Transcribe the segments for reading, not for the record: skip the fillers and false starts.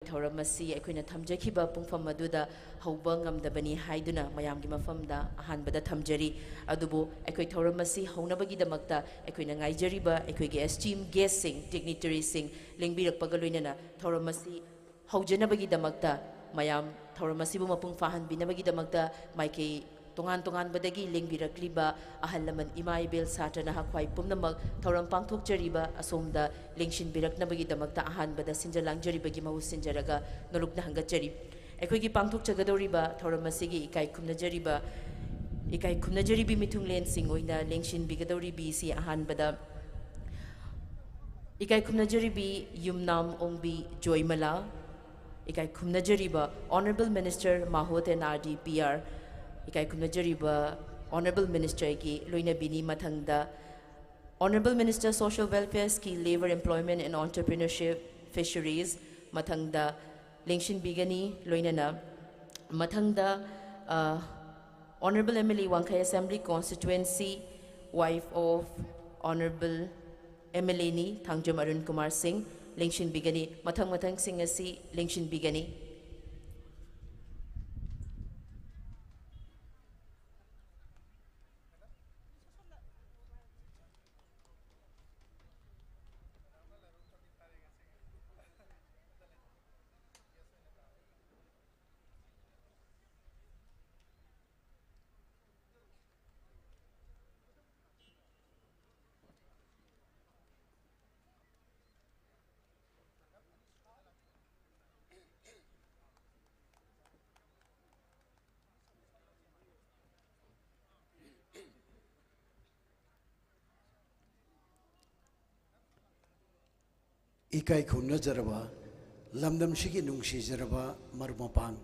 Thauramasi aikoina thamjakhiba pungfam aduda hauba ngamdabani haiduna mayamgi mafamda ahanbada thamjari adubu aikoi thauramasi haunabagi damakta aikoina ngaijariba aikoigi esteem guests sing dignitaries sing lengbirakpaga loinana thauramasi haujanabagi damakta mayam thauramasi bu mapung fahan binabagi damakta maikei tongan tongan badagi lengbirakliba ahalaman imaibel satrana hakwai pumnamak thauram pangthokjariba asomda lengshin biraknabagi damakta ahanbada sinjalangjari mahu sinjaraga nolokna hangatjari aikoigi pangthokjagadoriba thauramasigi ikai khumnajaribi mithunglen sing oina lengshin bigadoribi si ahanbada ikai khumnajaribi yumnam ongbi joymala ikai khumnajariba honorable minister mahot and RD PR ikai khumnajariba honorable minister ki loina bini mathangda honorable minister social welfare skill labor employment and entrepreneurship fisheries mathangda lengshin bigani loinana mathangda honorable MLA Wangkai Assembly constituency wife of honorable MLA ni Thangjam Arun Kumar Singh lengshin bigani mathang sing asi lengshin bigani ikai khumna jaraba lamdam shigi nungshi jaraba marmapang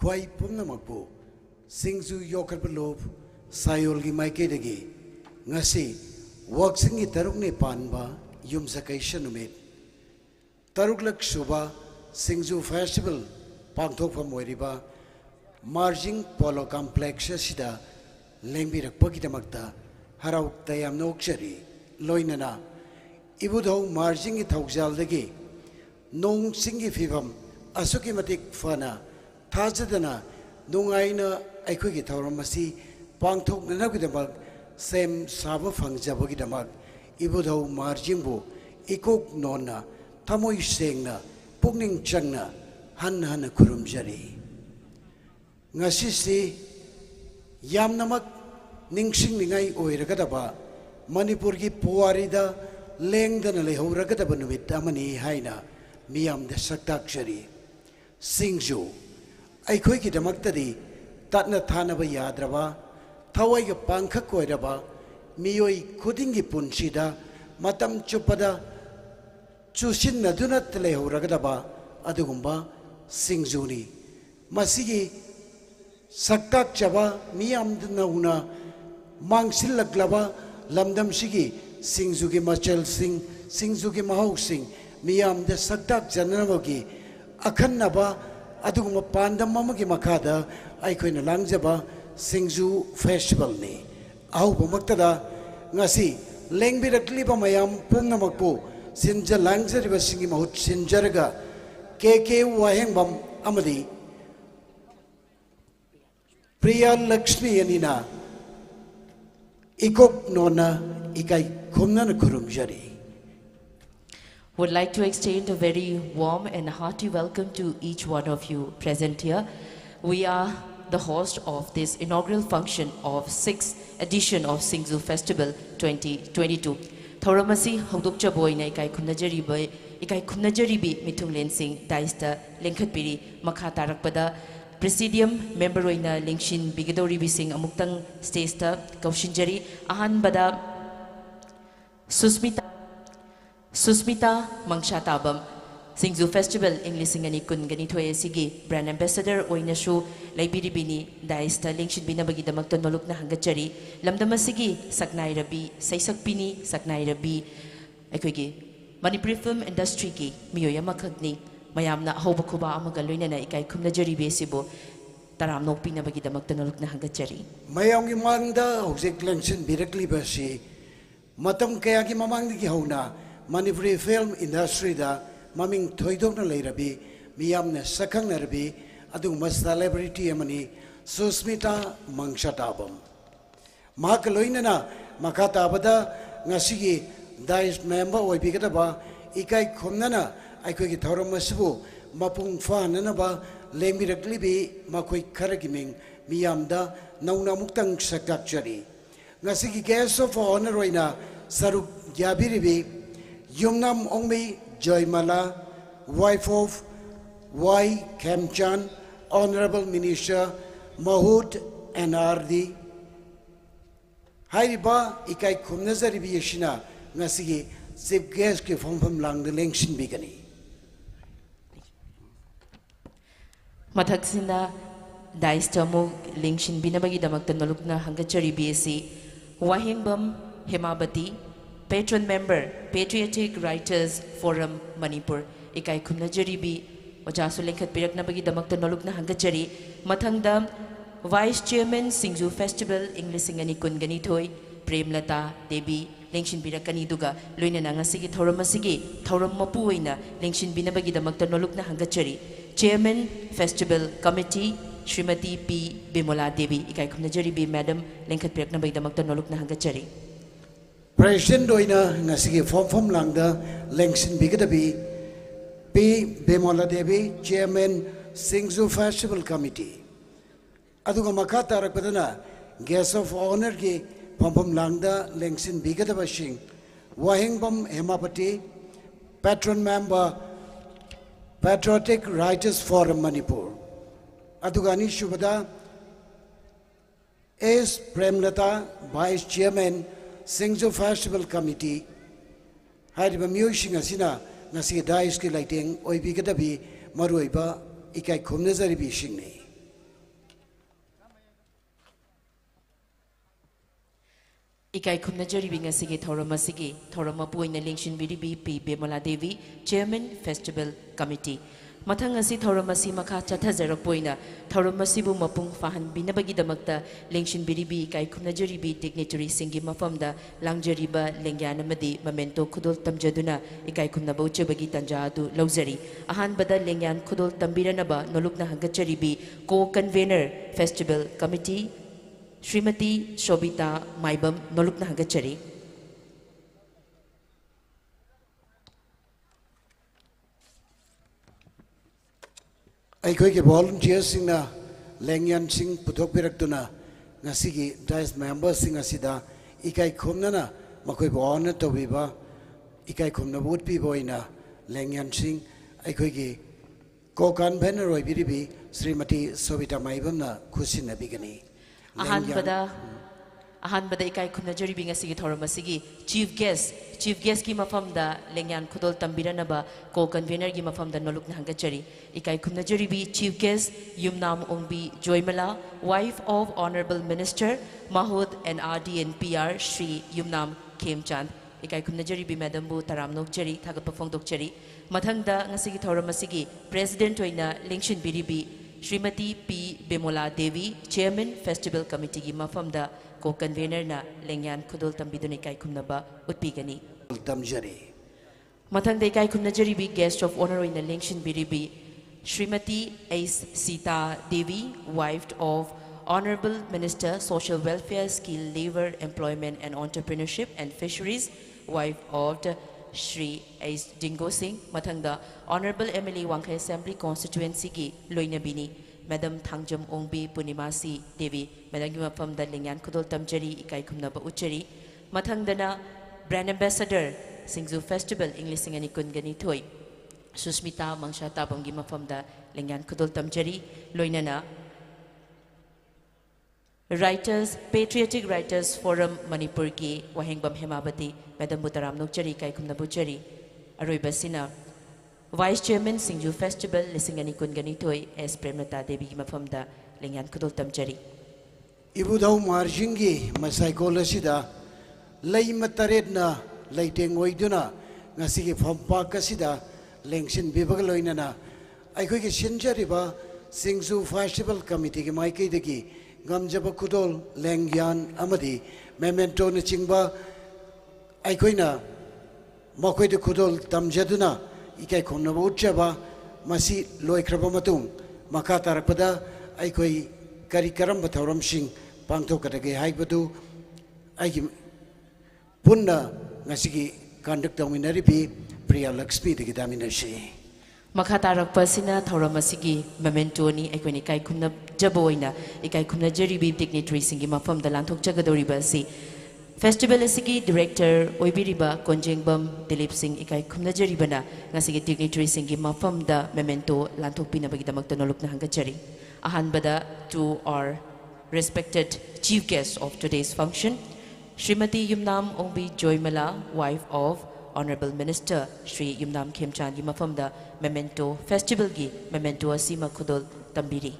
khwai pumnamakpu singju yokarbalov sayol gi maike degi ngasi waksingi tarukni panba yumsakai shanumit taruklak suba singju festival pangthokpham oiriba marjing polo complex sida lengbirakpagi damakta harau tayam nokchari loinana ibudhau marjing thaujal dagi nong singi fibam asuki matik fana thajadana nungaina aikhogi thauramasi pangthok nanagi damak sem saba fangjabagi damak ibudhau marjing bu ikok nonna thamoi sengna pukning changna han khurumjari ngasi si yamnamak ningsing ningai oiragadaba manipur gi puarida lengdana lehoragadaba numit amani haina miyamda saktakjari singju aikhoi gi damaktadi tatna thanaba yadraba thawai ga pangkha koiraba miyoi khudingi punchida matam chupada chusinna dunat lehoragadaba adugumba singjuni masigi saktakjaba miyamdana una mangsillaglaba lamdam sigi singjugi machel singjugi mahau sing miyam de saktak janamagi akhannaba aduguma pandam mamagi makada aikoina langjaba singju festival ni au bomaktada ngasi lengbirakliba mayam pumnamakpu sinja langjariba singi mahut sinjaraga ke wahengbam amadi Priya Lakshmi Anina ikok nona ikai khumnana khurumjari. Would like to extend a very warm and hearty welcome to each one of you present here. We are the host of this inaugural function of 6th edition of SINGJU Festival 2022. Thauramasi hongdokchaboina ikai khumnajaribi mithunglen sing daista lengkhatpiri makha tarakpada Presidium member oina lengshin bigadori bising amuktang stage ta kaushinjari ahanbada Susmita Mangshatabam SINGJU Festival Inglisingani kun ganithoy sigi brand ambassador oina shu laibiribini daista lengshin binabagi damakton malukna hangatjari lamdamasigi saknai rabi saisakpini saknai rabi aikogi Manipuri film industry ki miyoyama khagni mayamna hoba khuba amaga loinana ikai khumnajari besibo taram nokpina bagi damakta nalukna hangatjari mayamgi mangda hojek lengshin birakli basi matam kaya ki mamang di hauna Manipuri film industry da maming thoidokna leirabi miyamne sakhangnerbi adugma celebrity amani Susmita Mangshatabam Makaloinana Makata Abada Nasigi Dice member Oibikataba Ikai Komnana Aikoki Toramasibu Mapung Fananaba Lemiraklibi Makoi Karagiming Miyamda Nauna Muktang Sakakchari Nasigi guest of honor Roina Saruk Yabiribi Yumnam Ongmi Joymala wife of Y. Kemchan Honorable Minister Mahud NRD Hariba Ikai Kumnazari Bishina Nasigi Zip Gas Kifum Lang the Lengshin Bigani Mataksina Daistamu Lengshin Binabagi Damaktanolukna Hangachari BSc Wahingbam Hemabati Patron Member Patriotic Writers Forum Manipur Ikai Kumnajari B Ojasu Lenkat Pirak Nabagi Damaktanolukna Hangachari Matangda Vice Chairman SINGJU Festival English Ingani Kungani Toy Premlata Devi Lengshin Birakani Duga Luina Nangasigi Thoramasigi Thoram Mapuina Lengshin Binabagi Damaktanolukna Hangachari Chairman Festival Committee Srimati P. Bimola Devi Ikai Kumnajari B Madam Lenkat Pirak Nabagi Damaktanolukna Hangachari President Doina Nasigi Fom Langda Lengshin Bigadabi P. Bimola Devi Chairman SINGJU Festival Committee Aduga Makata Rakadana Guest of Honor Ki Pompom Langda Lengshin Bigadabashing Wahingbam Hemapati Patron Member Patriotic Writers Forum Manipur Adugani Shubada S. Premlata Vice Chairman SINGJU Festival Committee Hariba Mushing Asina Nasi Daiski Lighting Oibigadabi Maruiba Ikai Kumnazari Bishing Ikai Kumnajari Bingasigi Thoramasigi, Thoramapuina Lengshin Biribi P. Bimola Devi, Chairman Festival Committee. Matangasi Thoramasi Maka Chatazarapoina, Thoramasibu Mapung Fahan Binabagi Damakta, Lengshin Biribi, Ikai Kumnajari B. Dignitary Singi Mafamda, Langjariba, Lengyanamadi, Memento Kudol Tamjaduna, Ikai Kumnaboche Bagi Tanjadu, Lauzari, Ahan Bada Lengyan Kudol Tambiranaba, Nolukna Hangachari B. Co-Convener Festival Committee. Srimati Shobita Maibam Nolukna Hangachari Aikoki volunteers Singna Lengyan Sing Putok Piraktuna Nasigi Dice members Sing Asida Ikai Kumnana Makoi Bona Tobiba Ikai Kumna would be boina Lengyan Sing Aikoki Co-Convener Biribi Srimati Shobita Maibamna Kusina Bigani Ahan bada Ikai Kumnajari Bingasigi Thoramasigi Chief Guest ki mafamda Lengyan Kudol Tambiranaba Co-Convener ki mafamda Nolukna Hangachari Ikai Kumnajari B Chief Guest Yumnam Ongbi Joymala Wife of Honorable Minister Mahud NRD and PR Shri Yumnam Kemchand Ikai Kumnajari B Madam Bu Taram Nokchari Thagapafong Dokchari Mathangda Ngasigi Thoramasigi President Oina Lengshin Biribi Srimati P. Bimola Devi, Chairman Festival Committee ki mafamda Co-Convener na Lengyan Kudol Tambidun Ikai Kumnaba Utpigani. Damjari. Mathangda Ikai Kumnajari B Guest of Honor in the Lengshin Biribi, Srimati S. Sita Devi, wife of Honorable Minister Social Welfare, Skill, Labor, Employment and Entrepreneurship and Fisheries, wife of Shri S. Dingo Singh, Mathangda Honorable MLA Wangkai Assembly Constituency ki Loinabini, Madam Thangjam Ongbi Punimasi Devi, Madam Gimapam da Lengyan Kudol Tamjari Ikai Kumnaba Uchari, Mathangdana Brand Ambassador SINGJU Festival English Singani Kungani Toy, Susmita Mangshatabam Gimapam da Lengyan Kudol Tamjari, Loinana Writers, Patriotic Writers Forum Manipur ki Wahingbam Hemabati, Madam Butaram Nokchari Kai Kumnabuchari, Aroy Basina, Vice Chairman SINGJU Festival, Lisingani Kungani Toy, S. Premlata Devi Mafamda, Lengyan Kudol Tamjari. Ibudau Marjingi, Masaikolasi da, Lay Mataredna, Lay Tengoiduna, Nasiki Fompakasida, Lengshin Bibagaloinana, I quick a Shinjariba, SINGJU Festival Committee, Maiki Deki. Gamjaba Kudol, Lengyan Amadi, Memento Nachingba, Aikoina, Makoi de Kudol, Tamjaduna, ikai khomna bu chaba masi loi khraba matung makha tarakpada ai koi kari karam bathoram sing pangthok kadage haibadu ai gi punna ngasigi conduct dominary bi Priya Lakshmi de daminashi makha tarakpa sina thoram asigi memento ni aikoni kai khumna jaboina ikai khumna jaribi dignitary singi mafam da lanthok chagadoriba si festival asigi director oibiriba konjengbam Dilip Singh ikai khumna jaribana ngasigi dignitary singi mafam da memento lanthok pinabagi damakta nolokna hangachari ahanbada to our respected chief guest of today's function Srimati Yumnam Ongbi Joymala wife of Honorable Minister Shri Yumnam Khemchan gi mafamda memento festival gi memento asima khudol tambiri.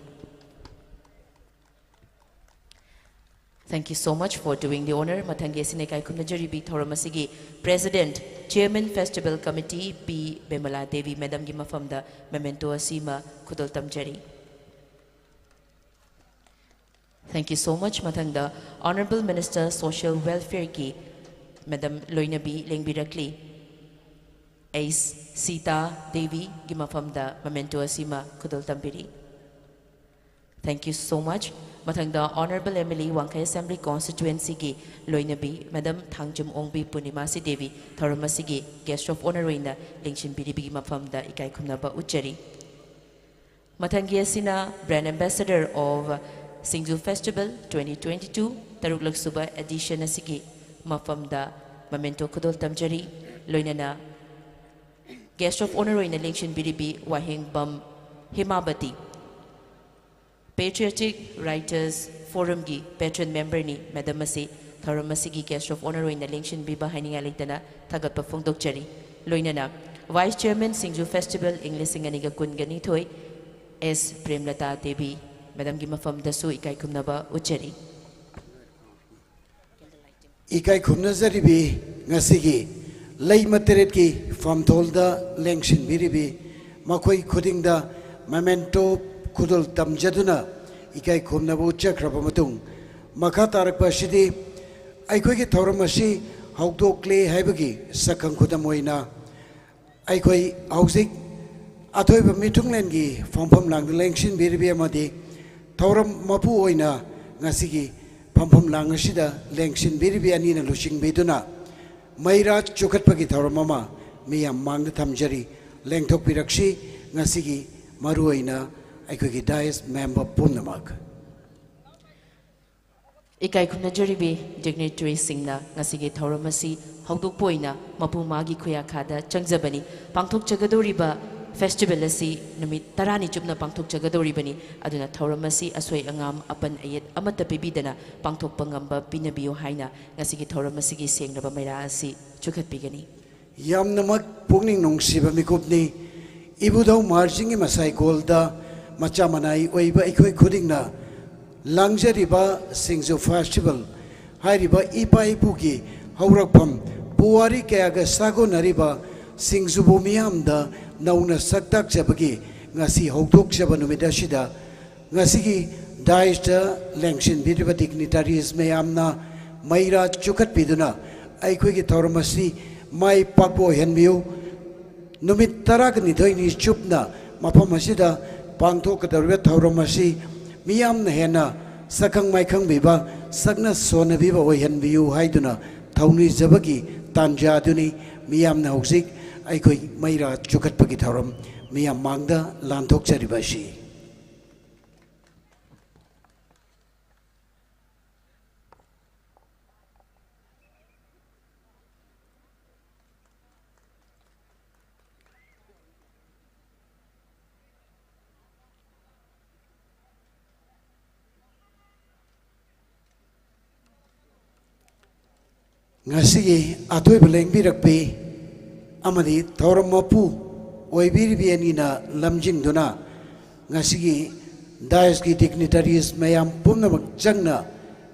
Thank you so much for doing the honor. Mathangi sinekai kumnajaribi thoramasigi President Chairman Festival Committee P Bemala Devi Madam gi mafamda memento asima khudol tamjari. Thank you so much Mathangda Honorable Minister Social Welfare ki Madam Loinabi Lengbirakli Ace Sita Devi Gimafamda Memento Asima Kudal Tambiri. Thank you so much. Mathangda Honorable Emily Wangkai Assembly Constituency Gi Loinabi Madam Thangjum Ongbi Punimasi Devi Tharamasigi Guest of Honor Reina Lingshin Biribi Gimafamda Ikai Kumnaba Uchari. Mathangi Asina Brand Ambassador of SINGJU Festival 2022 Taruglak Suba Edition Asigi Mafamda Memento Kudol Tamjari Loinana Guest of Honor in Election Biribi Wahing Bam Himabati Patriotic Writers Forum Gi Patron Member ni Madam Masi Tharamasigi Guest of Honor in Election Biba Hining Alitana Tagat Pafung Dokjari Loinana Vice Chairman SINGJU Festival English Singaniga Kungani Toy S Premlata Devi Madam Gimafam Dasu Ikai Kumnaba Uchari ikai khumna zaribi ngasigi lei materet ki famtholda lengshin biribi makoi khudingda memento khudul tamjaduna ikai khumna bu chakraba matung makha tarakpa sidi aikoi ki thoramasi haukdokle haibagi sakang khudam oina aikoi hausik athoiba mitunglen gi fampham lang lengshin biribi amadi thoram mapu oina ngasigi Pampam Langasida, Lengshin Biribiani and Lushing Beduna, Maira Chukatpagi Thoramama, Mia Mang the Tamjari, Lengtok Pirakshi, Nasigi, Maruina, Akwiki Dias, member Punamag. Ikai Kumnajaribi, Dignitary Singna, Nasigi Thoramasi, Hogduk Poina, Mapu Magi Kuyakada, Changzabani, Pangtok Chagadoriba, Festival Asi, Numi Tarani Jubna Pangtok Chagadoribani, Aduna Thoramasi, Asway Angam, Apan Ayet, Amata Bibidana, Pangtok Pangamba, Pinabio Haina, Nasigi Thoramasigi Sing Rabamera Asi, Chukat Bigani. Yam Namak Pugning Nung Siba Mikupni, Ibudo Marjing Masai Golda, Machamanai, Oiba Equi Kudingna, Langjariba SINGJU Festival, Hairiba Ipa Ipuki, Haurakpam, Puari Kayaga Sago Nariba, SINGJU Bumiamda, Nauna Saktak Jabagi, Nasi Hokdok Jabanumidashida, Nasigi, Daista, Lengshin Bidiba dignitaries Mayamna, Maira Chukat Biduna, Aikwiki Tormasi, Mai Papo Henmiu, Numit Tarakani Toini Chupna, Mapamasida, Pangtok the Red Toromasi, Miam Hena, Sakang Maikang Biba, Sagna Sona Viva Henviu Haiduna, Tauni Zabagi, Tanja Duni, Miam Nausik. Aikoi Maira Chukat Pagitharam, Mia Mangda, Lantok Charibashi. Ngasigi, Atoy Beleng Birakpi. Amadi Thoramapu Oibiribianina Lamjing Duna Ngasigi Dayaski dignitaries Mayam Punamak Jangna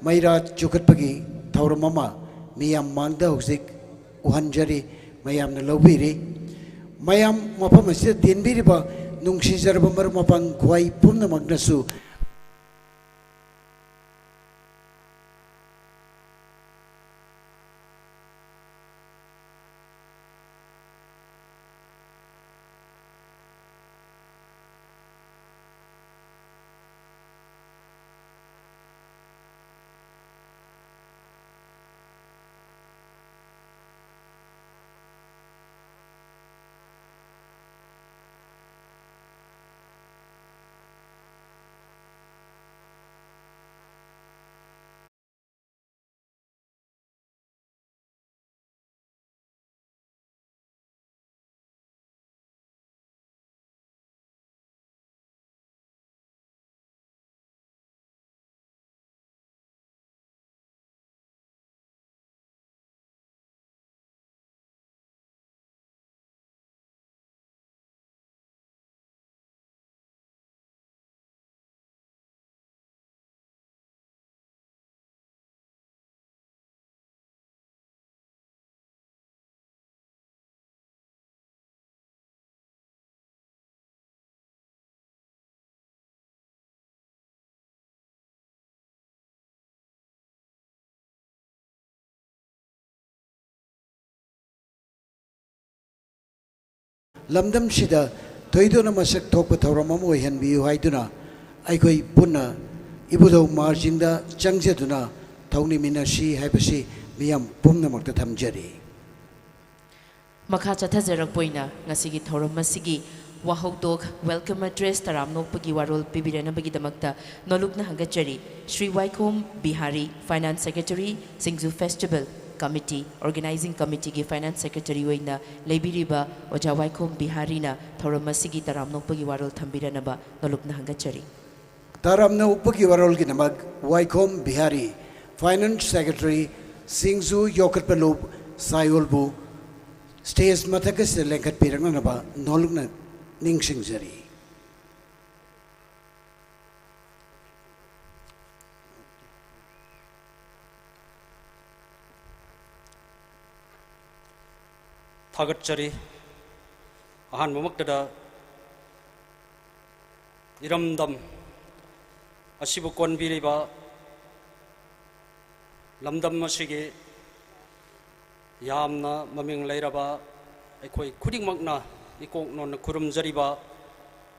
Maira Chukatpagi Thoramama Miam Manda Husik Uhanjari Mayam Nalobiri Mayam Mapamasit Dinbiriba Nungsi Zarabamar Mapang Kwai Punamak Nasu lamdam shida toidona masak thokpa thoram am oihanbiu haiduna aikoi punna ibudau marjing da changjeduna thawni minashi haibasi miyam pumnamakta thamjari Makha chathajarakpoina ngasigi thoram masigi wahodok welcome address taramnokpagi warol pibiranabagi damakta nolukna hangachari Shri Waikom Bihari Finance Secretary SINGJU Festival Committee Organizing Committee ki Finance Secretary oina leibiriba Oja Waikom Bihari na thoram masigi taramnokpagi warol thambiranaba nolukna hangachari taramna upagi warol ki namag Waikom Bihari Finance Secretary SINGJU Yokatpalup Sayolbu Stage Matakas Lenkat Piranaba Nolukna Ningshingjari Thagatchari Ahan Mamaktada Iramdam Ashibukon Biriba Lamdam Mashigi Yamna Maming Lairaba Ekoi Kuding Magna Ikok non Kurum Jariba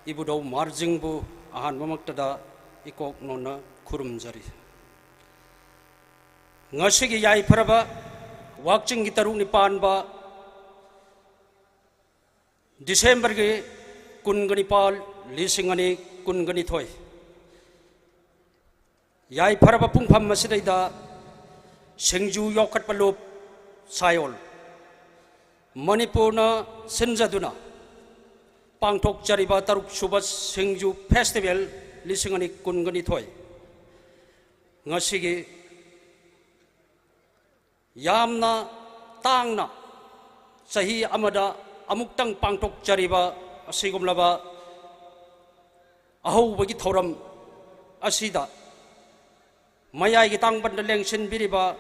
Ibudo Marjing Bu Ahan Mamaktada Ikok non Kurum Jari Ngashigi Yai Paraba Wakching Gitarung Nipanba December ge Kungani Pal Lisingani Kungani Toy Yai Paraba Pungpam Masidida SINGJU Yokatpalup Sayol Manipurna Sinjaduna Pangtok Jariba Taruk Subas SINGJU Festival Lisingani Kungani Toy Ngasigi Yamna Tangna Sahi Amada Amuktang Pangtok Jariba Asigumlaba Aho Wagi Thoram Asida Maya Gitang Bandaleng Sin Biriba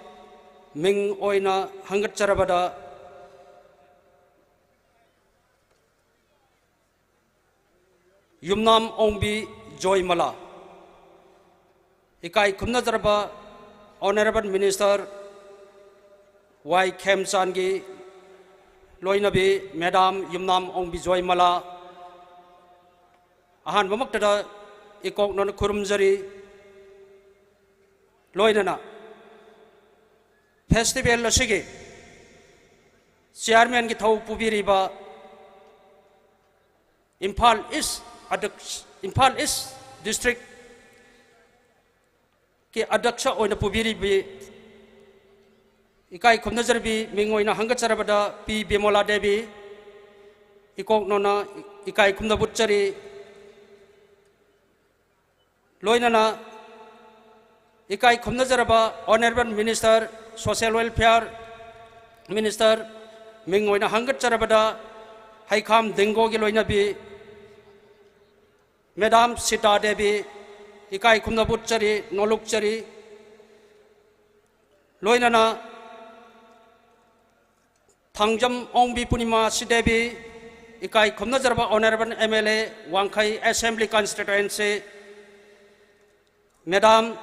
Ming Oina Hangat Jarabada Yumnam Ombi Joy Mala Ikai Kumna Jaraba Honorable Minister Y. Kem Sangi Loinabi Madam Yumnam Ombi Joy Mala Ahan Mamaktada Ikok Non Kurumjari Loinana Festival Lasigi Chairman ki thau pubiriba Impal East District ki adaksha oina pubiribi Ikai Kumnazarbi Mingoina Hangacharabada P. Bimola Devi Ikok Nona Ikai Kumnabutchari Loinana Ikai Kumnazaraba Honorable Minister Social Welfare Minister Mingoina Hangacharabada Haikam Dengo Giloinabi Madam Sita Devi Ikai Kumnabutchari Nolukchari Loinana Tangjam Ongbi Punima Sidebi Ikai Kumnazaraba Honorable MLA Wangkai Assembly Constituency Madam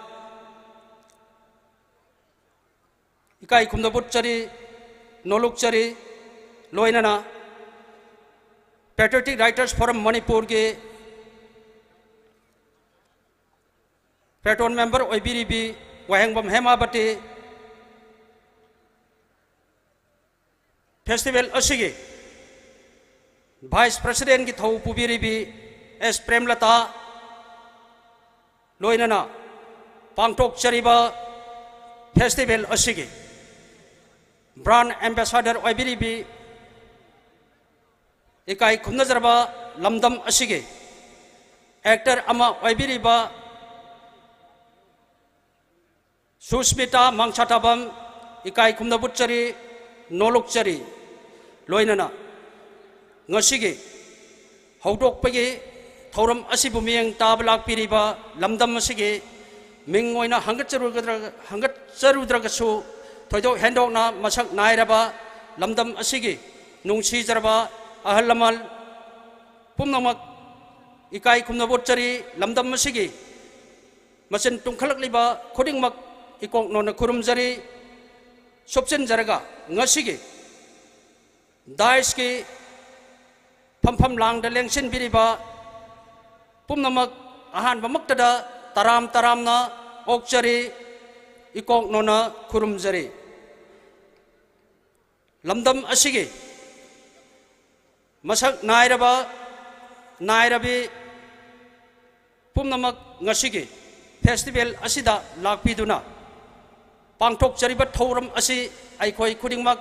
Ikai Kumnabutchari Nolukchari Loinana Patriotic Writers Forum Manipur ke Patron member Oibiribi Wahangbam Hemabati Festival Asigi Vice President ki thau pubiribi S. Premlata Loinana Pangtok Chariba Festival Asigi Brand Ambassador Oibiribi Ikai Kumnazaraba Lamdam Asigi Actor Ama Oibiriba Susmita Mangchatabam Ikai Kumnabutchari Nolukchari Loinana Ngasigi Haudokpagi Thoram Asibuming Tabalak Piriba Lamdam Asigi Mingoina Hangatcharudragasu Toido Hendokna Masak Nairaba Lamdam Asigi Nungsi Jaraba Ahalamal Pumnamak Ikai Kumnabutchari Lamdam Asigi Masin Tungkalak Liba Koding Mak Ikok Nona Kurumjari Subsen Jaraga Ngasigi Daiski फम लांग लेंसिन बिरिबा पुमनमक अहान बमक्तदा तराम तरामना ओक्चरी इकोक नोना खुरुमजरी लमदम असिगी मसक नायरबी पुमनमक ngasiगी festival असिदा लाक्पिदुना पांथोकचरिबा थौरम असि आइखोय खुदिंगमक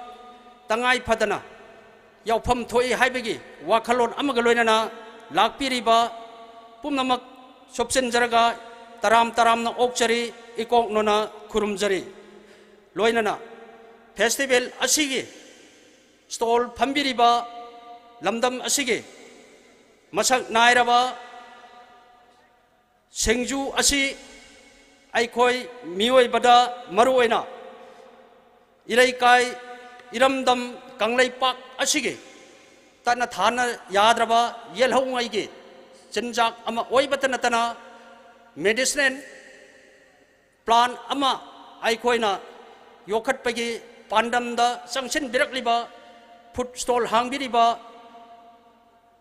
तंगाय फदना यावफम थोई हाइबगी वाखलोन अमगा लोइनना लाक्पिरिबा पुमनमक सोपसिनजरगा तराम तरामना ओक्चरी इकोक नोना खुरुमजरी लोइनना festival असिगी stall फंबिरिबा लमदम असिगी मसक नायरबा सिंगजू असि आइखोय मियोइबदा मरुओइना इरैकाय इरमदम कंगलैपाक असिगी तना थाना याद्रबा येलहौंगाइगी चिंजाक अमा ओइबत नतना medicine plan अमा आइखोयना योखटपगी पांडमदा संगसिन बिरकलिबा food stall हांगबिरिबा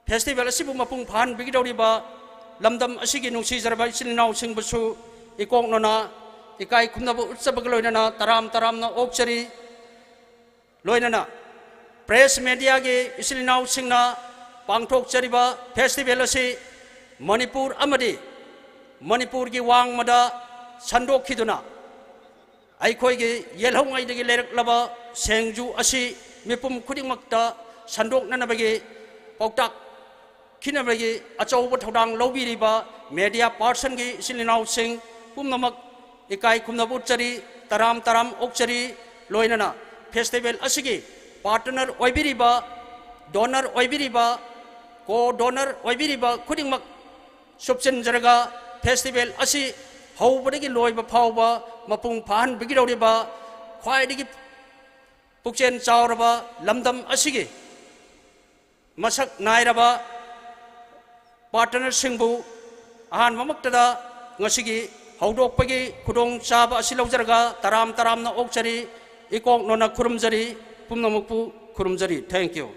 festival असिबु मपुंग फान बिगिदौरिबा लमदम असिगी नुंसीजरबा इसिनाव सिंगबसु इकोक नोना इकाई खुमनबु उत्सबग लोइनना तराम तरामना ओक्चरी लोइनना प्रेस मीडिया के इसिनाव सिंगना पांथोकचरिबा फेस्टिवल असि मणिपुर अमदि मणिपुर की वांग मदा संदोखिदुना आइखोयगी येलहौंगाइदगी लेरक्लबा सेंगजू असि मिपुम खुदिंगमक्ता संदोकननबगी पौताक खिनबगी अचौब थौदांग लौबिरिबा मीडिया पर्सन की इसिनाव सिंग पुमनमक इकाई खुमनबुचरी तराम तराम ओक्चरी लोइनना फेस्टिवल असिगी पार्टनर ओइबिरिबा डोनर ओइबिरिबा को डोनर ओइबिरिबा खुदिंगमक सुपसिनजरगा फेस्टिवल असि हौबदगी लोइबा फावबा मपुंग फाहन बिगिदौरिबा ख्वाइदगी पुक्चेन चावरबा लमदम असिगी मसक नायरबा पार्टनर सिंगबु अहान ममक्तदा ngasiगी हौदोकपगी खुदोंग चाबा असि लौजरगा तराम तरामना ओक्चरी इकोक नोना खुरुमजरी पुमनमकपु खुरुमजरी थैंक यू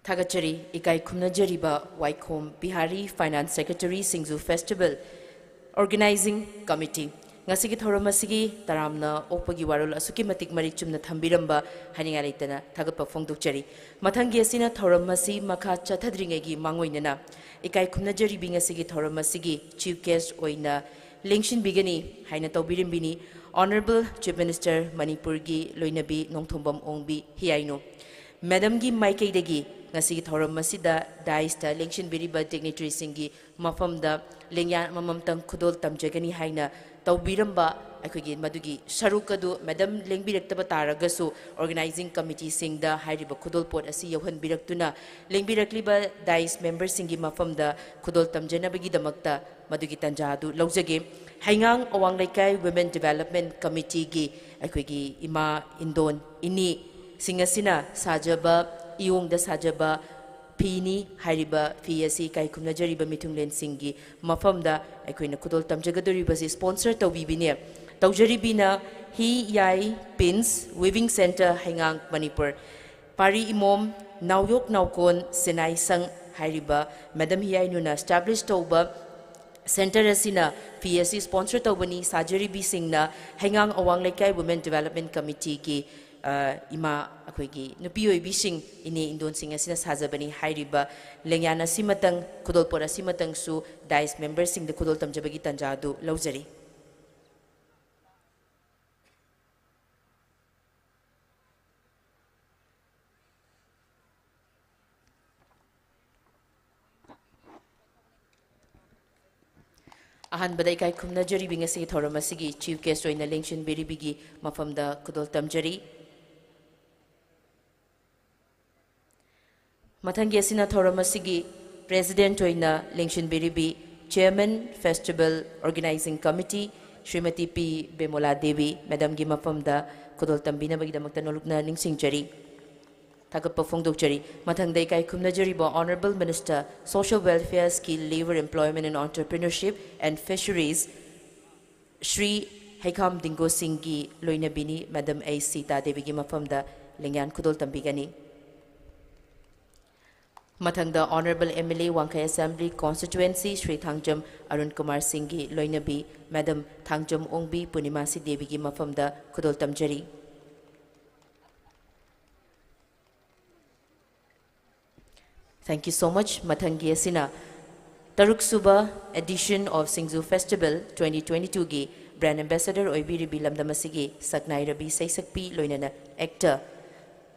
थागचरी इकाई खुमनजरीबा वाइखोम बिहारी फाइनेंस सेक्रेटरी सिंगजू festival organising committee ngasi thoram asigi taramna okpagi warol asuki matik marik chumna thambiramba haninga leitana thagapa phongdukchari mathanggi asina thoram asi makha chathadringegi mangoinana ikai khumna jari bing asigi thoram asigi chief guest oina lengshin bigani haina tawbirimbini honorable chief minister manipur gi loinabi nongthombam ongbi hiaino madam gi maikei degi ngasi thoram asida daista lengshin biriba dignitary singi mafamda lengya mamamtang khudol tamjagani haina तौबीरंबा अखोगी मदुगी सरुकदु madam लेंबिरक्तबा तारगसु organising committee सिंगदा हाइरिबा खुदोल पोट असि यौहनबिरक्तुना लेंबिरक्लिबा दाइस मेंबर सिंगी मफमदा खुदोल तमजनबगी दमक्ता मदुगी तंजादु लौजगे Haingang Awang Leikai women development committee गी अखोगी इमा इंदोन इनी सिंगसिना साजबा इयोंगदा साजबा फीनी हाइरिबा फी असि काई खुमनजरिबा मिथुंगलेन सिंगी मफमदा अखोइना खुदोल तमजगदोरिबसि स्पॉन्सर तौबिबिने तौजरिबिना ही याई पिन्स वीविंग सेंटर हाइंगांग मणिपुर पारी इमोम नावयोक नावकोन सिनाई संग हाइरिबा मैडम हियाइनुना एस्टैब्लिश तौबा सेंटर असिना फी असि sponsor तौबनी साजरिबि सिंगना हाइंगांग Awang Leikai women development committee की इमा अखोगी नुपी ओइबिसिंग इने इंदोन सिंग असिना साजबनी हाइरिबा लेंयाना सिमतंग खुदोल पोरा सिमतंग सु दाइस मेंबर सिंग द खुदोल तमजबगी तंजादु लौजरी अहान बदाई काय खुमना जरी बिंग से थोरम असिगी चीफ गेस्ट ओइना लेंशन बेरिबिगी मफमदा खुदोल तमजरी मथंगी असिना थोरम असिगी प्रेसिडेंट ओइना लेंशन बेरिबी chairman festival organising committee Shrimati P Bemola Devi madam की मफमदा खुदोल तंबिनबगी दमक्ता नोलुकना निंगसिंगजरी थागतप फोंदोकचरी मथंगदा इकाई खुमनजरीबा Honorable Minister Social Welfare Skill Labor Employment and Entrepreneurship and Fisheries Shri Heikam Dingo Singh ki loinabini Madam A Sita Devi ki mafamda lengyan kudol tambigani Mathangda Honorable MLA Wangkai Assembly Constituency Shri Thangjam Arun Kumar Singh ki loinabi Madam Thangjam Ongbi Punimasi Devi ki mafamda kudol tamjari Thank you so much Mathangi asina Taruk Suba edition of SINGJU Festival 2022 gi Brand Ambassador Oibiri Bilam Damasigi Saknai Rabi Saisakpi Loinana Actor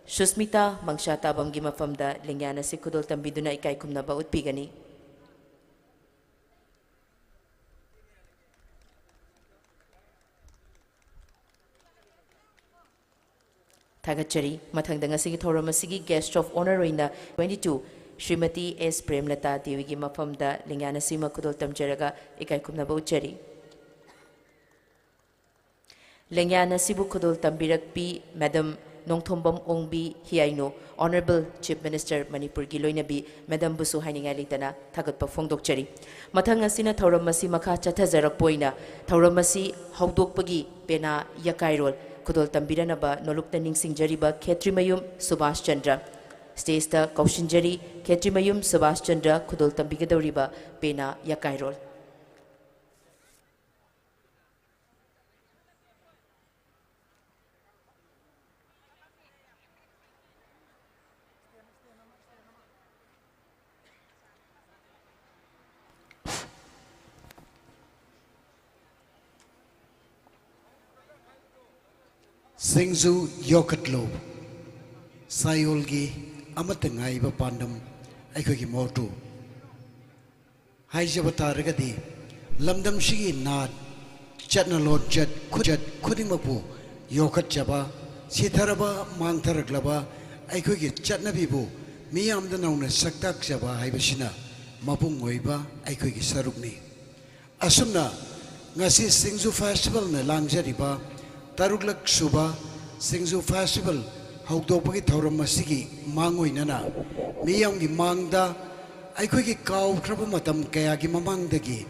Shusmita Mangshata Bamgi Mafamda Lingyana Sikudol Tambiduna Ikai Kumnaba Utpigani Thagachari Mathangdanga Sigi Thoramasigi Guest of Honor Reina 22 Srimati S. Premlata Devigi Mafamda Lingyana Sima Kudol Tamjaraga Ikai Kumnaba Uchari Lingyana Sibu Kudol Tambirakpi Madam Nongthombam Ongbi Hiaino Honorable Chief Minister Manipur Giloinabi Madam Busu Haininga Thagatpa Fongdokchari Mathanga Sina Thoramasi Makha Chathajarakpoina Thoramasi Haudokpagi Pena Yakairol Kudol Tambiranaba Nolukta Ningsingjariba Khetrimayum Subhash Chandra Stage the Kaushinjari Khetrimayum Subhash Chandra Kudol Tambigadoriba Pena Yakairol SINGJU Yokatlo Sayolgi Amatangai Pandam Aikoki Motu Haijabataragadi Lamdam Shigi Nad Chatnalot Jet Kudimapu Yokat Jaba Sitaraba Mantaraglaba Aikoki Chatnabibu Miyam the known as Saktak Jaba Haibashina Mapung Weba Aikoki Sarugni Asumna Ngasi SINGJU Festival na Langjariba Taruglak Suba SINGJU Festival Haudopagi Thoram Masigi Mangoinana Miyamgi Mangda Aikoki Kau Krabamatam Kayagi Mamangdagi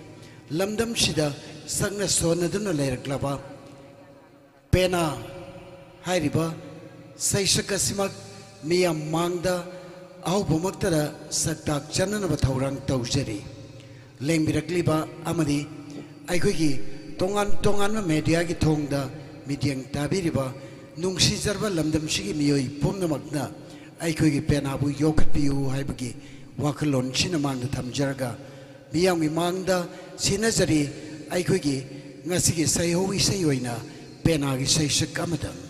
Lamdam Shida Sagna Sonaduna Leraglaba Pena Hairiba Saisaka Simak Miyam Mangda Aubumaktara Saktak Jananaba Taurang Taujari Lembiragliba Amadi Aikoki Tongan Media Gitongda Midyang Tabiriba Nungsi Zarba Lamdam Shigi Mioi Pumna Magna Aikogi Penabu Yokat Piu Haibagi Wakalon Chinamanda Tamjarga Miyami Mangda Sinazari Aikogi Nasigi Sayowi Sayoina Penagi Saisakamadam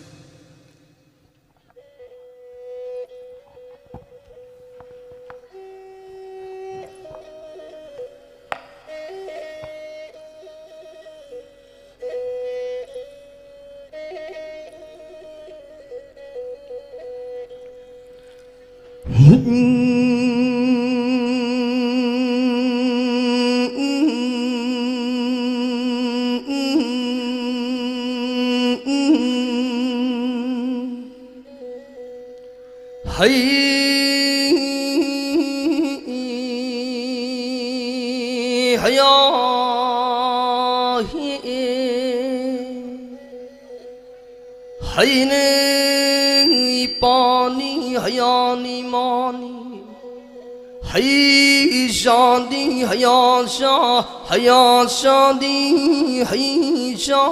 Hayashadi Haisha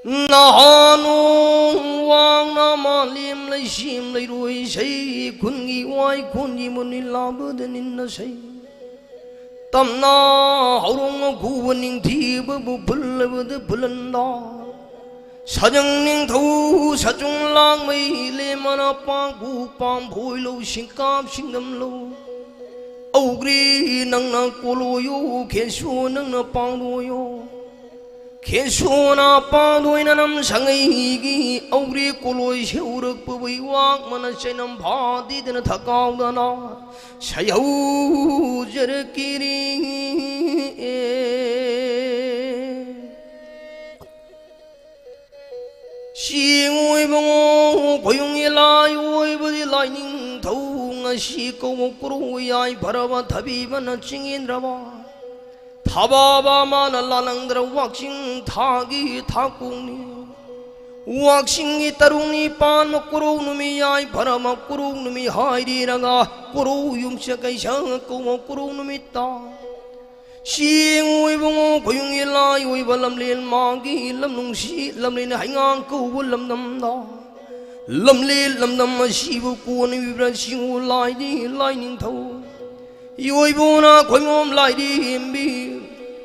Nahanu Wang Namalim Lashim Lirui Shay Kungi Wai Kungi Munilabudan in the Shay Tamna Horung Guaning Tibu Pulla with the Pulanda Sajang Thu Sajung Lang May Lemana Pang Bu Pang Boilo Shinkam Shingam Lo Ogri Nang Koloyo Keshu Nang Pandoyo Keshuna Pandoinam Sangi Ogri Koloi Shuruk Pubi Wak Manachanam Padi than a Takawdana Sayo Jerekiri 싱의 봉 고용이 라요 이버디 라이닝 더웅아 시고 꾸루야이 바라바 다비바나 징인라바 타바바마나 라낭드라 왁싱 타기 타꿍니 왁싱이 따룽니 빤마 꾸루누미 야이 바라마 꾸루누미 하이리라가 꾸루 융샤가이 샹고 꾸루누미 따 싱의 봉 고용이 라요 이버 람릴 마기 람농시 람린 하잉앙 꾸우 람남다 람릴 람남 시부 꾸원이 위브라 싱우 라이디 라이닝 타우 이오이보나 고용옴 라이디 임비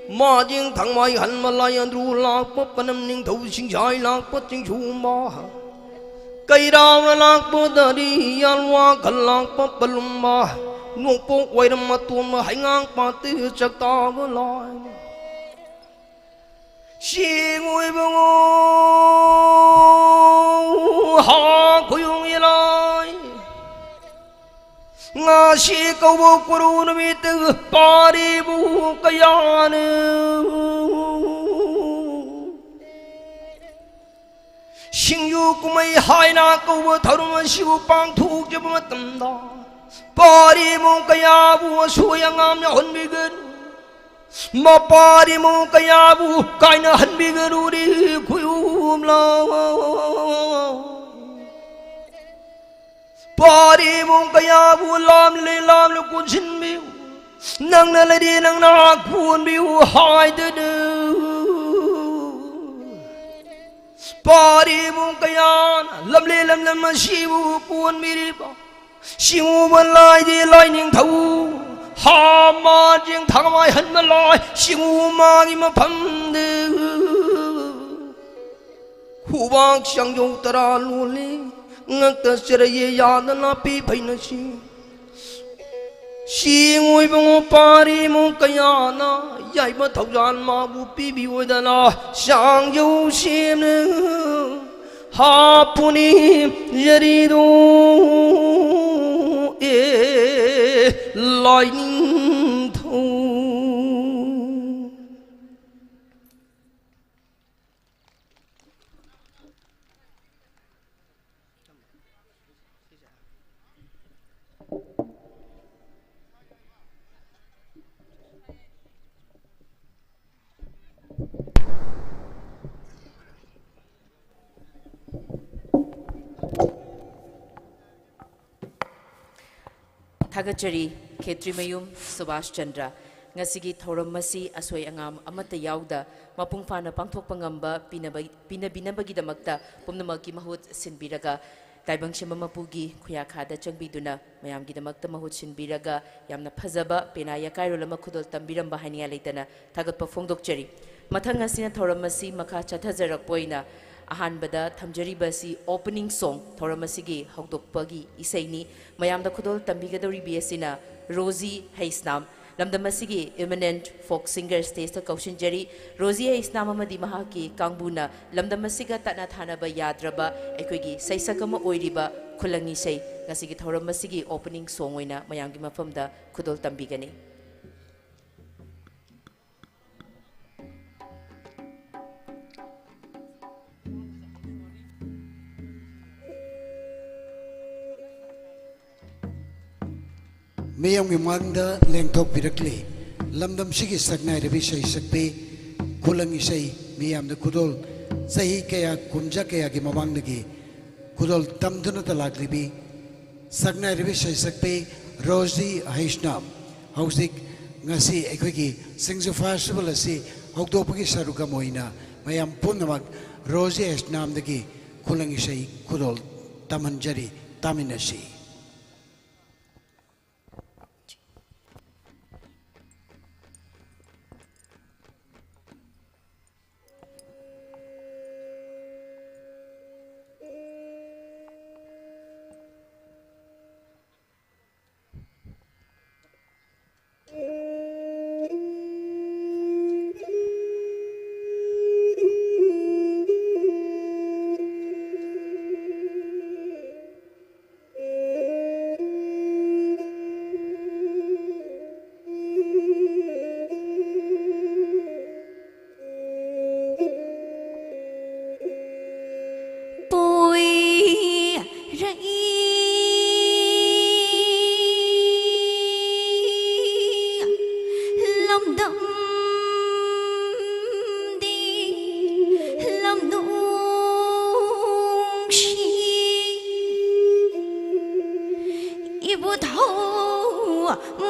마징 당마이 한말라이 안드루 락법 빠남닝 더우싱자이 락법 징주마 까이라우나 락법 다리 알와 갈락법 발룸마 농복 와이람마 뚜마 하잉앙 빠뜨 작다블라이 싱우이봉 하 고용이라이 ngasi kau bukuru nami tu pari bukayanu SINGJU kumai haina kau tharuma siu pang thuk jab matamda pari bukaya bu suyangam ya honbigan ma pari bukaya bu kaina honbigan uri kuyum la Pari mong kaya bu lam le kunsin biu nang na le di nang na kun biu hai de de Pari mong kaya lam le siu kun mi ba siu ban lai di lai ning thau ha ma jing thang mai han ma lai siu ma gi ma pham de khu bang sang yo tara lu le ngakta siraye yadana pi phaina si singoi bang pari mo kayana yai ba thaujan ma bu pi bi odana SINGJU sim ha puni yarido e lightning thou Thagachari Khetrimayum Subhash Chandra ngasigi thoram masi asoi angam amata yauda mapung phana pangthokpa ngamba pinabinabagi damakta pumnamaki mahut sinbiraga taibang shima mapugi khuya khada changbiduna mayamgi damakta mahut sinbiraga yamna phajaba pena yakairo lama khudol tambiramba hania leitana thagatpa phongdokchari mathang asina thoram masi makha chathajarakpoina ahanbada thamjaribasi opening song thoramasigi hawdokpagi isaini mayamda khudol tambigadori biasina Rosie Heisnam lamdamasigi eminent folk singer stage ta kaushinjari Rosie Heisnam amadi mahaki kangbuna lamdamasiga tatna thanaba yadraba ekoigi saisakama oiriba khulangi sei ngasigi thoramasigi opening song oina mayamgi mafamda khudol tambigani Mayam Manda Lengtok Pirakli Lamdam Shiki Sagnai Ravi Shai Sakpe Kulangi Shai Mayam the Kudol Sahi Kaya Kumja Kaya Gimamang Nagi Kudol Tamduna Talaklibi Sagnai Ravi Shai Sakpe Rosie Heisnam Hausik Ngasi Ekwiki SINGJU Festival Asi Hokdopaki Saruka Moina Mayam Punamag Rosie Heisnam Nagi Kulangi Shai Kudol Tamanjari Taminashi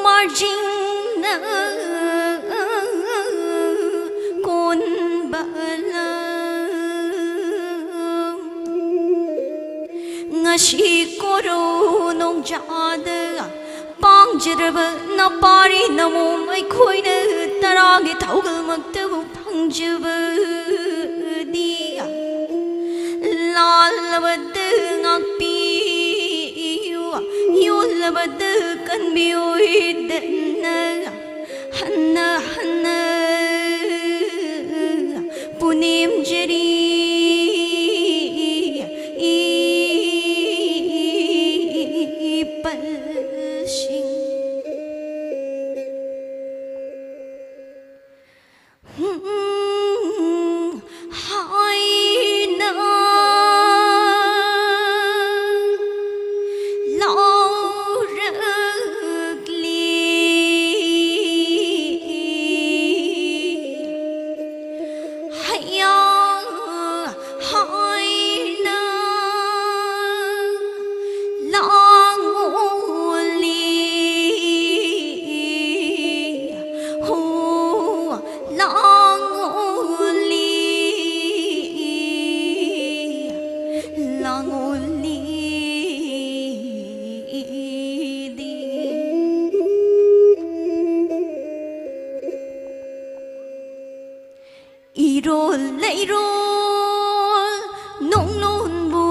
marjing na kun bala ngasi koro nong jada pangjirba na pari namo mai khoi na taragi thaugal maktabu pangjaba dia lalabad ngakpi yulabad kanbiyoidna hanna hanna punim jari palsing haina irol leirol nong non bu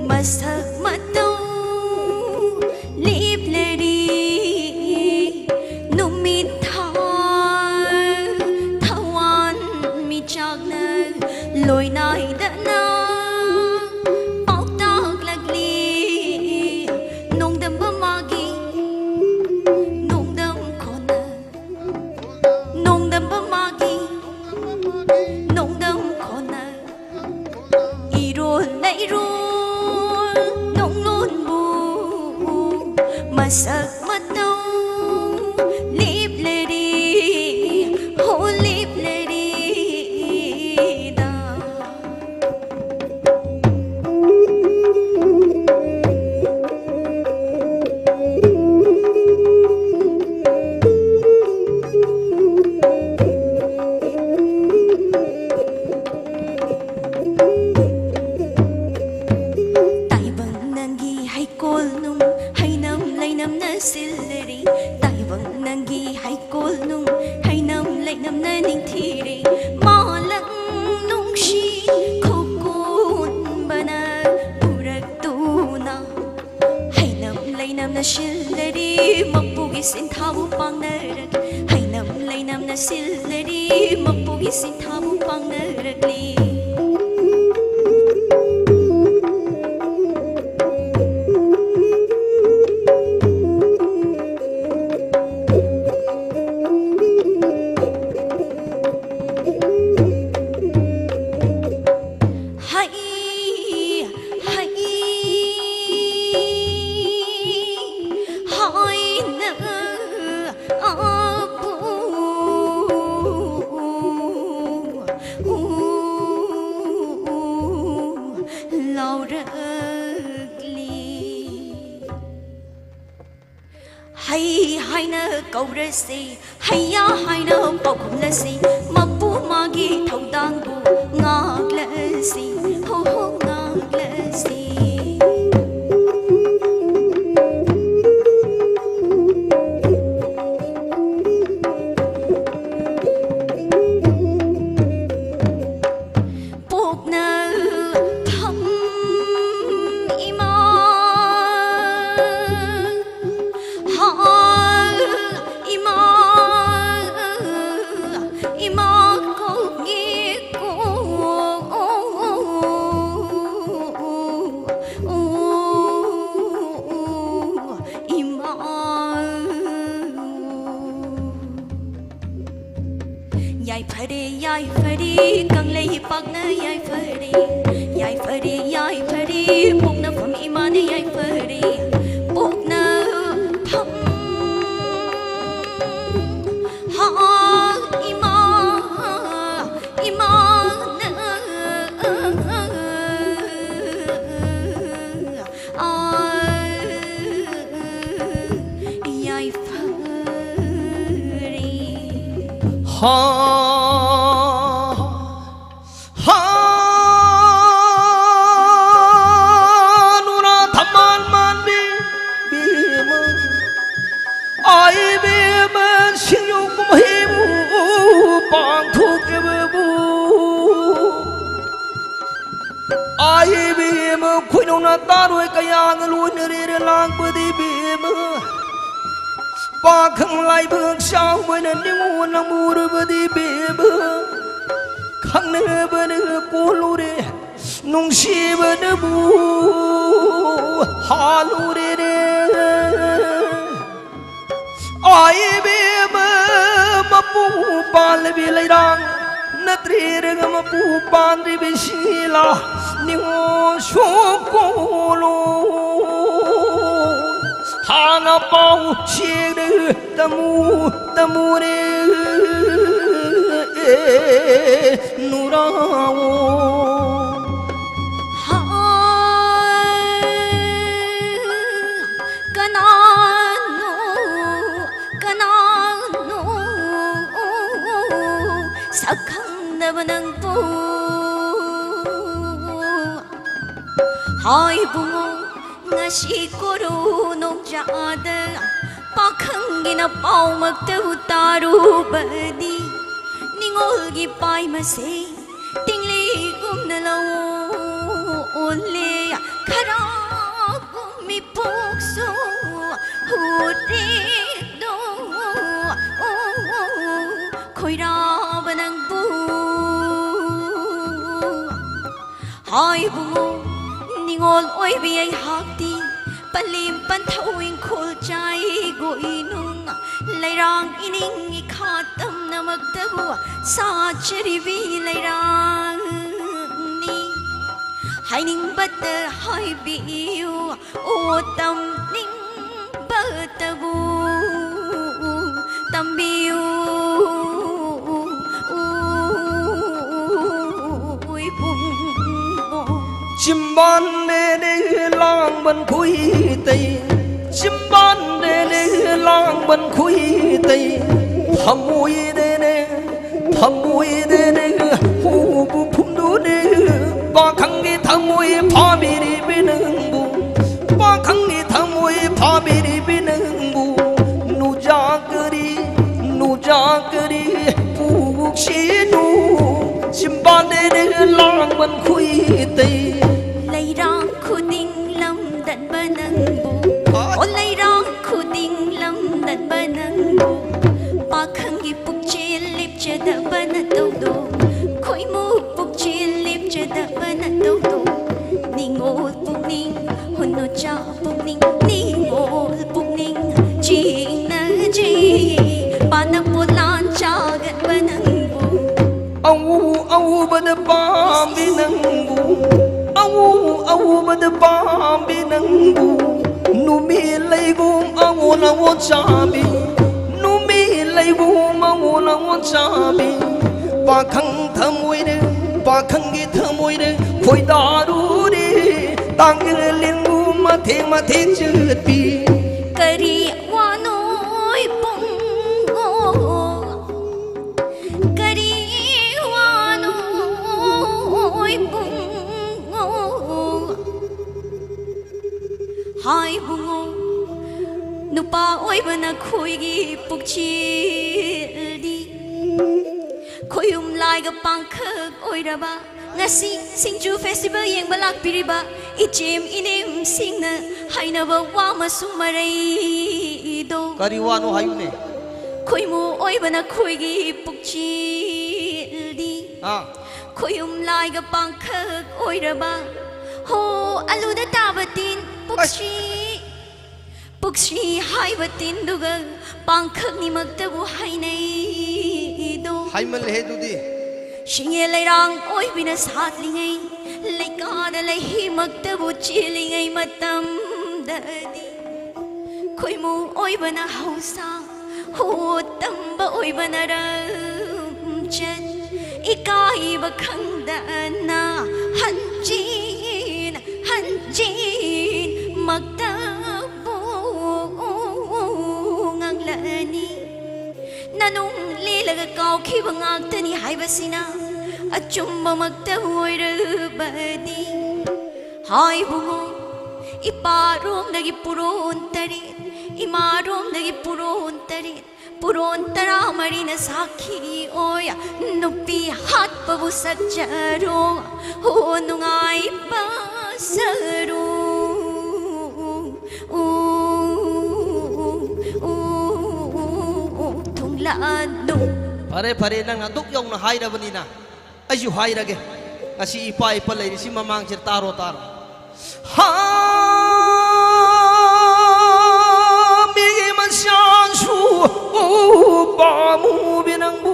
masak matau lip lady numit thawan mi chak na loi nai da na pau tak lagli nong dam ba magi nong dam khona nong dam ba magi nong dam khona irol leirol nong non bu masak matau lip lady oh lip lady da taibang nangi hay kol nung hay nam lay nam na silleri taibang nangi hay kol nung hay nam lay nam na ning thiri malang nung shi khokun bana purak tuna hay nam lay nam na silleri mapugi sin thabu pang narak hay nam lay nam na silleri mapugi sin thabu pang narakli hay hay na câu ra si hay ya hay na bọc không là si mà bu magi thâu đang bu ngạc là si ho ho ngạc là si bốc na thăm ima ima ko gi ko ima yai phari kang lei pak na yai phari bok na pham ima ne yai phari bok na pham ha ima na ha ha nura thaman man bi ma ai bi ma sinh yêu cũng hi mu bang thuk ke bu ai bi ma khoi nong na ta roi ka yang lui ne re lang bu di bi ma ba khang lai bước sao với nên đi mua nang mua rồi bơ đi bê bơ khang nơ bơ nơ cô lu đi nung xì bơ nơ bu hà lu đi đi ai bê bơ mà bu pan le bi lai rang nát tri re mà bu pan đi bi xì la ni ngo số cô lu Hana pau chiếc đưa ta mu đi nu ra kanano sakang na banang po hai bungo ngasi korunong jada pakhang gina pau magtahu taru badi ningol gi pai mase tingli gum na lawo ole khara gumi pokso huri do khoira banang bu hai bungo ningol oi bi ai hakti palim pan thawing khol chai goi nung lairang ining I khatam namak tahu sa cheri bi lairang ni haining bat hai bi o tam ning batabu tambiu oi bung chim ban để lang bần khui tây chim ban để lang bần khui tây thầm mùi để hu bu phum du để ba khăng đi thầm mùi pha bi đi bên nương bu ba khăng đi thầm mùi pha bi đi bên nương bu nu ja kari pu chi nu chim ban để lang bần khui tây lai rang khu ding lam dan banang bu o lai rang khu ding lam dan banang bu pa khang gi puk chi lip che da bana do do khoi mu puk chi lip che da bana do do ning ol puk ning hun no cha puk ning ning ol puk ning chi na chi pa na pu lan cha gan banang bu au bad pam bi nang bu au bad pam bi nang bu nu mi lai gum au na wo cha bi nu mi lai gum au na wo cha bi pa khang thamoi de pa khang gi thamoi de khoi da ru de tang ge lin gum ma theng chut bi kari wa noi pung go kari wa noi pung go hai bungo nupa oi bana khoi gi puk chi di khoyum lai ga pang khak oi ra ba ngasi singju festival yeng balak piriba ichim inim singna haina ba wa masumarai do kari wa no hayune khoimu oi bana khoi gi puk chi di khoyum lai ga pang khak oi ra ba ho alu da tabatin puk chi hai batin duga pang khak ni magta bu hainai do haimal he du di Shinge lai rang oi bina saat lingai lai ka da lai hi magta bu chi lingai matam da di khoi mu oi bana hausa ho tam ba oi bana ram chat ikai ba khang da na han jin magta bu ngang lani nanung lila ꯄꯦꯜꯂꯒ ꯀꯥꯎꯈꯤꯕ ꯉꯥꯛꯇꯅꯤ ꯍꯥꯏꯕꯁꯤꯅ ꯑꯆꯨꯝꯕꯃꯛꯇ ꯑꯣꯏꯔꯕꯗꯤ ꯍꯥꯏꯕꯨꯡꯉꯣ ꯏꯄꯥꯔꯣꯝꯗꯒꯤ ꯄꯨꯔꯣꯟ ꯇꯔꯦꯠ ꯏꯃꯥꯔꯣꯝꯗꯒꯤ ꯄꯨꯔꯣꯟ ꯇꯔꯦꯠ ꯄꯨꯔꯣꯟ 14ꯅ ꯁꯥꯈꯤ ꯑꯣꯏ ꯅꯨꯄꯤ ꯍꯥꯠꯄꯕꯨ ꯁꯛꯆꯔꯣ ꯍꯣ ꯅꯨꯡꯉꯥꯏꯕ ꯁꯔꯨ ꯊꯨꯡꯂꯥꯅꯨ ꯐꯔꯦ ꯐꯔꯦ ꯅꯪ ꯑꯗꯨꯛ ꯌꯧꯅ ꯍꯥꯏꯔꯕꯅꯤꯅ ꯑꯩꯁꯨ ꯍꯥꯏꯔꯒꯦ ꯉꯁꯤ ꯏꯄꯥ ꯏꯄꯥ ꯂꯩꯔꯤꯁꯤ ꯃꯃꯥꯡꯁꯦ ꯇꯥꯔꯣ ꯇꯥꯔꯣ ꯍꯥ 미기 만상수 빠무비 낭부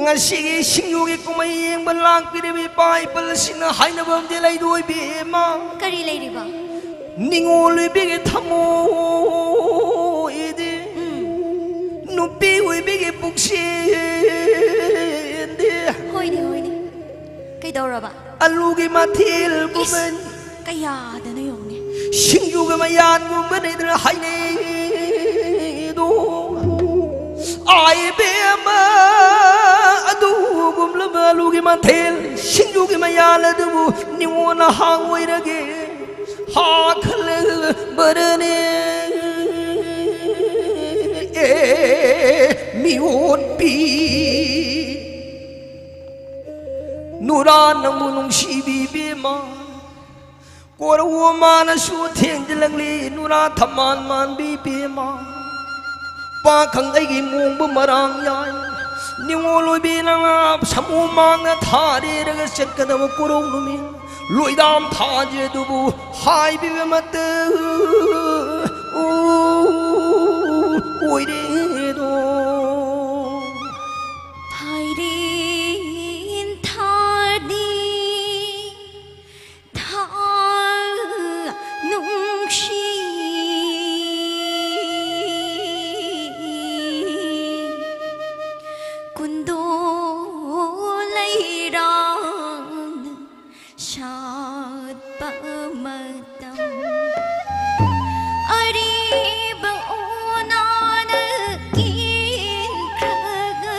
ngasi singjugi kumai yang belang piribi pai pelsina haina bamde lai doi bema kari leiriba ningol bige thamo ide nupi oi bige puksi ende hoine kai doraba alugi mathil bumen kaya dana yongni singjuga mayan gumben idra haine do ai bema adu gumla alugi mathil singjugi mayan adu niwona hangoirage ha khale barane miun pi nuran namunung sibi bema kora womana su theng dilangli nura thaman man bi bema pa khang ai gi mung bu marang yai ningoloi bi nang samu mang na thari raga chekkada kurong numi loidam thaje dubu hai bi mat oi re do Phairin thadi tha nung shi kundo lai rang shat pa matam ariba onana kin kraga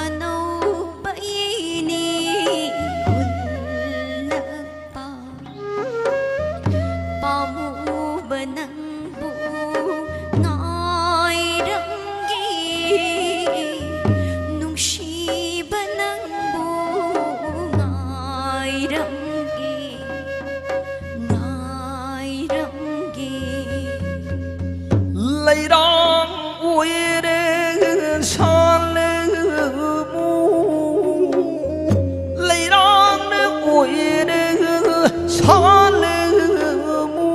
anau baini ulapa pamu banang bu ngai rangi nung shi banang bu ngai rangi ngai rangi leirang uire sale mu leirang ne uire sale mu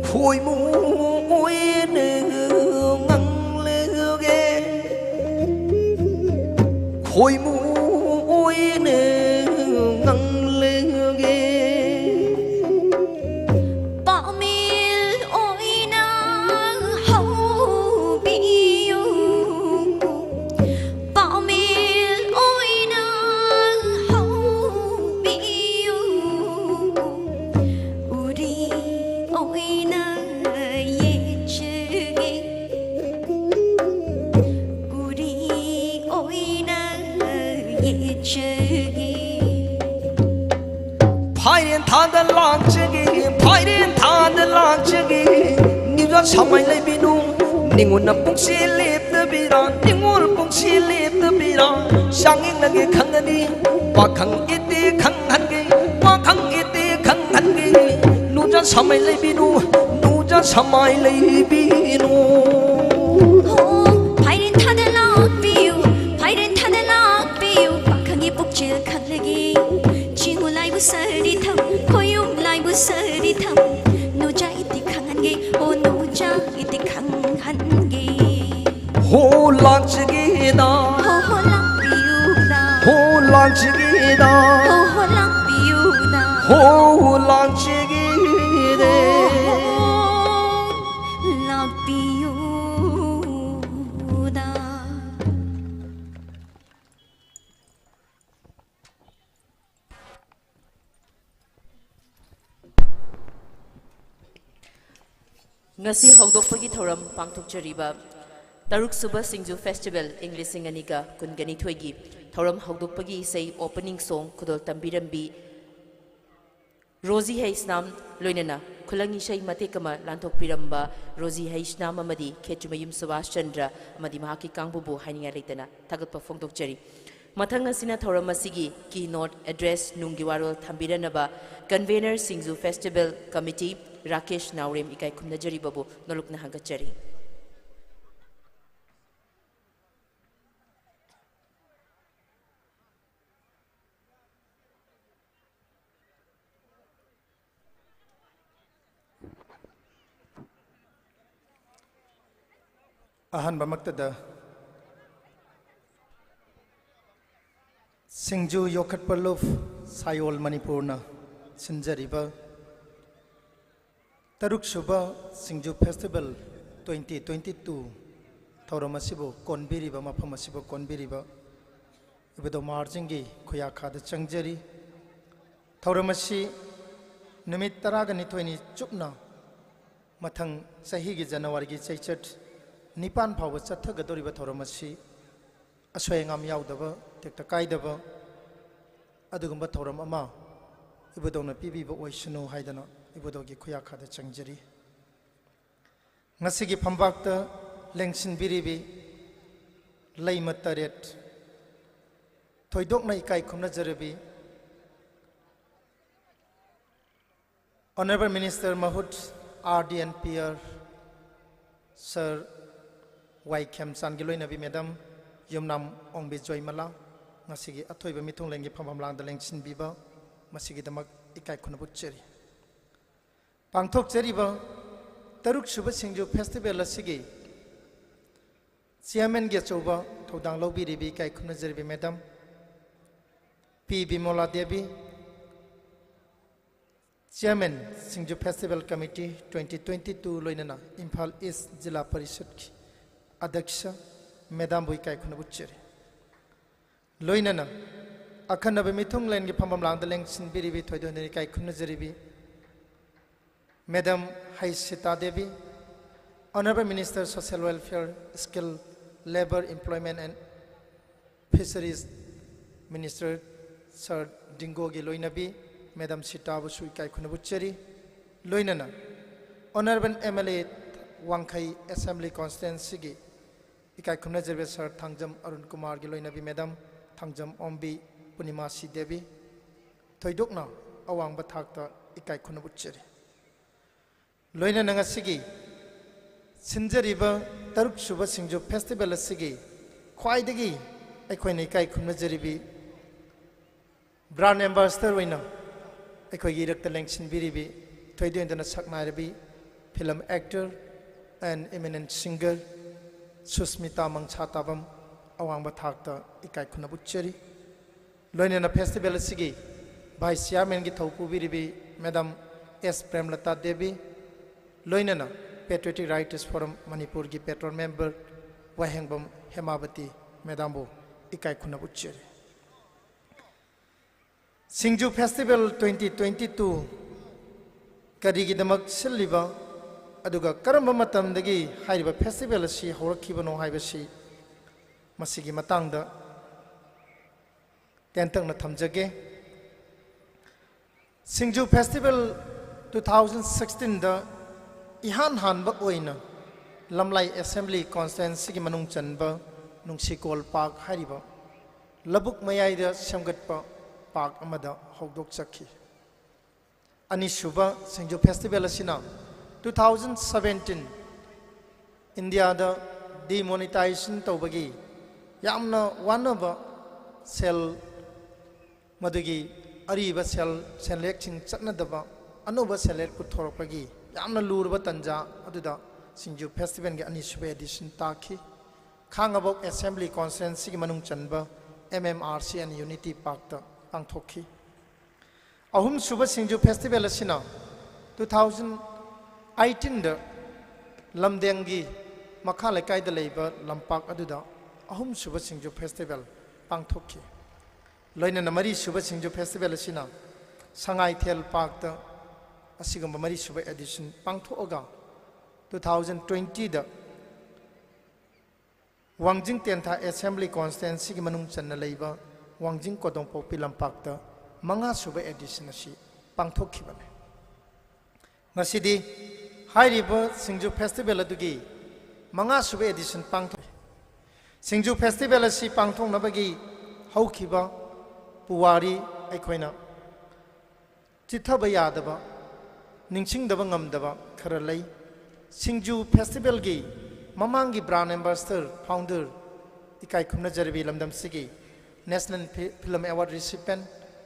khoi mu uire ngang le ge khoi mu uire ngang le ge Pamil oina hau biu Pamil oina hau biu Uri oina ye chege Uri oina ye chege Phairen thada langchegi phairen thada langchegi niga samai lai binu ningun na pungsi lep da bira ningul pungsi lep da bira sanging lage khangani wa khang ite khang hange wa khang ite khang hange nuja samai lai binu nuja samai lai binu Phairen thada lakpiu Phairen thada lakpiu Pakhangi pukchil khaklagi Chingu lai bu sari tham Koyum lai bu sari tham Nuja iti khangange O nuja iti khangange ho langchegi da Ho ho lakpiu da ho langchegi da Ho ho lakpiu da ho langchegi de Lakpiu da ngasi hawdokpagi thoram pangthokchariba taruk suba singju festival English aniga kungani thoigi thoram hawdokpagi sei opening song khudol tambirambi Rosie Haisnam loinana khulangi sei matekama lanthok piramba Rosie Haisnam amadi Khechumayum Subhash Chandra amadi mahaki kangbubu haininga leitana thagatpa phongdokchari mathang asina thoram asigi keynote address nunggi warol thambiranaba convener Singju Festival Committee Rakesh Naurem ikai khumnajari babu nolukna hangachari Ahan bamaktada Singju Yokat Paluf Sayol Manipurna Sinjariba Taruk Shuba Singju Festival 2022 Tauramasibo Konbiriba Mapamasibo Konbiriba Ibedo Marjingi Kuyaka the Changjari Tauramasi Numit Taragani 20 Chupna Matang Sahigi January Chachat Nipan Power Sathagadoriba Toramasi Aswayangam Yaudava, Tekta Kaidava, Adugumba Toram Ama, Ibudona Pibi, but Waishano Haidana, Ibudogi Kuyaka the Changjari. Nasigi Pambakta, Lengsin Biribi, Laimataret, Toydok Naikai Kumnajarabi, Honorable Minister Mahut, RDNPR, Sir Waikem Sangiloi Nabi Madam Yumnam Ongbi Joy Mala Masigi Atoiba Mitung Lengi Pamamlang the Lengsin Biba Masigi the Mak Ikai Kunabucheri Pangtok Jeriba Taruk Shuba Singju Festival Sigi Siamen Getsoba Todang Lobi Ribi Kai Kunazeribi Madam P. Bimola Debi Chairman Singju Festival Committee 2022 Loinana Impal East Jilla Parishad Adaksha Madam Buikai Kunabucheri Loinana Akana Mitung Len Pamamlang the Lengsin Biribi Toydonikai Kunazeribi Madam Haisita Devi Honorable Minister Social Welfare Skill Labor Employment and Fisheries Minister Sir Dingogi Loinabi Madam Sitabu Suikai Kunabucheri Loinana Honorable MLA Wangkai Assembly Constituency Ikai Kunazerbe Sir Thangjam Arun Kumar Giloinabi Madam Thangjam Ombi Punimasi Devi Toydokna Awang Bathakta Ikai Kunabucheri Loina Nangasigi Sinjariba Taruk Shuba Singju Festival Sigi Kwaidagi Equine Ikai Kunazeribi Brand Ambassador Wina Equigi Dr. Lengsin Biribi Toydo in the Saknarabi film actor and eminent singer Susmita Mangchatabam Awang Bathakta Ikai Kunabucheri Loina Festival Sigi by Siamen Gitopu Biribi Madam S. Premlata Devi Loinana Patriotic Writers Forum Manipur Gi Patron Member Wahengbam Hemabati Madambo Ikai Kunabucheri Singju Festival 2022 Karigi Damak Siliba Aduga Karamba Matamdagi Haiba Festival Si Horakibano Haibashi Masigi Matanga Tentang Natamjage Singju Festival 2016 the Ihan Han Bakoina Lamlai Assembly Constituency Manung Chanba Nungsikol Park Hariba Labuk Mayaida Shamgatpa Park Amada Hogdok Chaki Anishuba Singju Festival Asina 2017 India the demonetization Tobagi Yamna Wanaba Cell Madugi Ariba Cell selecting Satnadaba Anuba select Putorpagi Yamna Lurba Tanja Aduda Singju Festival Anishuba edition Taki Kangabok Assembly Constituency Manung Chanba MMRC and Unity Park Pangtoki Ahum Suba Singju Festival Asina 2018 the Lamdengi Makalekai the Labor Lampak Aduda Ahum Suba Singju Festival Pangtoki Loina Namari Suba Singju Festival Asina Sangai Tel Park the Asigamba Mari Suba edition Pangtoga 2020 da Wangjing Tentha Assembly Constituency ki manung channa leiba Wangjing Kodongpo Pilampak da manga suba edition asi pangthok khibane ngasidi hairiba Singju Festival adugi manga suba edition pangthok Singju Festival asi pangthok nabagi haukhiba puwari aikhoina chithaba yadaba ningsingdaba ngamdaba khara lei Singju Festival gi mamangi brand ambassador founder ikai khumna jarbi lamdam sigi National Film Award recipient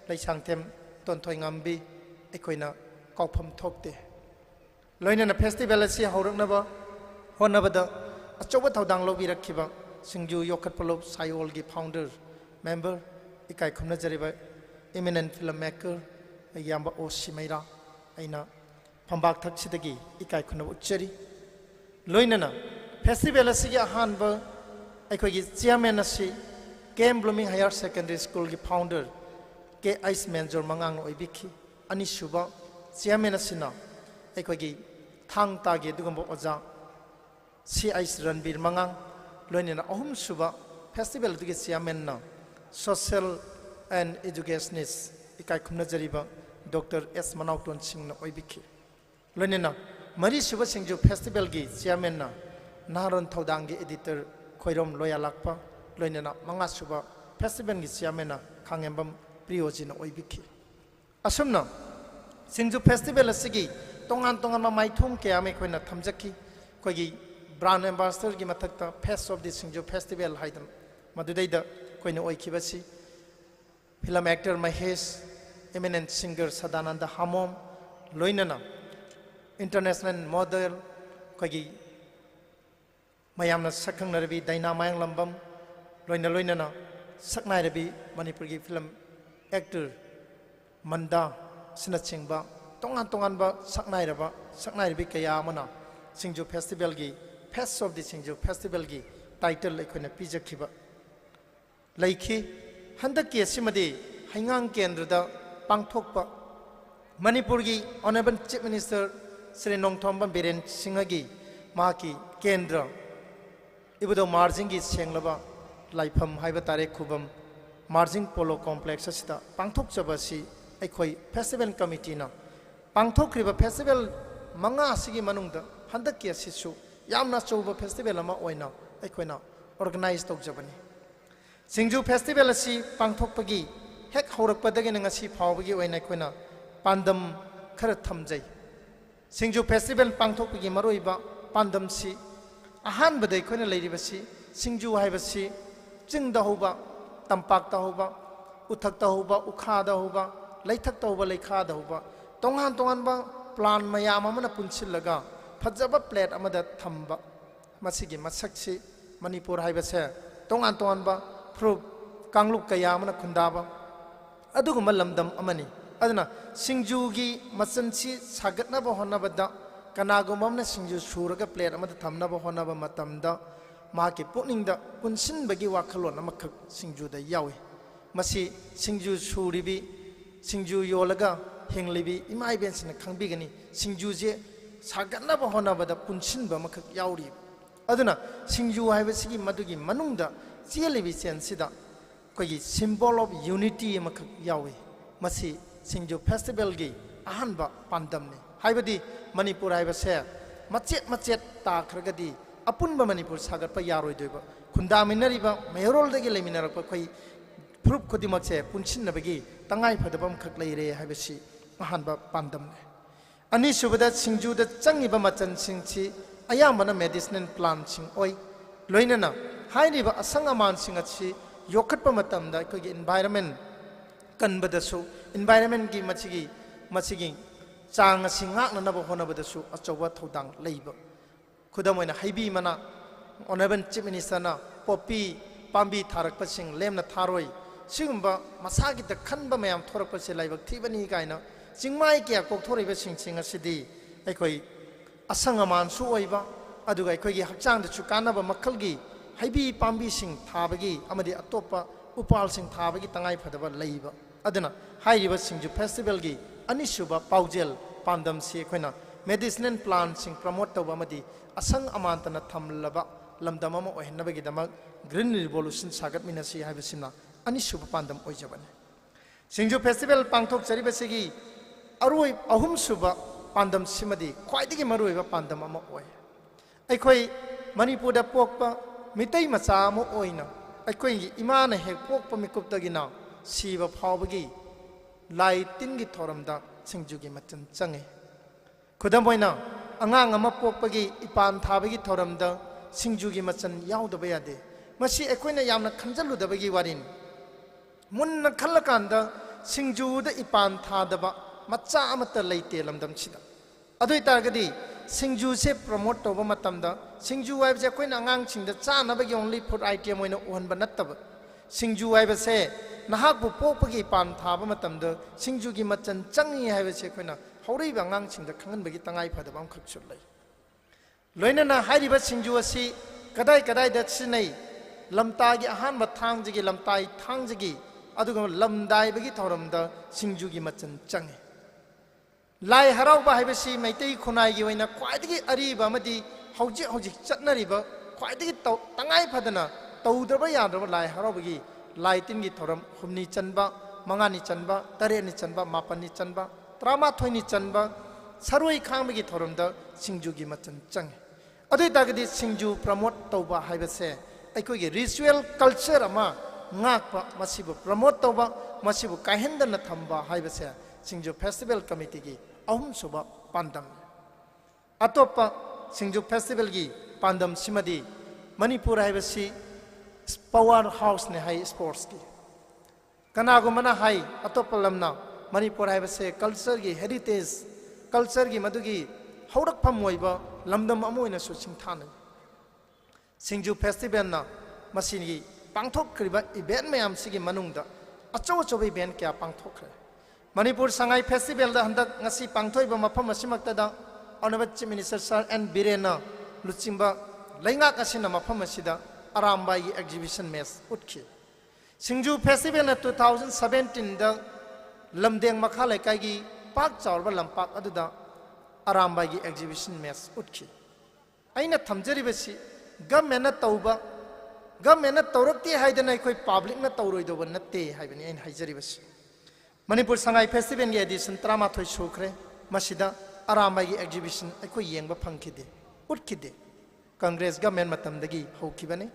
lai sangthem tonthoi ngambi aikoina kaupam thokte loinana festival asi hauraknaba honabada achoba thodang lobi rakhiba Singju Yokhat Polo Sayol gi founder member ikai khumna jariba eminent filmmaker yamba Osimaira aina phambak thaksidagi ikai khuna uchari loinana festival asi gi ahanba aikogi chairman asi Game Blooming Higher Secondary School ki founder ke Ice Manjor mangang oibiki ani suba chairman asina aikogi thang ta ge dugumbo oja si Ice Ranbir mangang loinena ahum suba festival dugi chairman na social and educationist ikai khumna jariba Dr. S Manauton Singh na oibiki loinena mari suba Singju festival gi chairman na Naron Thodang gi editor Khoirom Loyalakpa loinena manga suba festival gi chairman khangembam priyojina oibiki asumna Singju festival asigi tongan tongan ma maithum ke ame khoina thamjaki koigi brand ambassador gi mathakta face of the Singju festival haidam madudaida koina oikibasi film actor Mahesh eminent singer Sadananda Hamom loinena international model koigi mayamna sakhang narabi daina mayang lambam loinana saknai rabi manipur gi film actor manda sinachingba tongan ba saknai rabi kaya mana Singju festival gi face of the Singju festival gi title lekhoina pijakhiba laiki handaki asimadi haingang kendrada pangthokpa manipur gi honorable chief minister Sri Nongthomba Biren Singh gi maki kendra ibudo marjing gi senglaba laifam haiba tare khubam marjing polo complex asita pangthok chabasi aikhoi festival committee na pangthok riba festival manga asigi manungda handaki asisu yamna chouba festival ama oina aikhoina organize tawjabani Singju festival asi pangthokpagi hek haurakpadagi ngasi phawbagi oina aikhoina pandam khara thamjai Singju festival pangthokpagi maroiba pandam si ahan badai khoina leiribasi Singju haibasi Jingda hoba, tampak da hoba, uthak da hoba, ukha da hoba, laithak da hoba, leikha da hoba. Tongan ba plan mayam amana punchillaga phajaba plate amada thamba. Masigi masakchi Manipur haibase tongan ba fruit kangluk kaya amana khundaba. Aduguma lamdam amani. Aduna Singju gi machanchi sagatnaba honabada kanagumamna Singju suraga plate amada thamnaba honaba matamda Maki putningda punsin bagi wakalon amakak Singju da yawi masi Singju suribi Singju yolaga henglibi imai bensina khangbigani Singju je saganna ba hona bada punsin ba makak yauri aduna Singju haibasigi madugi manungda chelibi sensida kogi symbol of unity makak yawi masi Singju festival gi ahanba pandamni haibadi Manipur haibase macet ta khragadi Apun ba Manipur sagat pa yaroi doiba khunda minariba mayorol dagi leminarak pa khoi proof khodimak che punchin na bagi tangai phadabam khak leire haibasi ahan ba pandam ne ani subada Singju da changi ba machan singchi ayamana medicinal plant sing oi loinana haini ba asanga man singachi yokhat pa matam da khoi environment kan badasu environment gi machigi chang singak na ba hona badasu achoba thodang leiba Kudamoina haibi mana honorable chief minister na popi pambi tharak pasing lemna tharoi sigumba masagi da khanba mayam thorak pase laibak thibani kaina singmai kya kok thorei ba sing asidi aikoi asanga man su oiba aduga aikoi gi hakchang da chukana ba makhal gi haibi pambi sing thabagi amadi atopa upal sing thabagi tangai phadaba leiba aduna hairiba Singju festival gi anisuba paujel pandam si koina medicinal plants sing promote tawba madi asang amantana thamlaba lamdam ama ohenabagi damak green revolution sagat minasi haibasina ani suba pandam oijabane Singju festival pangthok charibasigi aroi ahum suba pandam simadi khwaidigi maruiba pandam ama oi aikhoi manipurda pokpa mitai macha ama oina aikhoi imana hek pokpa mikuptagina siba phawbagi lai tingi thoramda singjugi machan change khudam oina angang ama pokpagi ipan thabagi thoramda singjugi machan yaudaba yade masi aikhoina yamna khanjaludabagi warin munna khallakanda singjuda ipan thadaba macha amata leite lamdam sida adoi targadi singju se promote toba matamda singju waibe je koina angang singda chanabagi only food item oina onba nattaba singju waibe se nahak bu pokpagi ipan thaba matamda singju gi machan changi haibe se koina haureiba angang singda khanganbagi tangai phadaba am khaksul lai loina na hairiba singju asi kadai kadai da sinai lamtagi ahan ba thangjigi lamtai thangjigi aduga lamdai bagi thoramda singjugi machan change lai harau ba haibasi maitai khunai gi oina khwaidagi ariba amadi hauji chatnariba khwaidagi tangai phadana taudraba yadraba lai harau bagi lai tingi thoram humni chanba mangani chanba tareni chanba mapani chanba trama thoini chanba saroi khangbagi thoramda singjugi machan change adoi dagadi singju promote tauba haibase aikoi ritual culture ama ngakpa masibu promote toba masibu kahendana thamba haibase singju festival committee gi ahum suba pandam atopa singju festival gi pandam simadi manipur haibasi power house ne hai sports gi kanago mana hai atopa lamna manipur haibase culture gi heritage culture gi madugi haurak pham moiba lamdam amoina su singthana singju festival na masini pangthok kriba event mayam sigi manungda achaw achaw event kya pangthok khre manipur sangai festival da handak ngasi pangthoi ba mafam asimakta da honorable chief minister sir and birena luchimba lainga kasina mafam asida arambai exhibition mes utkhi singju festival na 2017 da lamdeng makha laikai gi pak chawrba lampak aduda arambai exhibition mes utkhi aina thamjari basi government na tauba government na taurakti haidana koi public na tauroidoba natte haibani ain haijaribasi manipur sangai festival gi edition 38 sukre masida arambai gi exhibition koi yengba phangkhide utkide congress government matamdagi hokibane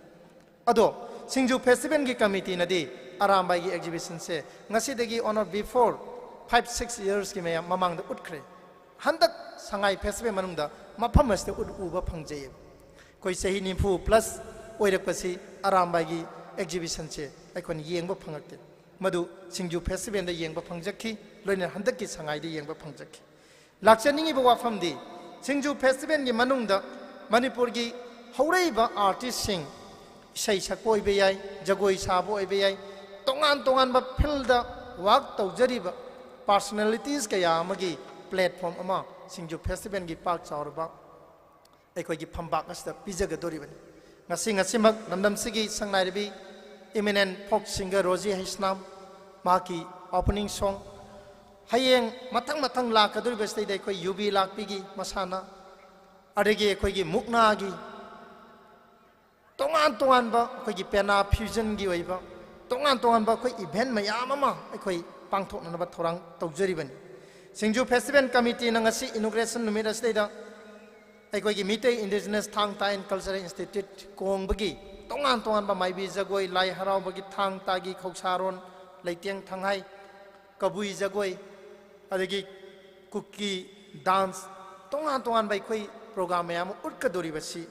ado singju festival gi committee na di arambai gi exhibition se ngasidagi on or before 5-6 years gi me mamang da utkre handak sangai festival manungda mafam aste uba phangje koi sahi nimfu plus oirakpasi arambagi exhibition che aikon yengba phangakte madu singju festival da yengba phangjakhi loina handakki sangai da yengba phangjakhi lakchaningi ba wafam di singju festival gi manungda manipur gi haureiba artist sing sai sakoi be yai jagoi sabo be yai tongan ba field da work taujariba personalities kaya amagi platform ama singju festival gi pak chawrba aikoi gi phambak asta pijaga doribani ngasi mak namdam sigi sangnai rebi eminent folk singer Rosie Haisnam maki opening song hayeng matang la kaduri bestai dai koi yubi lak pigi masana adegi koi gi mukna gi tongan ba koi gi pena fusion gi oiba tongan ba koi event mayam ama koi pangthok na ba thorang taujari bani singju festival committee na ngasi inauguration numit astai da aikoi gi mitei indigenous thang ta and cultural institute kong bagi tongan ba maibi jagoi lai harau bagi thang ta gi khoksaron leiteng thangai kabui jagoi adegi kuki dance tongan bai khoi program yam utka dori basi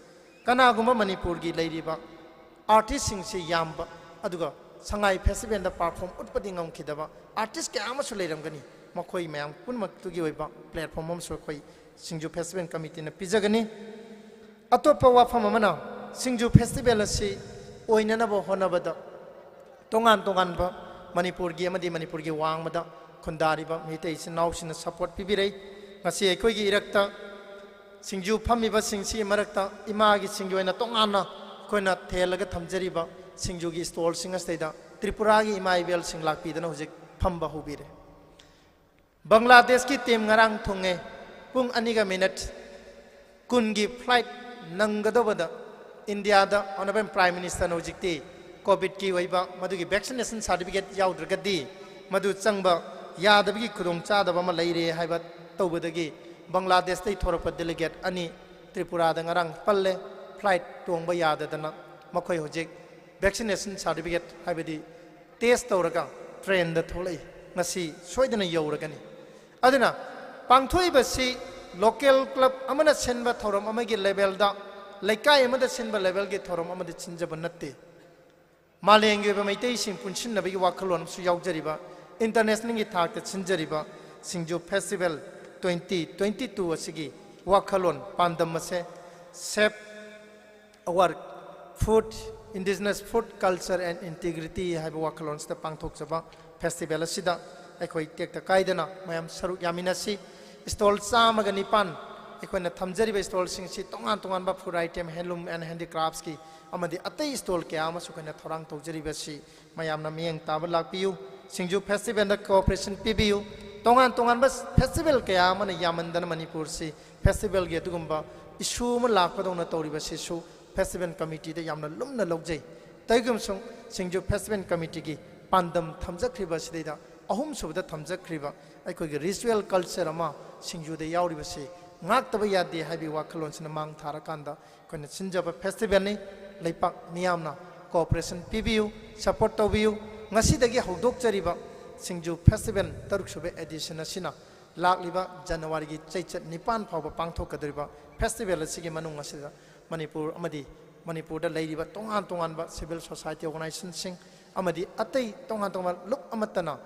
kana guma manipur gi leiriba artist sing se yamba aduga sangai festival da perform utpadi ngam khidaba artist ke amasu leiram gani makhoi mayam punmak tugi oiba platform mom so khoi singju festival committee na pijagani atopa wafam amana singju festival asi oinana bo honabada tongan ba manipur gi amadi manipur gi wangmada khundari ba mitei sinau sin support pibirei ngasi ekoi gi irakta singju phami ba singsi marakta ima gi singju na tongana koina thelaga thamjari ba singju gi stall singasteida tripura gi ima ibel sing lakpi dana hojik phamba hubire bangladesh ki team ngarang thunge pung aniga minute kungi flight nangadobada India da honorable Prime Minister nojikti COVID ki waiba madugi vaccination certificate yaudrgadi madu changba yadabgi khudong chadaba ma leire haiba tawbadagi Bangladesh dai thorapa delegate ani Tripura da ngarang palle flight tongba yadadana makhoi hojik vaccination certificate haibadi test tawraga train da tholai ngasi soidana yauragani aduna pangthoi basi local club amana senba thoram amagi level da laikai amada senba level ge thoram amada chinjaba natte malenge ba maitai sing punchin nabagi wakhalon su yaujariba international gi thak ta chinjariba Singju festival 2022 asigi wakhalon pandam se save our food indigenous food culture and integrity haiba wakhalon sta pangthok chaba festival asida akhoi tek ta kaidana mayam saruk yaminasi stall chamaga nipan akhoi na thamjariba stall sing si tongan tongan ba food item handloom and handicrafts ki amadi atei stall ke ama sukana thorang tawjariba si mayam na mieng tabal lakpiu Singju festival na cooperation PBU tongan tongan ba festival ke ama na yamandana Manipur si festival ge tugumba issue ma lakpadona tawriba si su festival committee da yamna lumna logjai taigum song Singju festival committee gi pandam thamjakriba sidida ahum subda thamjakriba akhoi gi ritual culture ama Singju da yauriba si ngak taba yadi habi wakhalon sina mang tharakanda koina sinjaba festival ni leipak miyamna cooperation PBU support tobiu ngasi dagi hogdok chariba Singju festival taruk sube edition asina lakliba January gi chaichat nipan phawba pangthok kadriba festival asigi manung asida Manipur amadi Manipur da leiriba tongan tongan ba civil society organization sing amadi atei tongan tongan luk amatana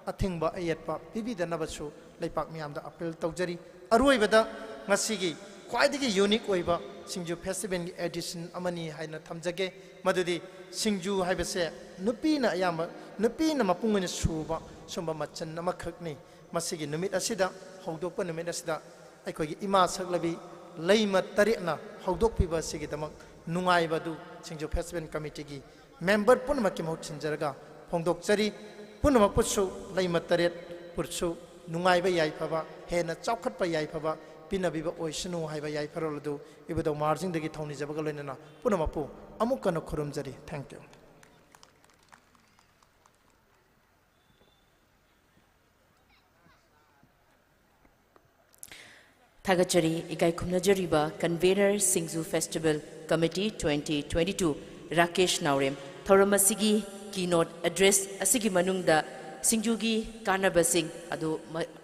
athingba ayatpa pibi da nabasu leipak miyam da appeal tawjari aruibada ngasigi khwaidagi unique oiba Singju festival gi edition amani haina thamjage madudi Singju haibase nupina ayama nupina mapungani suba sumba machan namakhakni masigi numit asida hogdokpa numit asida aikogi ima saklabi leima tarikna hogdok piba sigi damak nungai badu Singju festival committee gi member punma ki mohut chinjaraga hongdok chari punma putsu leima taret pursu nungai ba yai phaba hena chawkhat pa yai phaba pinabiba oisnu haiba yai pharoldu ibado marjing dagi thoni jabaga loinana punma pu amukana khurum jari thank you Thagachari ikai khumnajariba convener Singju Festival Committee 2022 Rakesh Naurem Thoramasigi keynote address asigi manungda Singju gi kanaba sing adu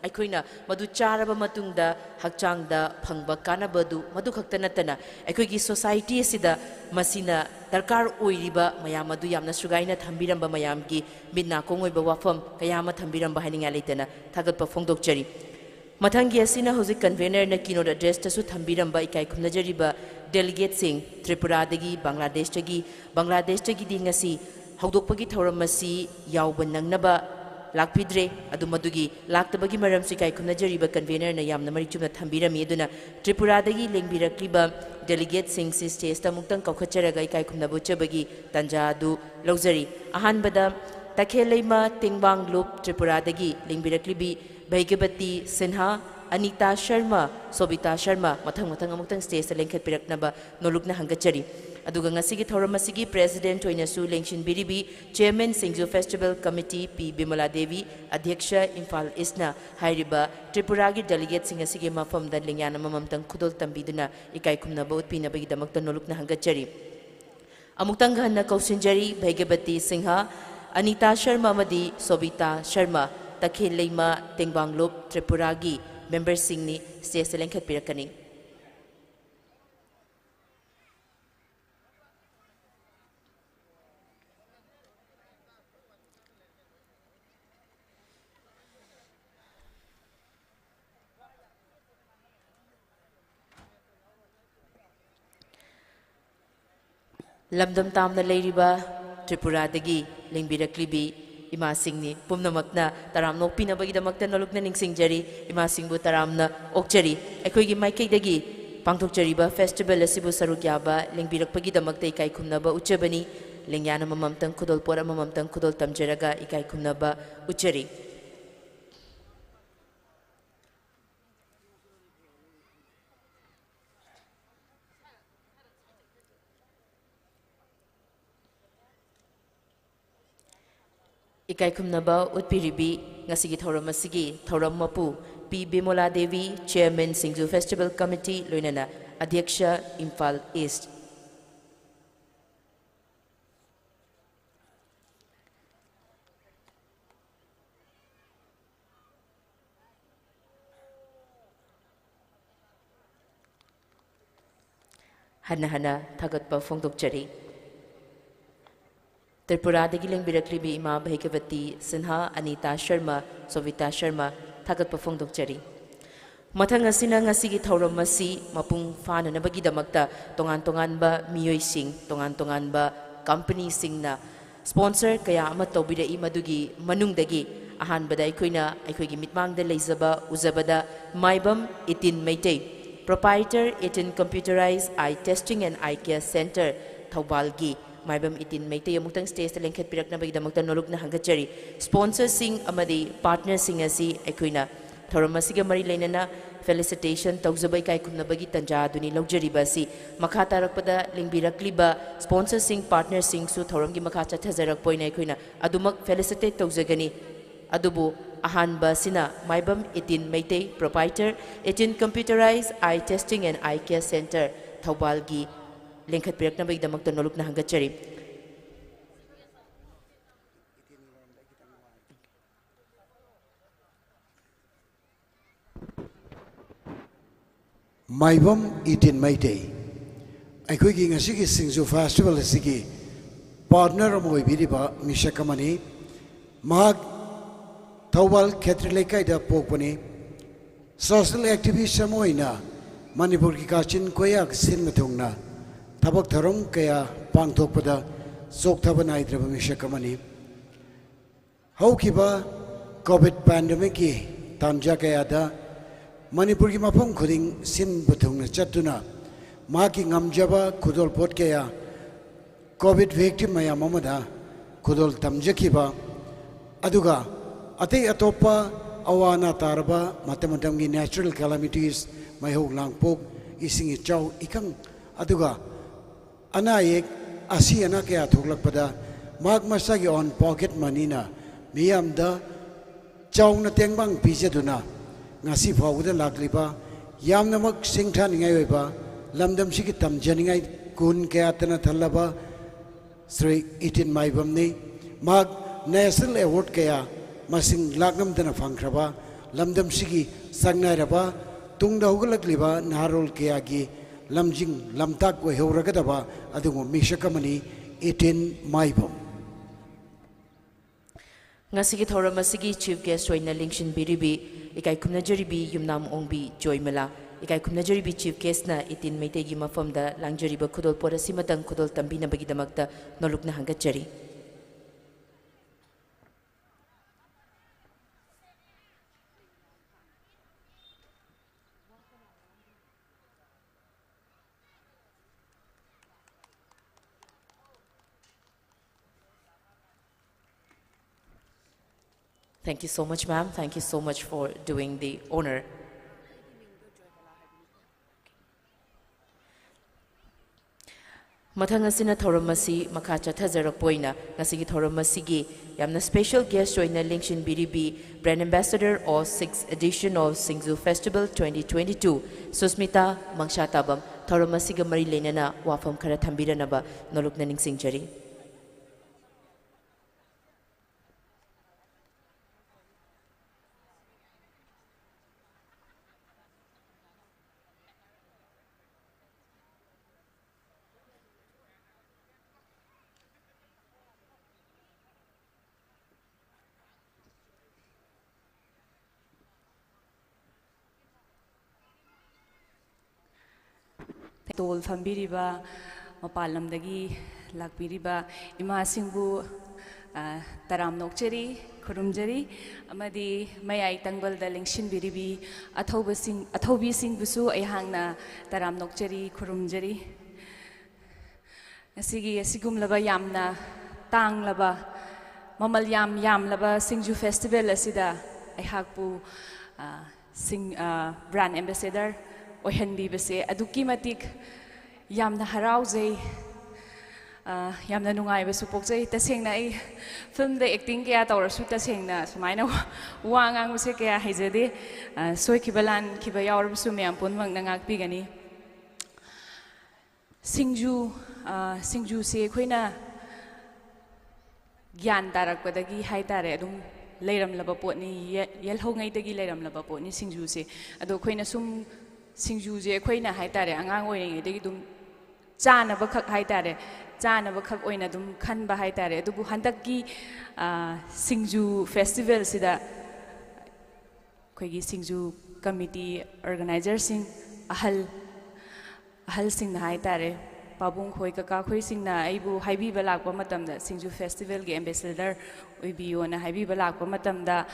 aikoina madu charaba matungda hakchangda phangba kanaba du madu khakta natana aikoigi society asida masina darkar oiriba mayam adu yamna sugaina thambiramba mayam gi minna kongoiba wafam kayama thambiramba haninga leitana thagatpa phongdokchari Mathangi asina hozik convener na keynote address tasu thambiramba ikai khumnajariba delegate sing Tripura dagi Bangladesh tagi di ngasi hawdokpagi thauramasi yawba nangnaba lakpidre adumadugi laktabagi maram sikai khumnajariba convener na yamna marichumna thambirami aduna Tripura dagi lengbirakliba delegate sing si stage ta muktang kaukhacharaga ikai khumnabuchabagi tanja adu laujari ahanbada takheleima tingbang loop Tripura dagi lengbiraklibi Bhaigavati Sinha, Anita Sharma, Sobita Sharma, matang amutang stage lengkhat piraknaba nolukna hangachari. Aduga ngasigi thoramasigi President Toinasu Lengshin Biribi, Chairman Singju Festival Committee P. Bimala Devi, Adhyaksha Imphal Isna, Hairiba, Tripuragi Delegate Singasigi Mafam dan Lingyana Mamamtang Kudol Tambiduna, Ikai Kumnaba Utpinabagi Damakta nolukna hangachari. Amutang Hanna Kausinjari, Bhaigavati Sinha, Anita Sharma Madi, Sobita Sharma, Takhil Leima Tengbang Loop Tripuragi member singni stage lengkhat pirakani Lamdam tamna leiriba Tripura dagi lengbiraklibi Ima Singni pumnamakna taram nokpina bagidamakta nolukna ningsingjari Ima Singbu taramna okchari aikoigi maikaidagi pangthokchariba festival asibu sarukyaba lengbirakpagidamakta ikai khumnaba uchabani lengyana mamamtang khudol pora mamamtang khudol tamjaraga ikai khumnaba uchari Ikaikumnaba utpiribi ngasigi thoram asigi thoram mapu P Bimola Devi Chairman SINGJU Festival Committee loinana Adhyaksha Imphal East Hana hana thagatpa phongdokchari Tripuradi lengbiraklibi Ima Bhaikavati Sinha Anita Sharma Sovita Sharma Thagatpa phongdokchari Mathang asina ngasigi thoram asi mapung fananabagidamagta tongan tonganba miyoi sing tongan company singna sponsor kaya ama tawbirei madugi manungdagi ahanbada aikoigi mitmangda leizaba uzabada maibam itin meitei proprietor itin computerized eye testing and eye care center Thaubalgi maibam itin meitei amutang stage ta lengkhet piraknabagidamagta nolokna hangachari sponsor sing amadi partner sing asi aikoina thoram asiga mari leinana felicitation tawzabai kai kumnabagi tanja duni laujariba si makha tarakpada lingbirakliba sponsor sing partner sing su thoram gi makha chathajarak poina aikoina adumak felicitate tawzagani adubu ahanba sina maibam 18 meitei proprietor 18 computerized eye testing and eye care center Thaubalgi lengkhat piraknabagi damakta nolokna hangachari Maibam itin maitei aikoigi ngasigi SINGJU festival asigi partner amoi biriba mishakamani mahak Thauwal Khetrilaikai da pokpani social activist amoina Manipur ki kachin koyak sin mathungna thabak tharom kaya pangthokpada sokthabanai draba mishakamani haukiba covid pandemic ki tanja kaya da Manipur ki mafam khuding sin buthungna chatuna ma ki ngamjaba khudol pot kaya covid victim mayam amada khudol tamjakhiba aduga atei atopa awana tarba matamatamgi natural calamities maihok langpok ising ichaw ikang aduga anayek asi ana kaya thoklakpada mag masagi on pocket money na miyamda chawna tengbang pijaduna ngasi fawuda lakliba yamnamak singthaningai oiba lamdam sigi tamjaningai kun kaya tana thalaba Sri 18 maibamni mag national award kaya masing lagnam dana fangkraba lamdam sigi sangnai tungda hugalakliba narol kaya gi lamjing lamtak ko heuragadaba adungo mishakamani 18 maibam ngasigi thoram asigi chief guest oina lingshin biribi ikai kumnajaribi yumnam ongbi joymala ikai kumnajaribi chief guest na 18 meitei gi mafamda langjariba khudol porasi matang khudol tambina bagidamakta nolokna hangachari Thank you so much, ma'am. Thank you so much for doing the honor. Mathang asina thoram asi makha chathajarak poina ngasigi thoram asigi yamna special guest oina lingshin biribi brand ambassador of 6th edition of SINGJU Festival 2022 Susmita Mangshatabam thoram asiga mari leinana wafam khara thambiranaba nolokna ningsingjari Tol fambiriba mapalamdagi lakbiriba imasingbu taram nokcheri khurumjari amadi mayai tangbalda lengshin biribi athobi sing busu ayhangna taram nokcheri khurumjari asigi asigumlaba yamna tanglaba mamal yamlaba SINGJU festival asida ayhakpu sing brand ambassador ohenbi base aduki matik yamna harauzei yamna nungai ba su pokjai tasengna ai film da acting kya tawra su tasengna sumaina wangang mu se kya haijade soi kibalan kiba yawr su myam pon mang nangak pi gani singju se khoina gyan tarak padagi hai tare adum leiram laba potni yel ho ngai tagi leiram laba potni singju se ado khoina sum singju je khoina hai tare angang oi ngai tagi dum chana ba khak hai tare chana ba khak oina dum khan ba hai tare adu bu handak ki singju festival sida khoigi singju committee organizer sing ahal sing na hai tare pabung khoi kaka khoi sing na aibu haibi balak pa matam da singju festival ge ambassador oibiyo na haibi balak pa matam da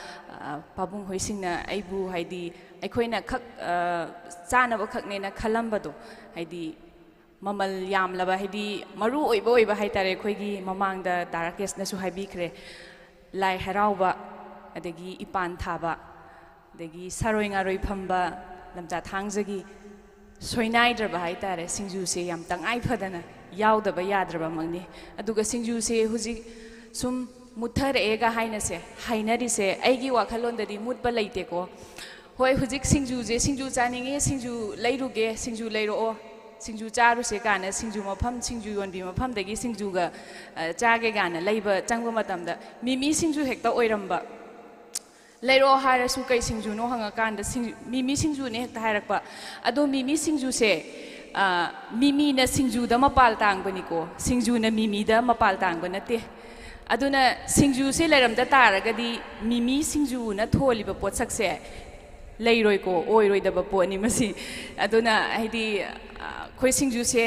pabung khoi sing na aibu haidi aikhoina khak chana ba khak ne na khalamba do haidi mamal yam laba haidi maru oiba hai tare khoigi mamang da darakes na su haibi khre lai harauba adagi ipan thaba adagi saroi ngaroi phamba lamja thangjagi soinai draba hai tare singju se yam tangai phadana yaudaba yadraba mangni aduga singju se huji sum muthar ega haina se hainari se aigi wakhalon dadi mutba leite ko hoi hujik singju je singju chaninge singju leiruge singju leiro singju charu se kana singju mafam singju yonbi mafam dagi singju ga chage gana leiba changba matamda mimi singju hekta oiramba leiro hara su kai singju no hanga kanda mimi singju ne hekta hairakpa ado mimi singju se mimi na singju da mapal tang bani ko singju na mimi da mapal tang ba nate aduna singju se leram da taragadi mimi singju na tholiba potsak se leiroi ko oiroi da ba poni masi aduna haidi khoi singju se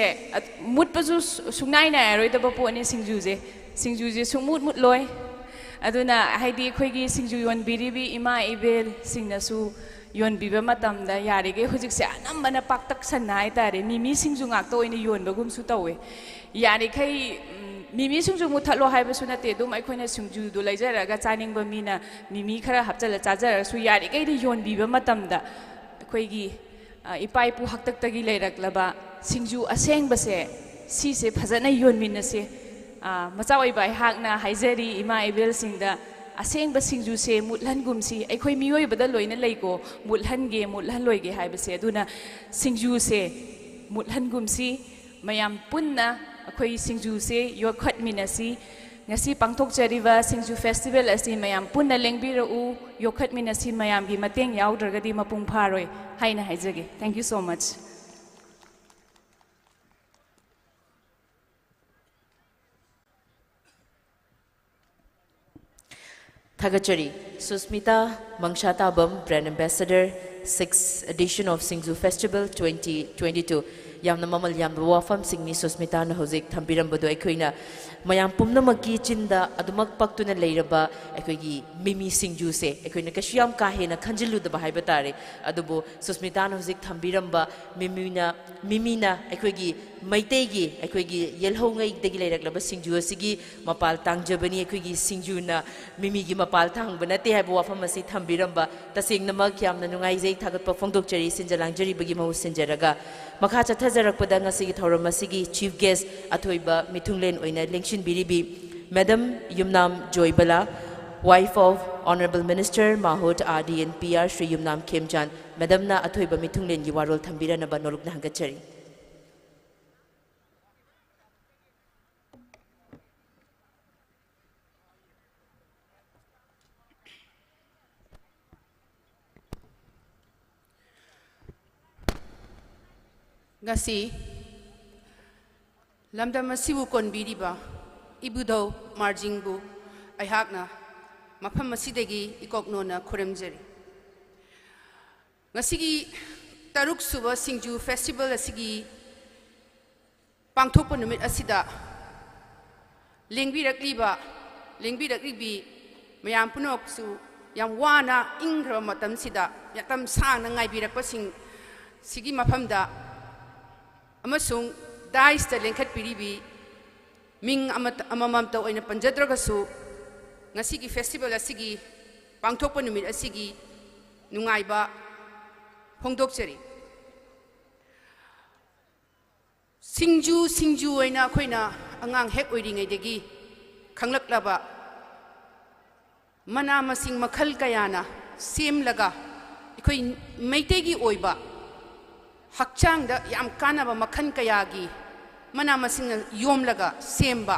mut pasu sungnai na roi da ba poni singju je sungmut loi aduna haidi khoigi singju yon biribi ima ibel singna su yon biba matam da yari ge hujik se anam bana paktak sanai tare mimi singju ngak to ini yon bagum su tawe yari khai mimi singju muthalo haiba su nate dum ai khoina singju do laijara ga chaning ba mina mimi khara hapchala chajara su yari ge yon biba matam da khoigi ipai pu haktak tagi leirak laba singju aseng base si se phajana yon minna se macawai bai hakna haijari ima ibel singda aseng ba singju se mutlan gumsi aikhoi mioi bada loina leiko mutlan loige haiba se aduna singju se mutlan gumsi mayam punna akhoi singju se yokhat minasi ngasi pangthok chariba singju festival asi mayam punna lengbira u yokhat minasi mayam gi mateng yaudragadi mapung pharoi haina haijage thank you so much Thagachari, Susmita Mangshatabam, Brand Ambassador, 6th edition of Singju Festival 2022. Yamna mamal yamna wafam singni Susmita na hozik thambiram bado ekhoina mayam pumnamaki chinda adumak paktuna leiraba ekhoigi mimi singju se ekhoina kashyam kahena khanjilu da bahai batare adubo Susmita na hozik thambiram ba mimina ekhoigi maitegi ekhoigi yelho ngai degi leiraklaba singju asigi mapal tangjabani ekhoigi singju na mimi gi mapal thang banate haibo wafam asi thambiram ba tasengna mak yamna nungai jai thagat pa phongdok chari sinjalangjari bagi mahu sinjaraga makha chathajarakpada ngasigi thoram asigi chief guest athoiba mithunglen oina lengshin biribi Madam Yumnam Joybala, wife of Honorable Minister Mahut RD and PR Shri Yumnam Khemchan, Madam na athoiba mithunglen gi warol thambira na ba nolok na hangachari. Ngasi lamdam asibu konbiriba ibudo marjing bu aihakna mafam asidagi ikoknona khuremjari ngasigi taruk suba singju festival asigi pangthokpa numit asida lengbiraklibi mayam punok su yam wana ingra matam sida yatam sang na ngaibirakpa sing sigi mafamda amasung dais ta lengkhat piribi ming amamam ta oina panjadragasu ngasigi festival asigi pangthokpa numit asigi nungaiba phongdokchari singju ꯑꯣꯏꯅ ꯑꯩꯈꯣꯏꯅ ꯑꯉꯥꯡ ꯍꯦꯛ ꯑꯣꯏꯔꯤꯉꯩꯗꯒꯤ ꯈꯪꯂꯛꯂꯕ ꯃꯅꯥ ꯃꯁꯤꯡ ꯃꯈꯜ ꯀꯌꯥꯅ ꯁꯦꯝꯂꯒ ꯑꯩꯈꯣꯏ ꯃꯩꯇꯩꯒꯤ ꯑꯣꯏꯕ ꯍꯛꯆꯥꯡꯗ ꯌꯥꯝ ꯀꯥꯟꯅꯕ ꯃꯈꯜ ꯀꯌꯥꯒꯤ ꯃꯅꯥ ꯃꯁꯤꯡꯅ ꯌꯣꯝꯂꯒ ꯁꯦꯝꯕ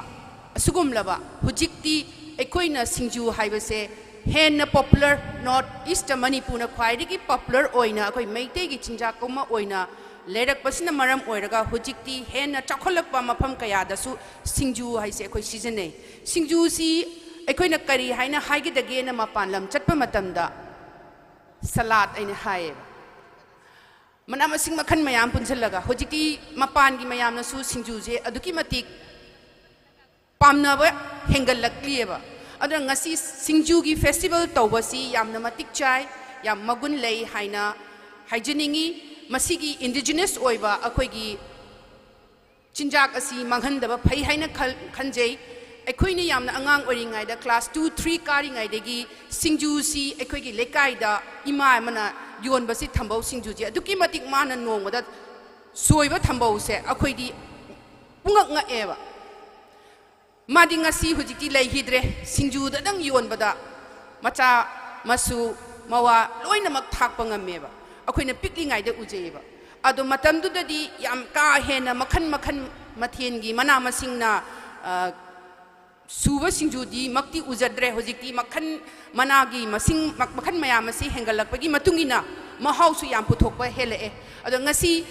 ꯑꯁꯤꯒꯨꯝꯂꯕ ꯍꯧꯖꯤꯛꯇꯤ ꯑꯩꯈꯣꯏꯅ ꯁꯤꯡꯖꯨ ꯍꯥꯏꯕꯁꯦ ꯍꯦꯟꯅ ꯄꯣꯄꯨꯂꯔ ꯅꯣꯔꯠ ꯏꯁꯇ ꯃꯅꯤꯄꯨꯔꯅ ꯈ꯭ꯋꯥꯏꯗꯒꯤ ꯄꯣꯄꯨꯂꯔ ꯑꯣꯏꯅ ꯑꯩꯈꯣꯏ ꯃꯩꯇꯩꯒꯤ ꯆꯤꯟꯖꯥꯛ ꯑꯃ ꯑꯣꯏꯅ ꯂꯩꯔꯛꯄꯁꯤꯅ ꯃꯔꯝ ꯑꯣꯏꯔꯒ ꯍꯧꯖꯤꯛꯇꯤ ꯍꯦꯟꯅ ꯆꯥꯎꯈꯠꯂꯛꯄ ꯃꯐꯝ ꯀꯌꯥꯗꯁꯨ ꯁꯤꯡꯖꯨ ꯍꯥꯏꯁꯦ ꯑꯩꯈꯣꯏ ꯁꯤꯖꯤꯟꯅꯩ ꯁꯤꯡꯖꯨꯁꯤ ꯑꯩꯈꯣꯏꯅ ꯀꯔꯤ ꯍꯥꯏꯅ ꯍꯥꯏꯒꯗꯒꯦꯅ ꯃꯄꯥꯟ ꯂꯝ ꯆꯠꯄ ꯃꯇꯝꯗ ꯁꯂꯥꯗ ꯑꯩꯅ ꯍꯥꯏꯌꯦꯕ ꯃꯅꯥ ꯃꯁꯤꯡ ꯃꯈꯜ ꯃꯌꯥꯝ ꯄꯨꯟꯁꯤꯜꯂꯒ ꯍꯧꯖꯤꯛꯇꯤ ꯃꯄꯥꯟꯒꯤ ꯃꯌꯥꯝꯅꯁꯨ ꯁꯤꯡꯖꯨꯁꯦ ꯑꯗꯨꯛꯀꯤ ꯃꯇꯤꯛ ꯄꯥꯝꯅꯕ ꯍꯦꯟꯒꯠꯂꯛꯂꯤꯑꯕ ꯑꯗꯨꯅ ꯉꯁꯤ ꯁꯤꯡꯖꯨꯒꯤ ꯐꯦꯁꯇꯤꯚꯦꯜ ꯇꯧꯕꯁꯤ ꯌꯥꯝꯅ ꯃꯇꯤꯛ ꯆꯥꯏ ꯌꯥꯝ ꯃꯒꯨꯟ ꯂꯩ ꯍꯥꯏꯅ ꯍꯥꯏꯖꯅꯤꯡꯉꯤ ꯃꯁꯤꯒꯤ ꯏꯟꯗꯤꯖꯤꯅꯁ ꯑꯣꯏꯕ ꯑꯩꯈꯣꯏꯒꯤ ꯆꯤꯟꯖꯥꯛ ꯑꯁꯤ ꯃꯥꯡꯍꯟꯗꯕ ꯐꯩ ꯍꯥꯏꯅ ꯈꯟꯖꯩ ꯑꯩꯈꯣꯏꯅ ꯌꯥꯝꯅ ꯑꯉꯥꯡ ꯑꯣꯏꯔꯤꯉꯩꯗ ꯀ꯭ꯂꯥꯁ 2, 3 ꯀꯥꯔꯤꯉꯩꯗꯒꯤ ꯁꯤꯡꯖꯨꯁꯤ ꯑꯩꯈꯣꯏꯒꯤ ꯂꯩꯀꯥꯏꯗ ꯏꯃꯥ ꯑꯃꯅ ꯌꯣꯟꯕꯁꯤ ꯊꯝꯕꯧ ꯁꯤꯡꯖꯨꯁꯤ ꯑꯗꯨꯛꯀꯤ ꯃꯇꯤꯛ ꯃꯥꯅ ꯅꯣꯡꯃꯗ ꯁꯣꯏꯕ ꯊꯝꯕꯧꯁꯦ ꯑꯩꯈꯣꯏꯗꯤ ꯄꯨꯡꯉꯛ ꯉꯛꯑꯦꯕ ꯃꯥꯗꯤ ꯉꯁꯤ ꯍꯧꯖꯤꯛꯇꯤ ꯂꯩꯈꯤꯗ꯭ꯔꯦ ꯁꯤꯡꯖꯨꯗꯗꯪ ꯌꯣꯟꯕꯗ ꯃꯆꯥ ꯃꯁꯨ ꯃꯋꯥ ꯂꯣꯏꯅꯃꯛ ꯊꯥꯛꯄ ꯉꯝꯃꯦꯕ ꯑꯩꯈꯣꯏꯅ ꯄꯤꯛꯂꯤꯉꯩꯗ ꯎꯖꯩꯌꯦꯕ ꯑꯗꯣ ꯃꯇꯝꯗꯨꯗꯗꯤ ꯌꯥꯝ ꯀꯥ ꯍꯦꯟꯅ ꯃꯈꯟ ꯃꯊꯦꯜꯒꯤ ꯃꯅꯥ ꯃꯁꯤꯡꯅ ꯁꯨꯕ ꯁꯤꯡꯖꯨꯗꯤ ꯃꯛꯇꯤ ꯎꯖꯗ꯭ꯔꯦ ꯍꯧꯖꯤꯛꯇꯤ ꯃꯅꯥꯒꯤ ꯃꯁꯤꯡ ꯃꯈꯟ ꯃꯌꯥꯝ ꯑꯁꯤ ꯍꯦꯟꯒꯠꯂꯛꯄꯒꯤ ꯃꯇꯨꯡ ꯏꯟꯅ ꯃꯍꯥꯎꯁꯨ ꯌꯥꯝ ꯄꯨꯊꯣꯛꯄ ꯍꯦꯜꯂꯛꯑꯦ ꯑꯗꯣ ꯉꯁꯤ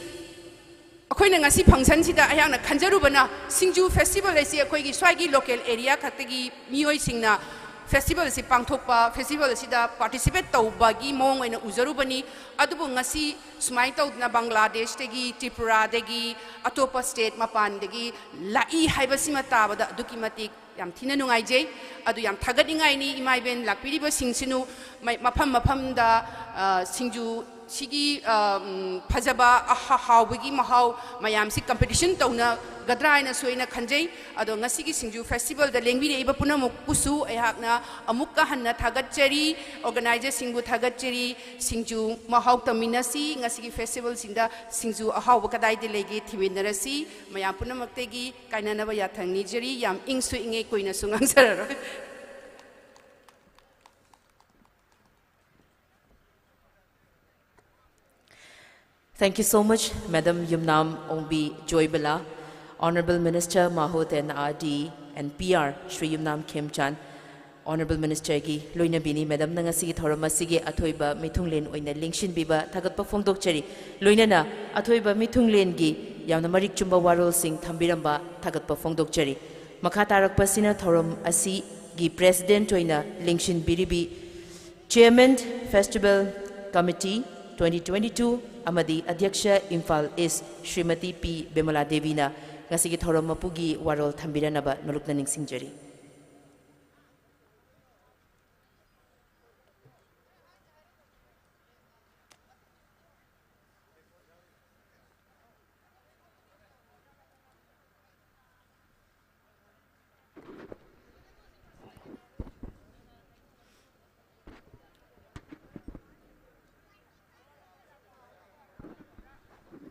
ꯑꯩꯈꯣꯏꯅ ꯉꯁꯤ ꯐꯪꯁꯟꯁꯤꯗ ꯑꯩꯍꯥꯛꯅ ꯈꯟꯖꯔꯨꯕꯅ ꯁꯤꯡꯖꯨ ꯐꯦꯁꯇꯤꯚꯦꯜ ꯑꯁꯤ ꯑꯩꯈꯣꯏꯒꯤ ꯁ꯭ꯋꯥꯏꯒꯤ ꯂꯣꯀꯦꯜ ꯑꯦꯔꯤꯌꯥ ꯈꯛꯇꯒꯤ ꯃꯤꯑꯣꯏꯁꯤꯡꯅ ꯐꯦꯁꯇꯤꯚꯦꯜ ꯑꯁꯤ ꯄꯥꯡꯊꯣꯛꯄ ꯐꯦꯁꯇꯤꯚꯦꯜ ꯑꯁꯤꯗ ꯄꯥꯔꯇꯤꯁꯤꯄꯦꯠ ꯇꯧꯕꯒꯤ ꯃꯑꯣꯡ ꯑꯣꯏꯅ ꯎꯖꯔꯨꯕꯅꯤ ꯑꯗꯨꯕꯨ ꯉꯁꯤ ꯁꯨꯃꯥꯏꯅ ꯇꯧꯗꯅ ꯕꯪꯒ꯭ꯂꯥꯗꯦꯁꯇꯒꯤ ꯇ꯭ꯔꯤꯄꯨꯔꯥꯗꯒꯤ ꯑꯇꯣꯞꯄ ꯁ꯭ꯇꯦꯠ ꯃꯄꯥꯟꯗꯒꯤ ꯂꯥꯛꯏ ꯍꯥꯏꯕꯁꯤꯃ ꯇꯥꯕꯗ ꯑꯗꯨꯛꯀꯤ ꯃꯇꯤꯛ ꯌꯥꯝ ꯊꯤꯅ ꯅꯨꯡꯉꯥꯏꯖꯩ ꯑꯗꯨ ꯌꯥꯝ ꯊꯥꯒꯠꯅꯤꯡꯉꯥꯏꯅꯤ ꯏꯃꯥ ꯏꯕꯦꯟ ꯂꯥꯛꯄꯤꯔꯤꯕꯁꯤꯡꯁꯤꯅ ꯃꯐꯝ ꯃꯐꯝꯗ ꯁꯤꯡꯖꯨ ꯁꯤꯒꯤ ꯐꯖꯕ ꯍꯥꯎꯕꯒꯤ ꯃꯍꯥꯎ ꯃꯌꯥꯝꯁꯤ ꯀꯝꯄꯤꯇꯤꯁꯟ ꯇꯧꯅꯒꯗ꯭ꯔꯥ ꯍꯥꯏꯅꯁꯨ ꯑꯩꯅ ꯈꯟꯖꯩ ꯑꯗꯣ ꯉꯁꯤꯒꯤ ꯁꯤꯡꯖꯨ ꯐꯦꯁꯇꯤꯚꯦꯜꯗ ꯂꯦꯡꯕꯤꯔꯛꯏꯕ ꯄꯨꯝꯅꯃꯛꯄꯨꯁꯨ ꯑꯩꯍꯥꯛꯅ ꯑꯃꯨꯛꯀ ꯍꯟꯅ ꯊꯥꯒꯠꯆꯔꯤ ꯑꯣꯔꯒꯅꯥꯏꯖꯔꯁꯤꯡꯕꯨ ꯊꯥꯒꯠꯆꯔꯤ ꯁꯤꯡꯖꯨ ꯃꯍꯥꯎ ꯇꯝꯃꯤꯟꯅꯁꯤ ꯉꯁꯤꯒꯤ ꯐꯦꯁꯇꯤꯚꯦꯜꯁꯤꯡꯗ ꯁꯤꯡꯖꯨ ꯑꯍꯥꯎꯕ ꯀꯗꯥꯏꯗ ꯂꯩꯒꯦ ꯊꯤꯃꯤꯟꯅꯔꯁꯤ ꯃꯌꯥꯝ ꯄꯨꯝꯅꯃꯛꯇꯒꯤ ꯀꯥꯏꯅꯅꯕ ꯌꯥꯊꯪ ꯅꯤꯖꯔꯤ ꯌꯥꯝ ꯏꯪꯁꯨ ꯏꯪꯉꯦ ꯀꯨꯏꯅꯁꯨ ꯉꯥꯡꯖꯔꯔꯣꯏ Thank you so much, Madam Yumnam Ongbi Joybala, Honorable Minister Mahut and RD and PR, Shri Yumnam Khemchan, Honorable Minister Gi Loina Bini, Madam Nangasi Thoramasigi Atoiba Mitunglen Oina Lingshin Biba, Tagat Pafong Dokcheri, Loinana, Atoiba Mitunglen Gi, Yamnamarik Chumba Warol Singh, Tambiramba, Tagat Pafong Dokcheri, Makatarak Pasina Thoram Asi Gi President Oina Lingshin Biribi, Chairman Festival Committee 2022, Amadi Adyaksha Imphal is Srimati P. Bimala Devina, Ngasigi Thoram Mapugi Warol Tambiranaba, Nuluknaning Singjari.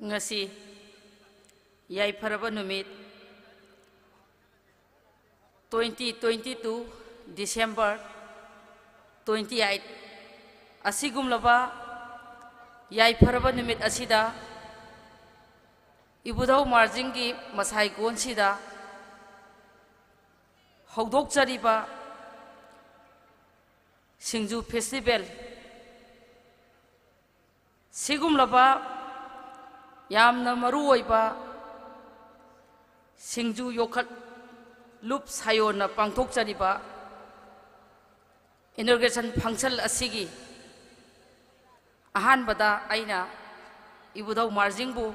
Ngasi yai faraba numit 2022 December 28 asigumlaba yai faraba numit asida ibudau marjing gi masai konsida hawdok jariba Singju festival sigumlaba Yamna maruoiba Singju yokat lup sayona pangthok jariba inauguration function asigi ahanbada aina ibudau marjing bu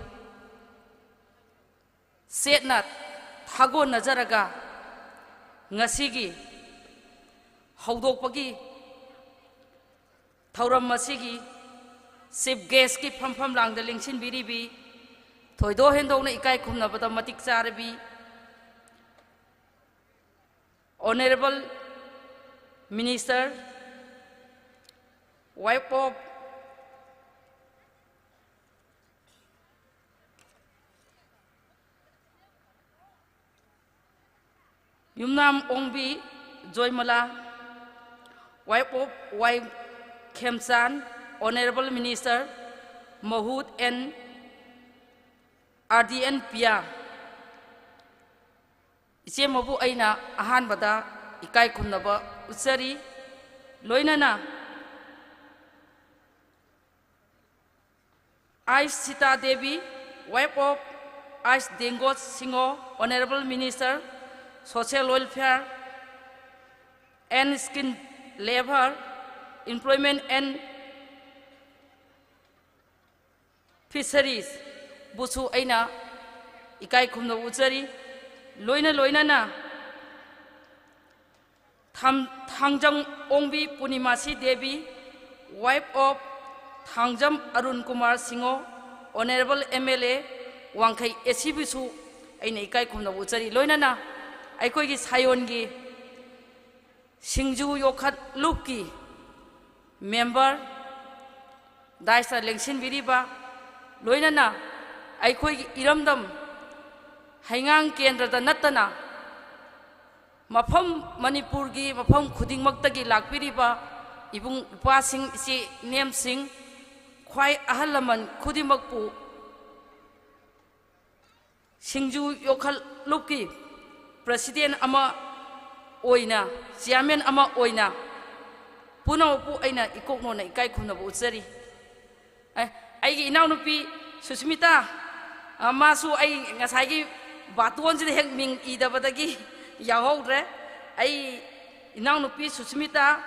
setna thago nazaraga ngasigi hawdokpagi thauram masigi Chief guest ki pham lang da lingsin biribi thoido hendong na ikai khumna bada matik charabi Honorable Minister Wife of Yumnam Ongbi Joymala, wife of wife Khemsan, Honorable Minister Mahud N. RDN Pia. Iche mabu aina ahan bada ikai khumnaba utsari loinana Ais Sita Devi, wife of Ais Dengot Singo, Honorable Minister, Social Welfare and Skin Labor, Employment and Fisheries, Busu Aina, Ikai Kumno Uzari, Loina na Thangjam Ongbi Punimasi Devi, wife of Thangjam Arun Kumar Singo, Honorable MLA, Wangkai Esibisu, Aina Ikai Kumno Uzari, Loina na Aikogi Sayongi, SINGJU Yokat Luki, member, Daisa Lengshin Viriba, Loina na Aikogi Iramdam, HEINGANG Kendra da Natana, Mapam Manipurgi, Mapam Kuding Maktagi Lakpiriba, Ibung Passing Si Name Sing, Kwai Ahalaman Kudimakpu, SINGJU Yokal Luki, President Ama Oina, Chairman Ama Oina, Punapu Aina Ikokona Ikai Kuna Butsari. I Inaunupi Susmita, Amasu I Nasagi. Batuan si hek ming ida badagi yahodre ay inang nupi Susmita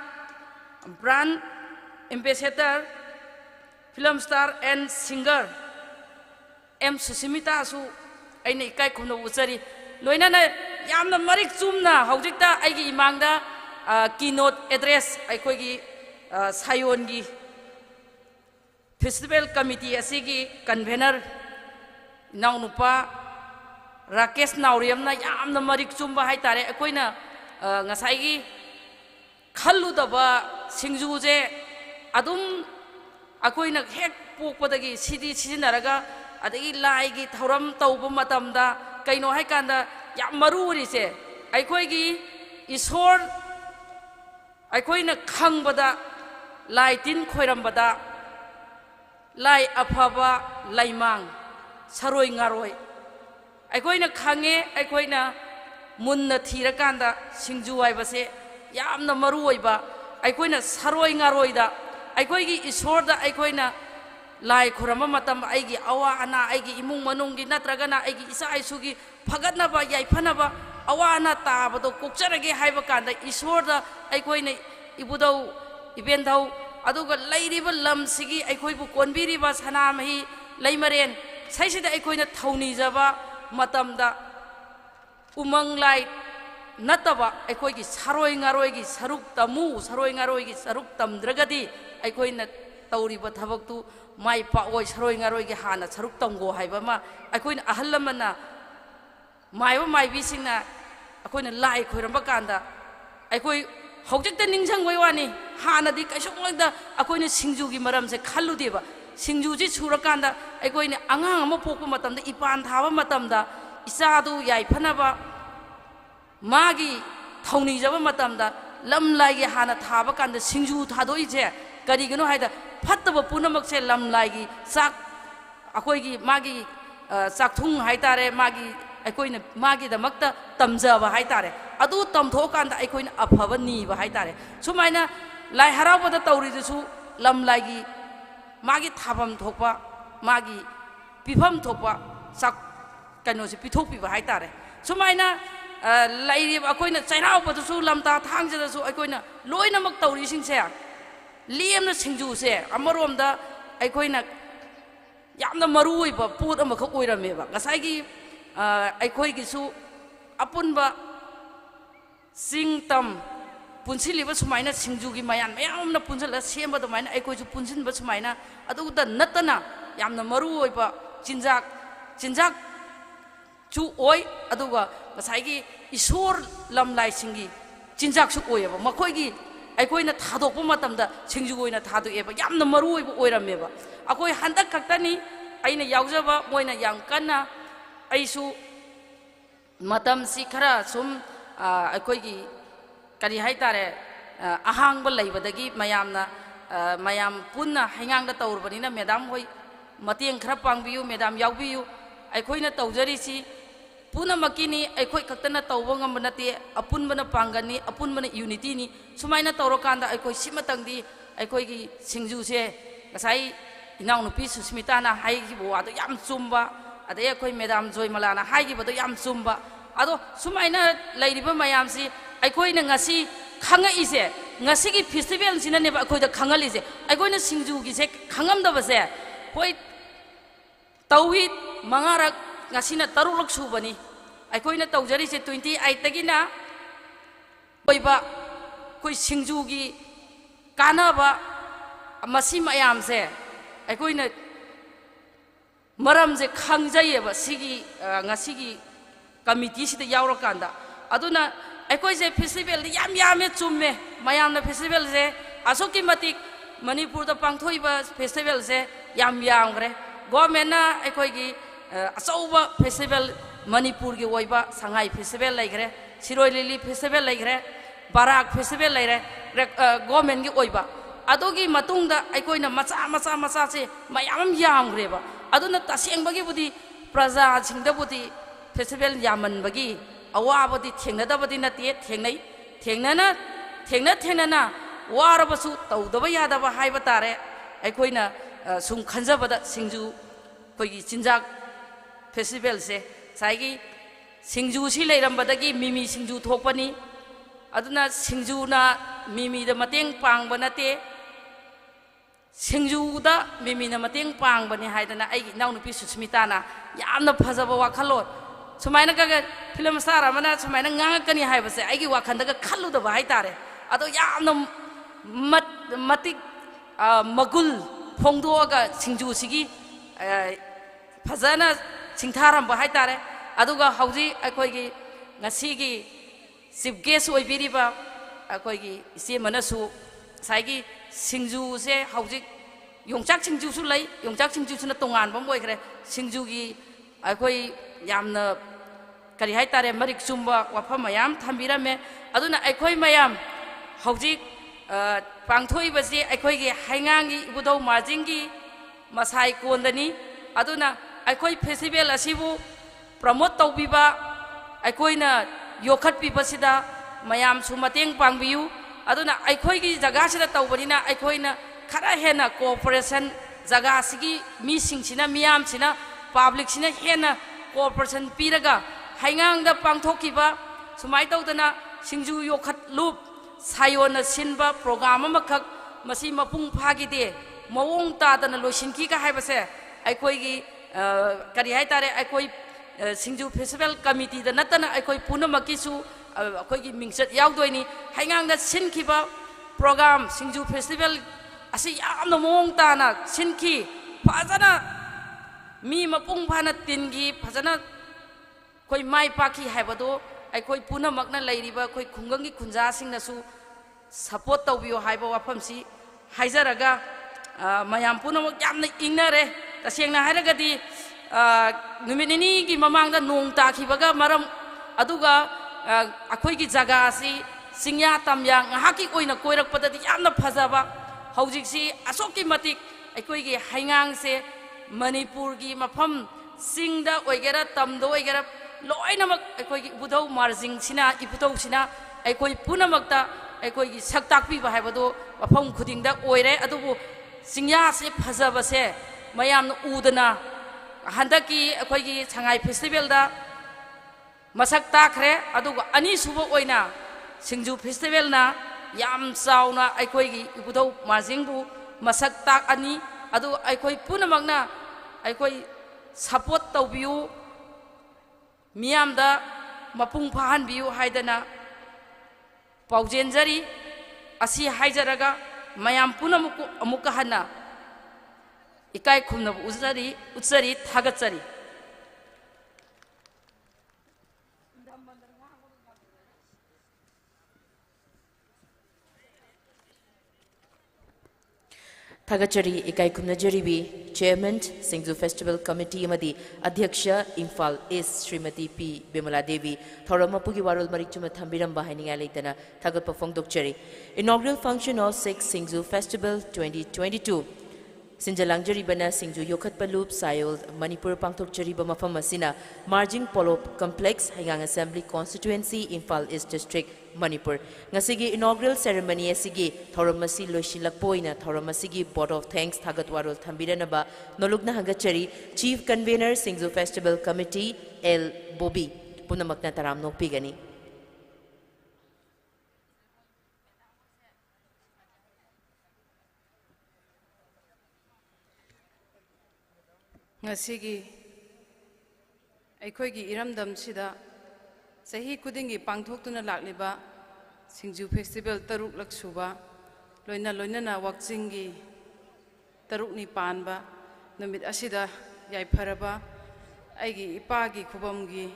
brand ambassador film star and singer M Susmita su ay na ikai kumno usari loina na yamna marik chumna haujikta ay gi imangda keynote address ay koi gi sayon gi festival committee asigi convener inang nupa Rakesh Nauriamna yamna marik chumba haitare akoina ngasai khalludaba SINGJU je adum akoina hek pokpadagi sidi sizinaraga adagi laigi thoram tauba matamda kaino haikanda yam maruri se aikoigi isor aikoina khangbada laitin khoirambada lai afaba laimang saroi ngaroi Aikoina Kange, Aikoina Munna Tirakanda, SINGJU Ibase, Yamna Maruiba, Aikoina Saroi Ngaroida, Aikoigi Isorda, Aikoina Lai Kuramamatam, Aigi Awa Ana, Aigi Imung Manungi, Natragana, Aigi Isa Isugi, Paganaba, Yaipanaba, Awana Tabado, Kuksaragi Haibakanda, Isorda, Aikoina Ibudo, Ibendau, Aduga Lady Lam Sigi, Aikoibu Konbiriba, Hanamahi, Laimaren, Saisida Aikoina Tony Zaba. Matamda umang lai nataba aikoigi saroi ngaroigi saruk tamu saroi ngaroigi saruk tamdragadi aikoina tauriba thabaktu mai pa oi saroi ngaroigi hana saruk tamgo haiba ma aikoina ahallamana maiba mai bisingna aikoina lai khoiramba kanda aikoi hojikta ningsang wani hana di kaisongda akoina SINGJU gi maram se khalludeba SINGJU ji surakanda aikoina angang ama pokpa matamda ipan thaba matamda isadu yai phanaba magi thauni jaba matamda lamlai gi hana thaba kanda SINGJU thadoi je karigino haida phattaba punamak se lamlai gi sak akoi gi magi sakthung haitare magi aikoina magi da makta tamjaba haitare adu tamtho kanda aikoina afaba ni ba haitare sumaina lai harabada tauri su lamlai gi Magi Tabam Topa, Magi Pifam Topa, Sak Kanosi Pitopi Haitare. So Mina Lady Akoina China, but the Sulamta, Tangja, so Akoina, Loina Maktauri Sing Sea, Liam the SINGJU say, Amaronda, Akoina Yamna Marui, but put a Makoira Meva, Gasagi Akoigisu, Apunba Sing Tam. Punsili was mina SINGJU gi mayan mayam na punsala semba do mina ekoi ju punsin bas mina adu da natana yamna maru oiba jinjak chu oi adu ga masai gi isor lamlai singi jinjak su oiba makoi gi ekoi na thadok pa matam da SINGJU oina thadu eba yamna maru oiba oirameba akoi handak kaktani aina yaujaba moina yang kana aisu matam si khara sum ꯑꯩꯈꯣꯏꯒꯤ ꯀꯔꯤ ꯍꯥꯏꯇꯥꯔꯦ ꯑꯍꯥꯡꯕ ꯂꯩꯕꯗꯒꯤ ꯃꯌꯥꯝ ꯄꯨꯟꯅ ꯍꯩꯉꯥꯡꯗ ꯇꯧꯔꯕꯅꯤꯅ madam ꯍꯣꯏ ꯃꯇꯦꯡ ꯈꯔ ꯄꯥꯡꯕꯤꯌꯨ ꯃꯦꯗꯥꯝ ꯌꯥꯎꯕꯤꯌꯨ ꯑꯩꯈꯣꯏꯅ ꯇꯧꯖꯔꯤꯁꯤ ꯄꯨꯝꯅꯃꯛꯀꯤꯅꯤ ꯑꯩꯈꯣই ꯈꯛꯇꯅ ꯇꯧꯕ ꯉꯝꯕ ꯅꯠꯇꯦ ꯑꯄꯨꯟꯕꯅ ꯄꯥꯡꯒꯟꯅꯤ ꯑꯄꯨꯟꯕꯅ ꯌꯨꯅꯤꯇꯤꯅꯤ ꯁꯨꯃꯥꯏꯅ ꯇꯧꯔꯀꯥꯟꯗ ꯑꯩꯈꯣꯏ ꯁꯤꯃꯇꯪꯗꯤ ꯑꯩꯈꯣꯏꯒꯤ ꯁꯤꯡꯖꯨꯁꯦ ꯉꯁꯥꯏ ꯏꯅꯥꯎꯅꯨꯄꯤ ꯁꯨꯁꯃꯤꯇꯥꯅ ꯍꯥꯏꯈꯤꯕ ꯋꯥꯗꯣ ꯌꯥꯝ ꯆꯨꯝꯕ ꯑꯗꯩ ꯑꯩꯈꯣꯏ ꯃꯦꯗꯥꯝ ꯖꯣꯏꯃꯂꯥꯅ ꯍꯥꯏꯈꯤꯕꯗꯣ ꯌꯥꯝ ꯆꯨꯝꯕ ꯑꯗꯣ ꯁꯨꯃꯥꯏꯅ ꯂꯩꯔꯤꯕ ꯃꯌꯥꯝꯁꯤ ꯑꯩꯈꯣꯏꯅ ꯉꯁꯤ ꯈꯪꯉꯛꯏꯁꯦ ꯉꯁꯤꯒꯤ ꯐꯦꯁꯇꯤꯚꯦꯜꯁꯤꯅꯅꯦꯕ ꯑꯩꯈꯣꯏꯗ ꯈꯪꯍꯜꯂꯤꯁꯦ ꯑꯩꯈꯣꯏꯅ ꯁꯤꯡꯖꯨꯒꯤꯁꯦ ꯈꯪꯉꯝꯗꯕꯁꯦ ꯍꯣꯏ ꯇꯧꯏ ꯃꯉꯥꯔꯛ ꯉꯁꯤꯅ ꯇꯔꯨꯛꯂꯛ ꯁꯨꯕꯅꯤ ꯑꯩꯈꯣꯏꯅ ꯇꯧꯖꯔꯤꯁꯦ 28ꯇꯒꯤꯅ ꯑꯣꯏꯕ ꯑꯩꯈꯣꯏ ꯁꯤꯡꯖꯨꯒꯤ ꯀꯥꯟꯅꯕ ꯃꯁꯤ ꯃꯌꯥꯝꯁꯦ ꯑꯩꯈꯣꯏꯅ ꯃꯔꯝꯁꯦ ꯈꯪꯖꯩꯌꯦꯕ ꯁꯤꯒꯤ ꯉꯁꯤꯒꯤ ꯀꯃꯤꯇꯤꯁꯤꯗ ꯌꯥꯎꯔꯀꯥꯟꯗ ꯑꯗꯨꯅ ꯑꯩꯈꯣꯏꯁꯦ ꯐꯦꯁꯇꯤꯚꯦꯜꯗꯤ ꯌꯥꯝ ꯌꯥꯝꯃꯦ ꯆꯨꯝꯃꯦ ꯃꯌꯥꯝꯅ ꯐꯦꯁꯇꯤꯚꯦꯜꯁꯦ ꯑꯁꯨꯛꯀꯤ ꯃꯇꯤꯛ ꯃꯅꯤꯄꯨꯔꯗ ꯄꯥꯡꯊꯣꯛꯏꯕ ꯐꯦꯁꯇꯤꯚꯦꯜꯁꯦ ꯌꯥꯝ ꯌꯥꯝꯈ꯭ꯔꯦ ꯒꯣꯔꯃꯦꯟꯅ ꯑꯩꯈꯣꯏꯒꯤ ꯑꯆꯧꯕ ꯐꯦꯁꯇꯤꯚꯦꯜ ꯃꯅꯤꯄꯨꯔꯒꯤ ꯑꯣꯏꯕ ꯁꯉꯥꯏ ꯐꯦꯁꯇꯤꯚꯦꯜ ꯂꯩꯈ꯭ꯔꯦ ꯁꯤꯔꯣꯏ ꯂꯤꯂꯤ ꯐꯦꯁꯇꯤꯚꯦꯜ ꯂꯩꯈ꯭ꯔꯦ ꯕꯥꯔꯥꯛ ꯐꯦꯁꯇꯤꯚꯦꯜ ꯂꯩꯔꯦ ꯒꯣꯔꯃꯦꯟꯒꯤ ꯑꯣꯏꯕ ꯑꯗꯨꯒꯤ ꯃꯇꯨꯡꯗ ꯑꯩꯈꯣꯏꯅ ꯃꯆꯥꯁꯦ ꯃꯌꯥꯝ ꯑꯃ ꯌꯥꯝꯈ꯭ꯔꯦꯕ ꯑꯗꯨꯅ ꯇꯁꯦꯡꯕꯒꯤꯕꯨꯗꯤ ꯄ꯭ꯔꯖꯥꯁꯤꯡꯗꯕꯨꯗꯤ ꯐꯦꯁꯇꯤꯚꯦꯜ ꯌꯥꯝꯃꯟꯕꯒꯤ ꯑꯋꯥꯕꯗꯤ ꯊꯦꯡꯅꯗꯕꯗꯤ ꯅꯠꯇꯦ ꯊꯦꯡꯅꯅ ꯋꯥꯔꯕꯁꯨ ꯇꯧꯗꯕ ꯌꯥꯗꯕ ꯍꯥꯏꯕ ꯇꯥꯔꯦ ꯑꯩꯈꯣꯏꯅ ꯁꯨꯝ ꯈꯟꯖꯕꯗ ꯁꯤꯡꯖꯨ ꯑꯩꯈꯣꯏꯒꯤ ꯆꯤꯟꯖꯥꯛ ꯐꯦꯁꯇꯤꯚꯦꯜꯁꯦ ꯉꯁꯥꯏꯒꯤ ꯁꯤꯡꯖꯨꯁꯤ ꯂꯩꯔꯝꯕꯗꯒꯤ ꯃꯤꯃꯤ ꯁꯤꯡꯖꯨ ꯊꯣꯛꯄꯅꯤ ꯑꯗꯨꯅ ꯁꯤꯡꯖꯨꯅ ꯃꯤꯃꯤꯗ ꯃꯇꯦꯡ ꯄꯥꯡꯕ ꯅꯠꯇꯦ ꯁꯤꯡꯖꯨꯗ ꯃꯤꯃꯤꯅ ꯃꯇꯦꯡ ꯄꯥꯡꯕꯅꯤ ꯍꯥꯏꯗꯅ ꯑꯩꯒꯤ ꯏꯅꯥꯎꯅꯨꯄꯤ ꯁꯨꯁꯃꯤꯇꯥꯅ ꯌꯥꯝꯅ ꯐꯖꯕ ꯋꯥꯈꯜꯂꯣꯟ ꯁꯨꯃꯥꯏꯅ ꯐꯤꯂꯝ ꯁ꯭ꯇꯥꯔ ꯑꯃꯅ ꯁꯨꯃꯥꯏꯅ ꯉꯥꯡꯉꯛꯀꯅꯤ ꯍꯥꯏꯕꯁꯦ ꯑꯩꯒꯤ ꯋꯥꯈꯜꯗꯒ ꯈꯜꯂꯨꯗꯕ ꯍꯥꯏꯇꯥꯔꯦ ꯑꯗꯣ ꯌꯥꯝꯅ ꯃꯇꯤꯛ ꯃꯒꯨꯜ ꯐꯣꯡꯗꯣꯛꯑꯒ ꯁꯤꯡꯖꯨꯁꯤꯒꯤ ꯐꯖꯅ ꯁꯤꯡꯊꯥꯔꯝꯕ ꯍꯥꯏꯇꯥꯔꯦ ꯑꯗꯨꯒ ꯍꯧꯖꯤꯛ ꯑꯩꯈꯣꯏꯒꯤ ꯉꯁꯤꯒꯤ ꯆꯤꯐ ꯒꯦꯁ ꯑꯣꯏꯕꯤꯔꯤꯕ ꯑꯩꯈꯣꯏꯒꯤ ꯏꯆꯦꯃꯅꯁꯨ ꯉꯁꯥꯏꯒꯤ ꯁꯤꯡꯖꯨꯁꯦ ꯍꯧꯖꯤꯛ ꯌꯣꯡꯆꯥꯛ ꯁꯤꯡꯖꯨꯁꯨ ꯂꯩ ꯌꯣꯡꯆꯥꯛ ꯁꯤꯡꯖꯨꯁꯤꯅ ꯇꯣꯉꯥꯟꯕ ꯑꯃ ꯑꯣꯏꯈ꯭ꯔꯦ ꯁꯤꯡꯖꯨꯒꯤ ꯑꯩꯈꯣꯏ ꯌꯥꯝꯅ ꯀꯔꯤ ꯍꯥꯏꯇꯥꯔꯦ ꯃꯔꯤꯛ ꯆꯨꯝꯕ ꯋꯥꯐꯝ ꯃꯌꯥꯝ ꯊꯝꯕꯤꯔꯝꯃꯦ ꯑꯗꯨꯅ ꯑꯩꯈꯣꯏ ꯃꯌꯥꯝ ꯍꯧꯖꯤꯛ ꯄꯥꯡꯊꯣꯛꯏꯕꯁꯤ ꯑꯩꯈꯣꯏꯒꯤ ꯍꯩꯉꯥꯡꯒꯤ ꯏꯕꯨꯙꯧ ꯃꯥꯔꯖꯤꯡꯒꯤ ꯃꯁꯥꯏ ꯀꯣꯟꯗꯅꯤ ꯑꯗꯨꯅ ꯑꯩꯈꯣꯏ ꯐꯦꯁꯇꯤꯚꯦꯜ ꯑꯁꯤꯕꯨ ꯄ꯭ꯔꯃꯣꯠ ꯇꯧꯕꯤꯕ ꯑꯩꯈꯣꯏꯅ ꯌꯣꯛꯈꯠꯄꯤꯕꯁꯤꯗ ꯃꯌꯥꯝꯁꯨ ꯃꯇꯦꯡ ꯄꯥꯡꯕꯤꯌꯨ ꯑꯗꯨꯅ ꯑꯩꯈꯣꯏꯒꯤ ꯖꯒꯥꯁꯤꯗ ꯇꯧꯕꯅꯤꯅ ꯑꯩꯈꯣꯏꯅ ꯈꯔ ꯍꯦꯟꯅ ꯀꯣꯑꯣꯄꯔꯦꯁꯟ ꯖꯒꯥꯁꯤꯒꯤ ꯃꯤꯁꯤꯡꯁꯤꯅ ꯃꯤꯌꯥꯝꯁꯤꯅ ꯄꯥꯕ꯭ꯂꯤꯛꯁꯤꯅ ꯍꯦꯟꯅ ꯀꯣꯑꯣꯄꯔꯦꯁꯟ ꯄꯤꯔꯒ ꯍꯩꯉꯥꯡꯗ ꯄꯥꯡꯊꯣꯛꯈꯤꯕ ꯁꯨꯃꯥꯏꯅ ꯇꯧꯗꯅ ꯁꯤꯡꯖꯨ ꯌꯣꯛꯈꯠꯂꯨꯞ ꯁꯥꯌꯣꯟꯅ ꯁꯤꯟꯕ ꯄ꯭ꯔꯣꯒ꯭ꯔꯥꯝ ꯑꯃꯈꯛ ꯃꯁꯤ ꯃꯄꯨꯡ ꯐꯥꯈꯤꯗꯦ ꯃꯑꯣꯡ ꯇꯥꯗꯅ ꯂꯣꯏꯁꯤꯟꯈꯤꯒ ꯍꯥꯏꯕꯁꯦ ꯑꯩꯈꯣꯏꯒꯤ ꯀꯔꯤ ꯍꯥꯏꯇꯥꯔꯦ ꯑꯩꯈꯣꯏ ꯁꯤꯡꯖꯨ ꯐꯦꯁꯇꯤꯚꯦꯜ ꯀꯃꯤꯇꯤꯗ ꯅꯠꯇꯅ ꯑꯩꯈꯣꯏ ꯄꯨꯝꯅꯃꯛꯀꯤꯁꯨ ꯑꯩꯈꯣꯏꯒꯤ ꯃꯤꯡꯆꯠ ꯌꯥꯎꯗꯣꯏꯅꯤ ꯍꯩꯉꯥꯡꯗ ꯁꯤꯟꯈꯤꯕ ꯄ꯭ꯔꯣꯒ꯭ꯔꯥꯝ ꯁꯤꯡꯖꯨ ꯐꯦꯁꯇꯤꯚꯦꯜ ꯑꯁꯤ ꯌꯥꯝꯅ ꯃꯑꯣꯡ ꯇꯥꯅ ꯁꯤꯟꯈꯤ ꯐꯖꯅ ꯃꯤ ꯃꯄꯨꯡ ꯐꯥꯅ ꯇꯤꯟꯈꯤ ꯐꯖꯅ ꯑꯩꯈꯣꯏ ꯃꯥꯏ ꯄꯥꯛꯈꯤ ꯍꯥꯏꯕꯗꯣ ꯑꯩꯈꯣꯏ ꯄꯨꯝꯅꯃꯛꯅ ꯂꯩꯔꯤꯕ ꯑꯩꯈꯣꯏ ꯈꯨꯡꯒꯪꯒꯤ ꯈꯨꯟꯖꯥꯁꯤꯡꯅꯁꯨ ꯁꯄꯣꯔꯠ ꯇꯧꯕꯤꯌꯨ ꯍꯥꯏꯕ ꯋꯥꯐꯝꯁꯤ ꯍꯥꯏꯖꯔꯒ ꯃꯌꯥꯝ ꯄꯨꯝꯅꯃꯛ ꯌꯥꯝꯅ ꯏꯪꯅꯔꯦ ꯇꯁꯦꯡꯅ ꯍꯥꯏꯔꯒꯗꯤ ꯅꯨꯃꯤꯠ ꯅꯤꯅꯤꯒꯤ ꯃꯃꯥꯡꯗ ꯅꯣꯡ ꯇꯥꯈꯤꯕꯒ ꯃꯔꯝ ꯑꯗꯨꯒ ꯑꯩꯈꯣꯏꯒꯤ ꯖꯒꯥ ꯑꯁꯤ ꯆꯤꯡꯌꯥ ꯇꯝꯌꯥ ꯉꯥꯏꯍꯥꯛꯀꯤ ꯑꯣꯏꯅ ꯀꯣꯏꯔꯛꯄꯗꯗꯤ ꯌꯥꯝꯅ ꯐꯖꯕ ꯍꯧꯖꯤꯛꯁꯤ ꯑꯁꯨꯛꯀꯤ ꯃꯇꯤꯛ ꯑꯩꯈꯣꯏꯒꯤ ꯍꯩꯉꯥꯡꯁꯦ ꯃꯅꯤꯄꯨꯔꯒꯤ ꯃꯐꯝ ꯆꯤꯡꯗ ꯑꯣꯏꯒꯦꯔꯥ ꯇꯝꯗ ꯑꯣꯏꯒꯦꯔꯥ ꯂꯣꯏꯅꯃꯛ ꯑꯩꯈꯣꯏꯒꯤ ꯏꯕꯨꯙꯧ ꯃꯥꯔꯖꯤꯡꯁꯤꯅ ꯏꯕꯨꯙꯧꯁꯤꯅ ꯑꯩꯈꯣꯏ ꯄꯨꯝꯅꯃꯛꯇ ꯑꯩꯈꯣꯏꯒꯤ ꯁꯛ ꯇꯥꯛꯄꯤꯕ ꯍꯥꯏꯕꯗꯣ ꯃꯐꯝ ꯈꯨꯗꯤꯡꯗ ꯑꯣꯏꯔꯦ ꯑꯗꯨꯕꯨ ꯆꯤꯡꯌꯥꯁꯦ ꯐꯖꯕꯁꯦ ꯃꯌꯥꯝꯅ ꯎꯗꯅ ꯍꯟꯗꯛꯀꯤ ꯑꯩꯈꯣꯏꯒꯤ ꯁꯉꯥꯏ ꯐꯦꯁꯇꯤꯚꯦꯜꯗ ꯃꯁꯛ ꯇꯥꯛꯈ꯭ꯔꯦ ꯑꯗꯨꯒ ꯑꯅꯤꯁꯨꯕ ꯑꯣꯏꯅ ꯁꯤꯡꯖꯨ ꯐꯦꯁꯇꯤꯚꯦꯜꯅ ꯌꯥꯝ ꯆꯥꯎꯅ ꯑꯩꯈꯣꯏꯒꯤ ꯏꯕꯨꯙꯧ ꯃꯥꯔꯖꯤꯡꯕꯨ ꯃꯁꯛ ꯇꯥꯛꯑꯅꯤ ꯑꯗꯨ ꯑꯩꯈꯣꯏ ꯄꯨꯝꯅꯃꯛꯅ ꯑꯩꯈꯣꯏ ꯁꯄꯣꯔꯠ ꯇꯧꯕꯤꯌꯨ ꯃꯤꯌꯥꯝꯗ ꯃꯄꯨꯡ ꯐꯥꯍꯟꯕꯤꯌꯨ ꯍꯥꯏꯗꯅ ꯄꯥꯎꯖꯦꯟꯖꯔꯤ ꯑꯁꯤ ꯍꯥꯏꯖꯔꯒ ꯃꯌꯥꯝ ꯄꯨꯝꯅꯃꯛ ꯑꯃꯨꯛꯀ ꯍꯟꯅ इकाई खुमनब उच्चरी थागतचरी Thagachari Ikai Kumnajaribi, Chairman, Singju Festival Committee Amadi, Adhyaksha, Imphal East, Srimati P. Bimala Devi, Thoramapugi Warul Marichuma Thambiramba Hainingai Leitana, Thagat Phongdokchari. Inaugural function of 6th Singju Festival 2022. Sinjalangjari Singju Yokhat Palup Sayol Manipur Pangtokchari Mafam Masina Marjing Polo Complex Heingang Assembly Constituency Imphal East District Manipur Ngasigi inaugural ceremony asigi Thoramasi Loishilakpoina Thoramasigi Board of Thanks Thagat Warul Thambiranaba Nolugna Hangachari Chief Convener Singju Festival Committee L Bobby Punamakna Taram Nokpigani Ngasigi Aikoigi Iramdam Sida Sahi Kudingi Pangthoktuna Lakliba Singju Festival Taruk Laksuba Loina Loinana Wakzingi Tarukni Panba Namit Asida Yai Paraba Aigi Ipagi Kubamgi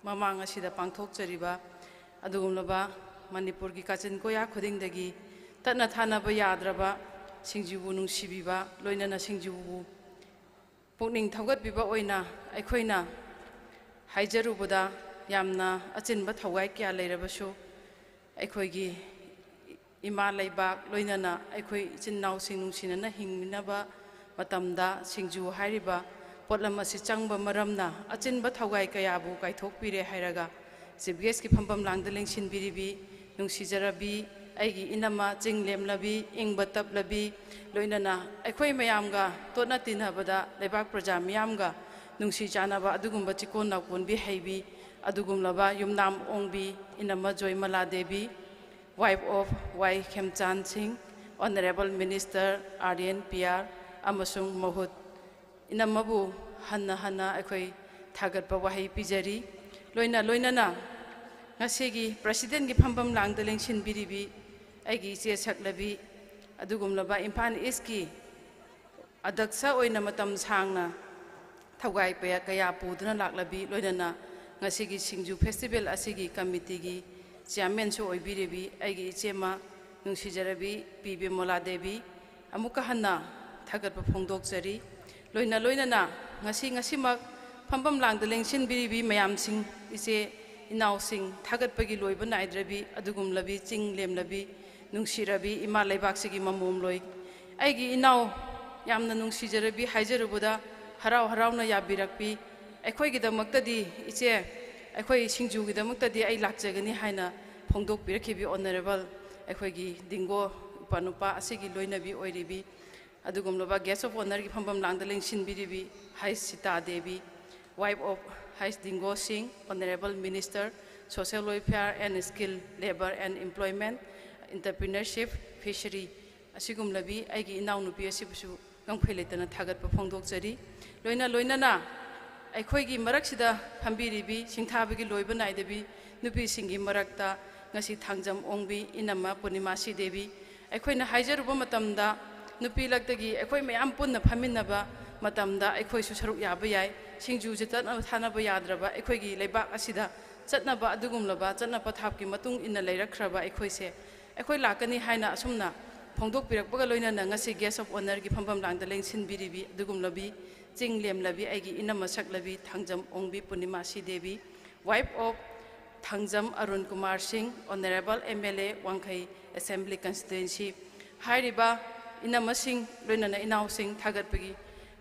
Mamang Asida Pangthok Chariba Adugumlaba Manipurgi Kachin Koya Kudingdagi Tatna Thana Bayadraba Singju Nung Shibiba Loinana Singju Pukning Thagat Biba Oina, Aikoina, Haijarubuda, Yamna, Achin Bat Hawaii Kia Lairabasho, Aikoigi, Ima Laibak, Loinana, Aikoi, Chin Nau Sinung Sinana, Hingminaba, Matamda, Singju Hariba, Potlamasi Changba Maramna, Achin Bat Hawaii Kayabu, Kaitok Pire Hiraga, Sibgeski Pampam Langdeling Shin Biribi, Nung Sijarabi, Aigi Inama, Jing Lem Labi, Ing Batap Labi, Loinana, Aikoi Mayamga, Tona Tinabada, Lebak Praja Miamga, Nungsi Janaba, Adugumba Chikona Kunbi Hebi, Adugumlaba, Yumnam Ongbi, Inama Joy Mala Devi, wife of Y. Khemchan Singh, Honorable Minister Aryan PR, Amasung Mahut, Inamabu, Hanna Hanna Aikoi, Tagat Bawahi Pijari, Loinana, Nasigi, President Gipampam Lang the Lengshin Biribi, Aigi Saklabi, Adugumlaba Impan Iski Adaksa Oina Matam Sangna Tawai Paya Kaya Pudna Laklabi Loidana Nasigi Singju Festival Asigi Committee Chairman So Ibiribi Agi Chema Nungsijarabi Bibi Mola Devi Amukahana Tagat Pongdok Sari Loinana Nasimak Pampam Lang the Lengshin Biribi Mayam Sing Ise Inau Sing Tagat Pagi Loiban Idrabi Adugum Labi Ching Lem Labi Nungsirabi Ima Laibak Mamum Loi Aigi Inau Yamna Nungsijarabi Haijarubuda Harau Harauna Yabirakpi Aikoi Gidamuktadi Iche Aikoi Singju Gidamuktadi I Laksagani Haina Pongdok Birkibi Honorable Aikoigi Dingo Panupa Asigi Loinabi Oiribi Adugumlova Guest of Honor Pampam Langdaling Shin Biribi Hai Sita Devi wife of Hai Dingo Singh Honorable Minister Social Welfare and Skill Labor and Employment Entrepreneurship, Fishery, Asigum Labi, Aigi Nau Nupi Asibu, Gangpilitana Tagat Pongdok Zari, Loinana, Aikoigi Maraksida, Pambiribi, Singtabigi Loiban Idebi, Nupi Singi Marakta, Nasi Tangjam Ongbi, Inama, Punimasi Devi, Aikoina Haijaruba Matamda, Nupi Laktagi, Aikoi Mayampuna Paminaba, Matamda, Aikoi Susaru Yabayai, Singju Jitan Hana Bayadraba, Aikoigi, Lebak Asida, Zatnaba Adugumlaba, Zatnapa Tapki Matung in the Lera Kraba, Aikoise. Aikoi Lakani Haina Asumna, Pongdok Pirakbaga Loinana, Nasi Guest of Honor Gipampam Lang the Lengsin Biribi, Dugum Labi, Jing Lem Labi, Aigi Inamasak Labi, Tangjam Ongbi Punimasi Devi, wife of Tangjam Arun Kumar Singh, Honorable MLA Wangkai Assembly Constituency, Hairiba, Inamasing, Loinana Inau Singh, Tagatpagi,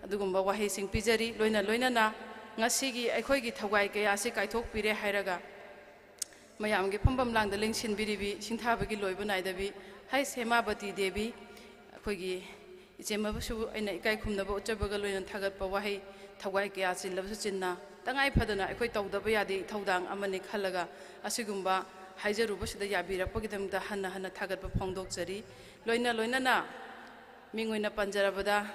Dugumba Wahi Singh Pijari, Loinana, Nasigi, Aikoigi Tawai Kayasi Kaitok Pire Hairaga. Mayamgi Pampam Lang the Lengshin Biribi, Singtabagi Loiban Idabi, Hai Semabati Devi, Kogi, Ichemabu, and Kaikum the Bochabagal and Tagat Pawahi, Tawai Kiasi, Lavsina, Tangai Padana, Equato the Bayadi, Todang, Amanik Halaga, Asigumba, Haijarubas the Yabira, Pogidam the Hana Hana Tagat Pongdok Zari, Loinana, Mingwina Panjarabada,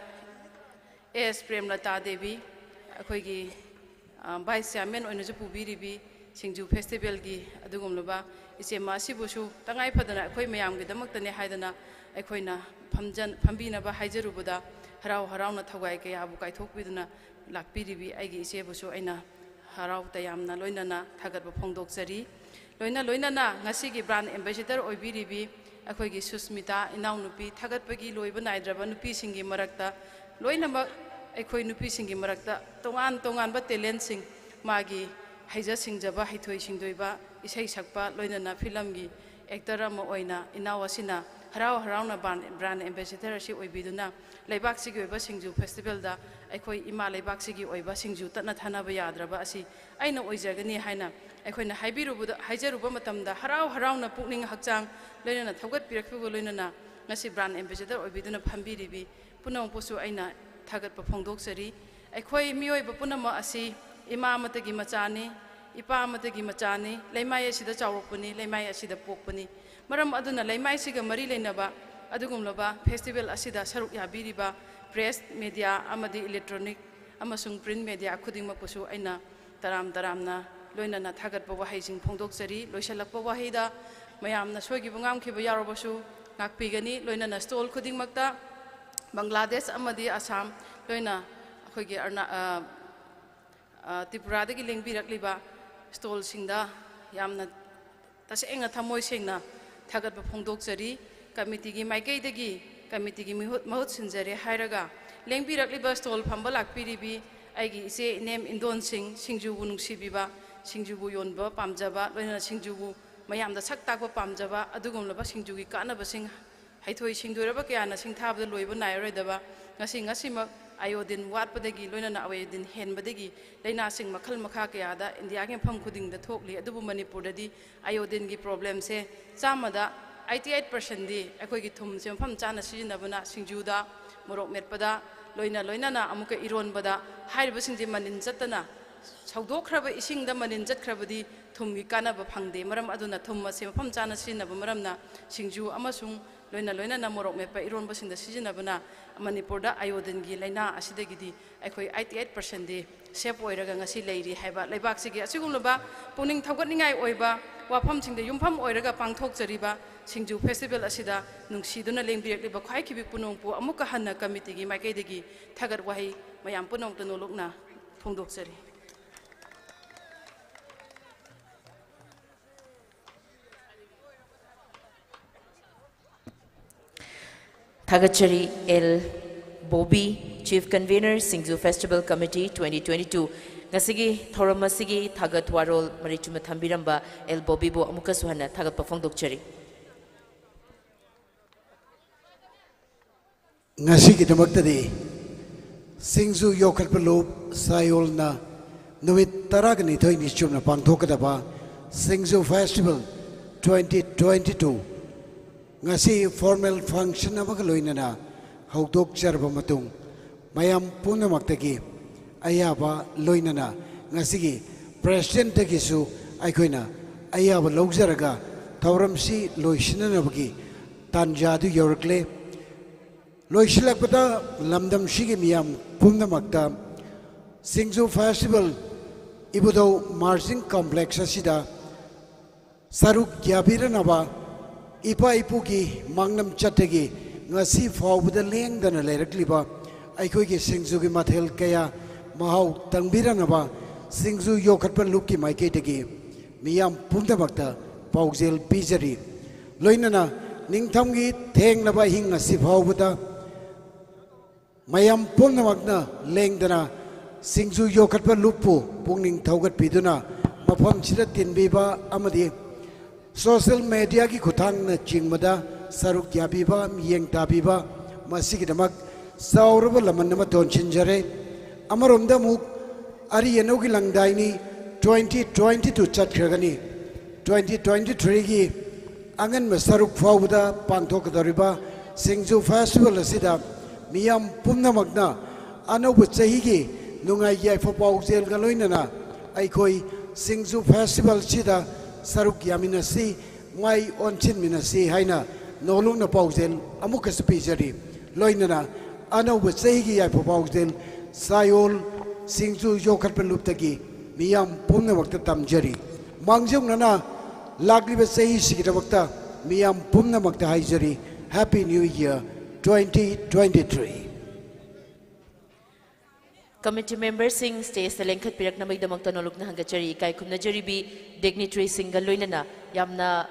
Es Premlata Devi, Kogi, Vice Chairman on the Biribi. Singju Festival gi adugumluba ise masibusu tangai padana akhoi mayam gi damaktane haidana aikoina phambina ba haijarubuda harau harauna thawai ke abu kaithokbiduna lakpiribi aigi ise busu aina harau tayamna loinana thagat ba phongdok jari loinana ngasi gi brand ambassador oibiribi ꯑꯩꯈꯣꯏꯒꯤ ꯁꯨꯁꯃꯤꯇꯥ ꯏꯅꯥꯎꯅꯨꯄꯤ ꯊꯥꯒꯠꯄꯒꯤ ꯂꯣꯏꯕ ꯅꯥꯏꯗ꯭ꯔꯕ ꯅꯨꯄꯤꯁꯤꯡꯒꯤ ꯃꯔꯛꯇ ꯂꯣꯏꯅꯃꯛ ꯑꯩꯈꯣꯏ ꯅꯨꯄꯤꯁꯤꯡꯒꯤ ꯃꯔꯛꯇ ꯇꯣꯉꯥꯟ ꯇꯣꯉꯥꯟꯕ ꯇꯦꯂꯦꯟꯠꯁꯤꯡ ꯃꯥꯒꯤ ꯍꯩꯖ ꯁꯤꯡꯖꯕ ꯍꯩꯊꯣꯏ ꯁꯤꯡꯊꯣꯏꯕ ꯏꯁꯩ ꯁꯛꯄ ꯂꯣꯏꯅꯅ ꯐꯤꯂꯝꯒꯤ ꯑꯦꯛꯇꯔ ꯑꯃ ꯑꯣꯏꯅ ꯏꯅꯥꯎ ꯑꯁꯤꯅ ꯍꯔꯥꯎ ꯍꯔꯥꯎꯅ ꯕ꯭ꯔꯥꯟ ꯑꯦꯝꯕꯦꯁꯦꯗꯔ ꯑꯁꯤ ꯑꯣꯏꯕꯤꯗꯨꯅ ꯂꯩꯕꯥꯛꯁꯤꯒꯤ ꯑꯣꯏꯕ ꯁꯤꯡꯖꯨ ꯐꯦꯁꯇꯤꯚꯦꯜꯗ ꯑꯩꯈꯣꯏ ꯏꯃꯥ ꯂꯩꯕꯥꯛꯁꯤꯒꯤ ꯑꯣꯏꯕ ꯁꯤꯡꯖꯨ ꯇꯠꯅ ꯊꯥꯅꯕ ꯌꯥꯗ꯭ꯔꯕ ꯑꯁꯤ ꯑꯩꯅ ꯑꯣꯏꯖꯒꯅꯤ ꯍꯥꯏꯅ ꯑꯩꯈꯣꯏꯅ ꯍꯥꯏꯖꯔꯨꯕ ꯃꯇꯝꯗ ꯍꯔꯥꯎ ꯍꯔꯥꯎꯅ ꯄꯨꯛꯅꯤꯡ ꯍꯛꯆꯥꯡ ꯂꯣꯏꯅꯅ ꯊꯧꯒꯠꯄꯤꯔꯛꯄꯒ ꯂꯣꯏꯅꯅ ꯉꯁꯤ ꯕ꯭ꯔꯥꯟ ꯑꯦꯝꯕꯦꯁꯦꯗꯔ ꯑꯣꯏꯕꯤꯗꯨꯅ ꯐꯝꯕꯤꯔꯤꯕꯤ ꯄꯨꯝꯅꯃꯛꯄꯨꯁꯨ ꯑꯩꯅ ꯊꯥꯒꯠꯄ ꯐꯣꯡꯗꯣꯛꯆꯔꯤ ꯑꯩꯈꯣꯏ ꯃꯤꯑꯣꯏꯕ ꯄꯨꯝꯅꯃꯛ ꯑꯁꯤ ꯏꯃꯥ ꯑꯃꯇꯒꯤ ꯃꯆꯥꯅꯤ ꯏꯄꯥ ꯑꯃꯇꯒꯤ ꯃꯆꯥꯅꯤ ꯂꯩꯃꯥꯏ ꯑꯁꯤꯗ ꯆꯥꯎꯔꯛꯄꯅꯤ ꯂꯩꯃꯥꯏ ꯑꯁꯤꯗ ꯄꯣꯛꯄꯅꯤ ꯃꯔꯝ ꯑꯗꯨꯅ ꯂꯩꯃꯥꯏꯁꯤꯒ ꯃꯔꯤ ꯂꯩꯅꯕ ꯑꯗꯨꯒꯨꯝꯂꯕ ꯐꯦꯁꯇꯤꯚꯦꯜ ꯑꯁꯤꯗ ꯁꯔꯨꯛ ꯌꯥꯕꯤꯔꯤꯕ ꯄ꯭ꯔꯦꯁ ꯃꯦꯗꯤꯌꯥ ꯑꯃꯗꯤ ꯏꯂꯦꯛꯇ꯭ꯔꯣꯅꯤꯛ ꯑꯃꯁꯨꯡ ꯄ꯭ꯔꯤꯟ ꯃꯦꯗꯤꯌꯥ ꯈꯨꯗꯤꯡꯃꯛꯄꯨꯁꯨ ꯑꯩꯅ ꯇꯔꯥꯝꯅ ꯂꯣꯏꯅꯅ ꯊꯥꯒꯠꯄ ꯋꯥꯍꯩꯁꯤꯡ ꯐꯣꯡꯗꯣꯛꯆꯔꯤ ꯂꯣꯏꯁꯤꯜꯂꯛꯄ ꯋꯥꯍꯩꯗ ꯃꯌꯥꯝꯅ ꯁꯣꯏꯈꯤꯕ ꯉꯥꯝꯈꯤꯕ ꯌꯥꯎꯔꯕꯁꯨ ꯉꯥꯛꯄꯤꯒꯅꯤ ꯂꯣꯏꯅꯅ ꯁ꯭ꯇꯣꯜ ꯈꯨꯗꯤꯡꯃꯛꯇ ꯕꯪꯒ꯭ꯂꯥꯗꯦꯁ ꯑꯃꯗꯤ ꯑꯁꯥꯝ ꯂꯣꯏꯅ ꯑꯩꯈꯣꯏꯒꯤ ꯇ꯭ꯔꯤꯄꯨꯔꯥꯗꯒꯤ ꯂꯦꯡꯕꯤꯔꯛꯂꯤꯕ ꯁ꯭ꯇꯣꯜꯁꯤꯡꯗ ꯌꯥꯝꯅ ꯇꯁꯦꯡꯅ ꯊꯃꯣꯏ ꯁꯦꯡꯅ ꯊꯥꯒꯠꯄ ꯐꯣꯡꯗꯣꯛꯆꯔꯤ ꯀꯃꯤꯇꯤꯒꯤ ꯃꯥꯏꯀꯩꯗꯒꯤ ꯀꯃꯤꯇꯤꯒꯤ ꯃꯍꯨꯠ ꯁꯤꯟꯖꯔꯦ ꯍꯥꯏꯔꯒ ꯂꯦꯡꯕꯤꯔꯛꯂꯤꯕ ꯁ꯭ꯇꯣꯜ ꯐꯝꯕ ꯂꯥꯛꯄꯤꯔꯤꯕꯤ ꯑꯩꯒꯤ ꯏꯆꯦ ꯏꯅꯦꯝ ꯏꯟꯗꯣꯟꯁꯤꯡ ꯁꯤꯡꯖꯨꯕꯨ ꯅꯨꯡꯁꯤꯕꯤꯕ ꯁꯤꯡꯖꯨꯕꯨ ꯌꯣꯟꯕ ꯄꯥꯝꯖꯕ ꯂꯣꯏꯅꯅ ꯁꯤꯡꯖꯨꯕꯨ ꯃꯌꯥꯝꯗ ꯁꯛ ꯇꯥꯛꯄ ꯄꯥꯝꯖꯕ ꯑꯗꯨꯒꯨꯝꯂꯕ ꯁꯤꯡꯖꯨꯒꯤ ꯀꯥꯟꯅꯕꯁꯤꯡ ꯍꯩꯊꯣꯏ ꯁꯤꯡꯊꯣꯏꯔꯕ ꯀꯌꯥꯅ ꯁꯤꯡꯊꯥꯕꯗ ꯂꯣꯏꯕ ꯅꯥꯏꯔꯣꯏꯗꯕ ꯉꯁꯤꯃꯛ ꯑꯥꯏꯑꯣꯗꯤꯟ ꯋꯥꯠꯄꯗꯒꯤ ꯂꯣꯏꯅꯅ ꯑꯥꯏꯑꯣꯗꯤꯟ ꯍꯦꯟꯕꯗꯒꯤ ꯂꯩꯅꯥꯁꯤꯡ ꯃꯈꯜ ꯃꯈꯥ ꯀꯌꯥꯗ ꯏꯟꯗꯤꯌꯥꯒꯤ ꯃꯐꯝ ꯈꯨꯗꯤꯡꯗ ꯊꯣꯛꯂꯤ ꯑꯗꯨꯕꯨ ꯃꯅꯤꯄꯨꯔꯗꯗꯤ ꯑꯥꯏꯑꯣꯗꯤꯟꯒꯤ ꯄ꯭ꯔꯣꯕ꯭ꯂꯦꯝꯁꯦ 88%ꯗꯤ ꯑꯩꯈꯣꯏꯒꯤ ꯊꯨꯝꯁꯦ ꯃꯐꯝ ꯆꯥꯅ ꯁꯤꯖꯤꯟꯅꯕꯅ ꯁꯤꯡꯖꯨꯗ ꯃꯣꯔꯣꯛ ꯃꯦꯠꯄꯗ ꯂꯣꯏꯅꯅ ꯑꯃꯨꯛꯀ ꯏꯔꯣꯟꯕꯗ ꯍꯥꯏꯔꯤꯕꯁꯤꯡꯁꯦ ꯃꯅꯤꯟ ꯆꯠꯇꯅ ꯁꯧꯗꯣꯛꯈ꯭ꯔꯕ ꯏꯁꯤꯡꯗ ꯃꯅꯤꯟ ꯆꯠꯈ꯭ꯔꯕꯗꯤ ꯊꯨꯝꯒꯤ ꯀꯥꯟꯅꯕ ꯐꯪꯗꯦ ꯃꯔꯝ ꯑꯗꯨꯅ ꯊꯨꯝ ꯑꯁꯤ ꯃꯐꯝ ꯆꯥꯅ ꯁꯤꯖꯤꯟꯅꯕ ꯃꯔꯝꯅ ꯁꯤꯡꯖꯨ ꯑꯃꯁꯨꯡ ꯂꯣꯏꯅꯅ ꯃꯣꯔꯣꯛ ꯃꯦꯠꯄ ꯏꯔꯣꯟꯕꯁꯤꯡꯗ ꯁꯤꯖꯤꯟꯅꯕꯅ ꯃꯅꯤꯄꯨꯔꯗ ꯑꯥꯏꯑꯣꯗꯤꯟꯒꯤ ꯂꯩꯅꯥ ꯑꯁꯤꯗꯒꯤꯗꯤ ꯑꯩꯈꯣꯏ 88%ꯗꯤ ꯁꯦꯞ ꯑꯣꯏꯔꯒ ꯉꯁꯤ ꯂꯩꯔꯤ ꯍꯥꯏꯕ ꯂꯩꯕꯥꯛꯁꯤꯒꯤ ꯑꯁꯤꯒꯨꯝꯂꯕ ꯄꯨꯛꯅꯤꯡ ꯊꯧꯒꯠꯅꯤꯡꯉꯥꯏ ꯑꯣꯏꯕ ꯋꯥꯐꯝꯁꯤꯡꯗ ꯌꯨꯝꯐꯝ ꯑꯣꯏꯔꯒ ꯄꯥꯡꯊꯣꯛꯆꯔꯤꯕ ꯁꯤꯡꯖꯨ ꯐꯦꯁꯇꯤꯚꯦꯜ ꯑꯁꯤꯗ ꯅꯨꯡꯁꯤꯗꯨꯅ ꯂꯦꯡꯕꯤꯔꯛꯂꯤꯕ ꯈ꯭ꯋꯥꯏꯈꯤꯕꯤ ꯄꯨꯝꯅꯃꯛꯄꯨ ꯑꯃꯨꯛꯀ ꯍꯟꯅ ꯀꯃꯤꯇꯤꯒꯤ ꯃꯥꯏꯀꯩꯗꯒꯤ ꯊꯥꯒꯠ ꯋꯥꯍꯩ ꯃꯌꯥꯝ ꯄꯨꯝꯅꯃꯛꯇ ꯅꯣꯂꯨꯛꯅ ꯐꯣꯡꯗꯣꯛꯆꯔꯤ Thagachari L. Bobby, Chief Convener, Singju Festival Committee 2022. Ngasigi Thoramasigi Thagat Warol Marichuma Thambiramba L. Bobby Bo Amuka Suhana Thagat Pafongdokchari. Ngasigi Damaktadi Singju Yokat Palub Sayolna Nuit Taragani Toini Chumna Pantokadaba Singju Festival 2022. Ngasi formal function amagaloinana haudok charba matung mayam punamaktage ayaba loinana ngasigi president tagisu aikoina ayaba logzaraga tauramsi loishinanabagi tanjadu yorkle loishilakpada lamdam shigi miyam punamakta Singju Festival ibudo MARJING complex asida saruk yabiranaba Ipa ipuki mangnam chategi ngasi fawbuda lengdana leirakliba aikoigi singjugi mathel kaya mahau tangbiranaba singju yokhatpa lukki maiketegi miyam pumdamakta paujel pijari loinana ningthamgi thengnaba hing ngasi fawbuda mayam pumdamakna lengdana singju yokhatpa lukpu pungning thaugat piduna mafam chida tinbiba amadi social media ki khutang na chingmada saruk yabiba miyeng tabiba masigi damak sauraba lamannama tonchinjare amaromda muk ari yenogi langdaini 2022 chatkragani 2023 gi angan ma saruk fawda pangthok dariba Singju Festival asida miyam pumnamakna anobu chahi gi nungai yaifa paujel galoinana aikoi Singju Festival sida Saruk Yaminasi, Mai Onchin Minasi, Haina, no Luna Pausel, Amukas Pijari, Loinana, Ano with Segi Apopausel, Sayol, Singju Yokarpeluptagi, Miam Punavakta Tamjari, Mangjum Nana, Lagli Sei Sikavakta, Miam Punamakta Haijari, Happy New Year 2023. Committee members sing stay sa lengkat pirak na may damang tanolog na hangachari kay kumnajari bi dignitary single loinana yamna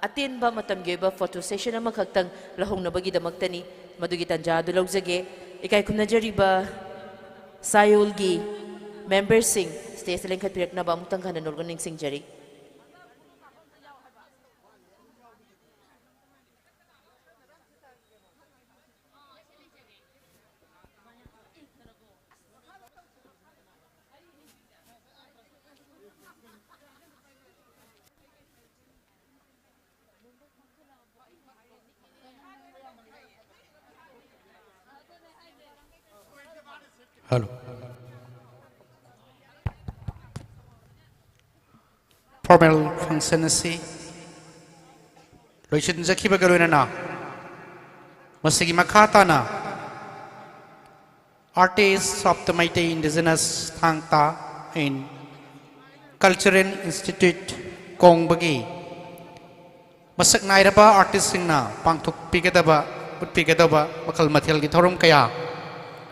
ꯑꯇꯦꯟꯕ ꯃꯇꯝꯒꯤ ꯑꯣꯏꯕ photo session ꯑꯃꯈꯛꯇꯪ ꯂꯧꯍꯧꯅꯕꯒꯤꯗꯃꯛꯇꯅꯤ ꯃꯗꯨꯒꯤ ꯇꯥꯟꯖꯥ ꯑꯗꯨ ꯂꯧꯖꯒꯦ ꯏꯀꯥꯏ ꯈꯨꯝꯅꯖꯔꯤꯕ ꯁꯥꯌꯣꯜꯒꯤ ꯃꯦꯝꯕꯔꯁꯤꯡ ꯁ꯭ꯇꯦꯖꯇ ꯂꯦꯡꯈꯠꯄꯤꯔꯛꯅꯕ ꯑꯃꯨꯛꯇꯪ ꯍꯟꯅ ꯅꯣꯜꯒ ꯅꯤꯡꯁꯤꯡꯖꯔꯤ Hello. Formal function asi loisin zakhiba galuna na masigi makhata na artists of the Meitei indigenous thangta in Cultural Institute Kongbagi masak nairaba artist singna pangthuk pigadaba utpigadaba makal mathil gi thorum kaya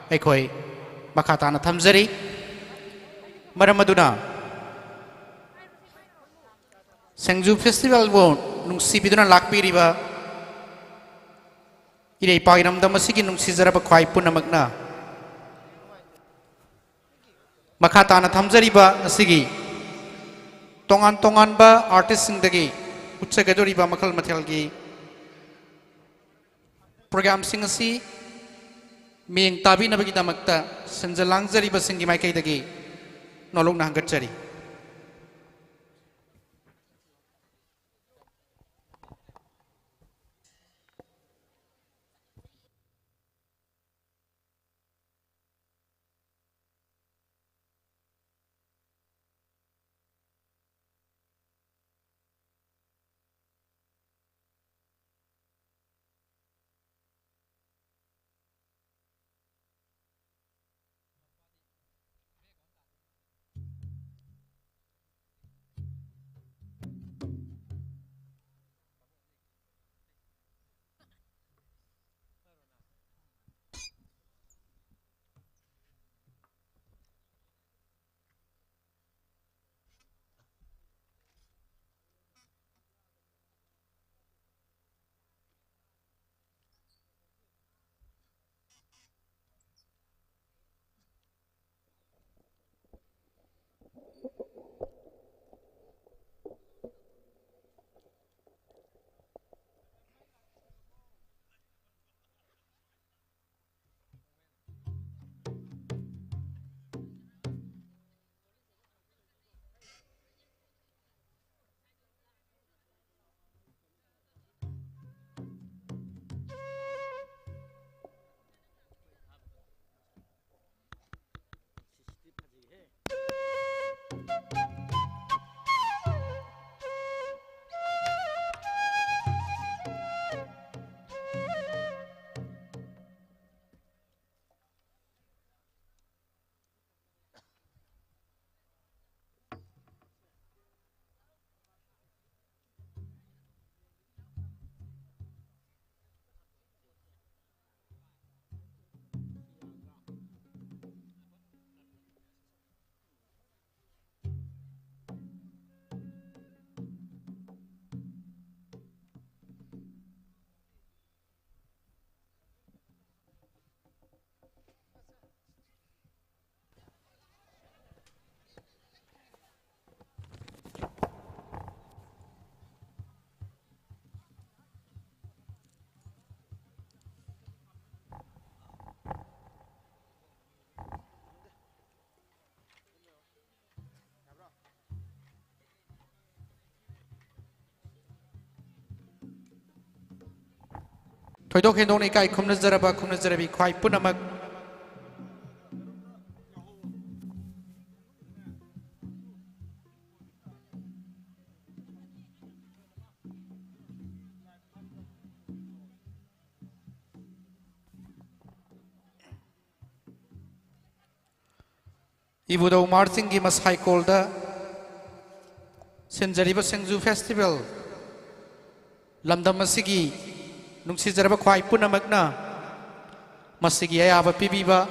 aikoi makhata na thamjari maramaduna SINGJU Festival wo nungsibiduna lakpiriba irei pairam damasigi nungsizaraba khwai punamakna makhata na thamjariba asigi tongan tongan ba artist singdagi utsagadoriba makal mathelgi program sing asi ming tabi nabagi damakta sanjalangzariba singi maikaidagi nolong na hangatjari Thoidok hendong ikai khumnazarabi khwai punamak Ibudau marching gi masai kolda sinjariba SINGJU Festival lamdam masigi nungsizaraba khwai punamakna masigi ayaba pibiba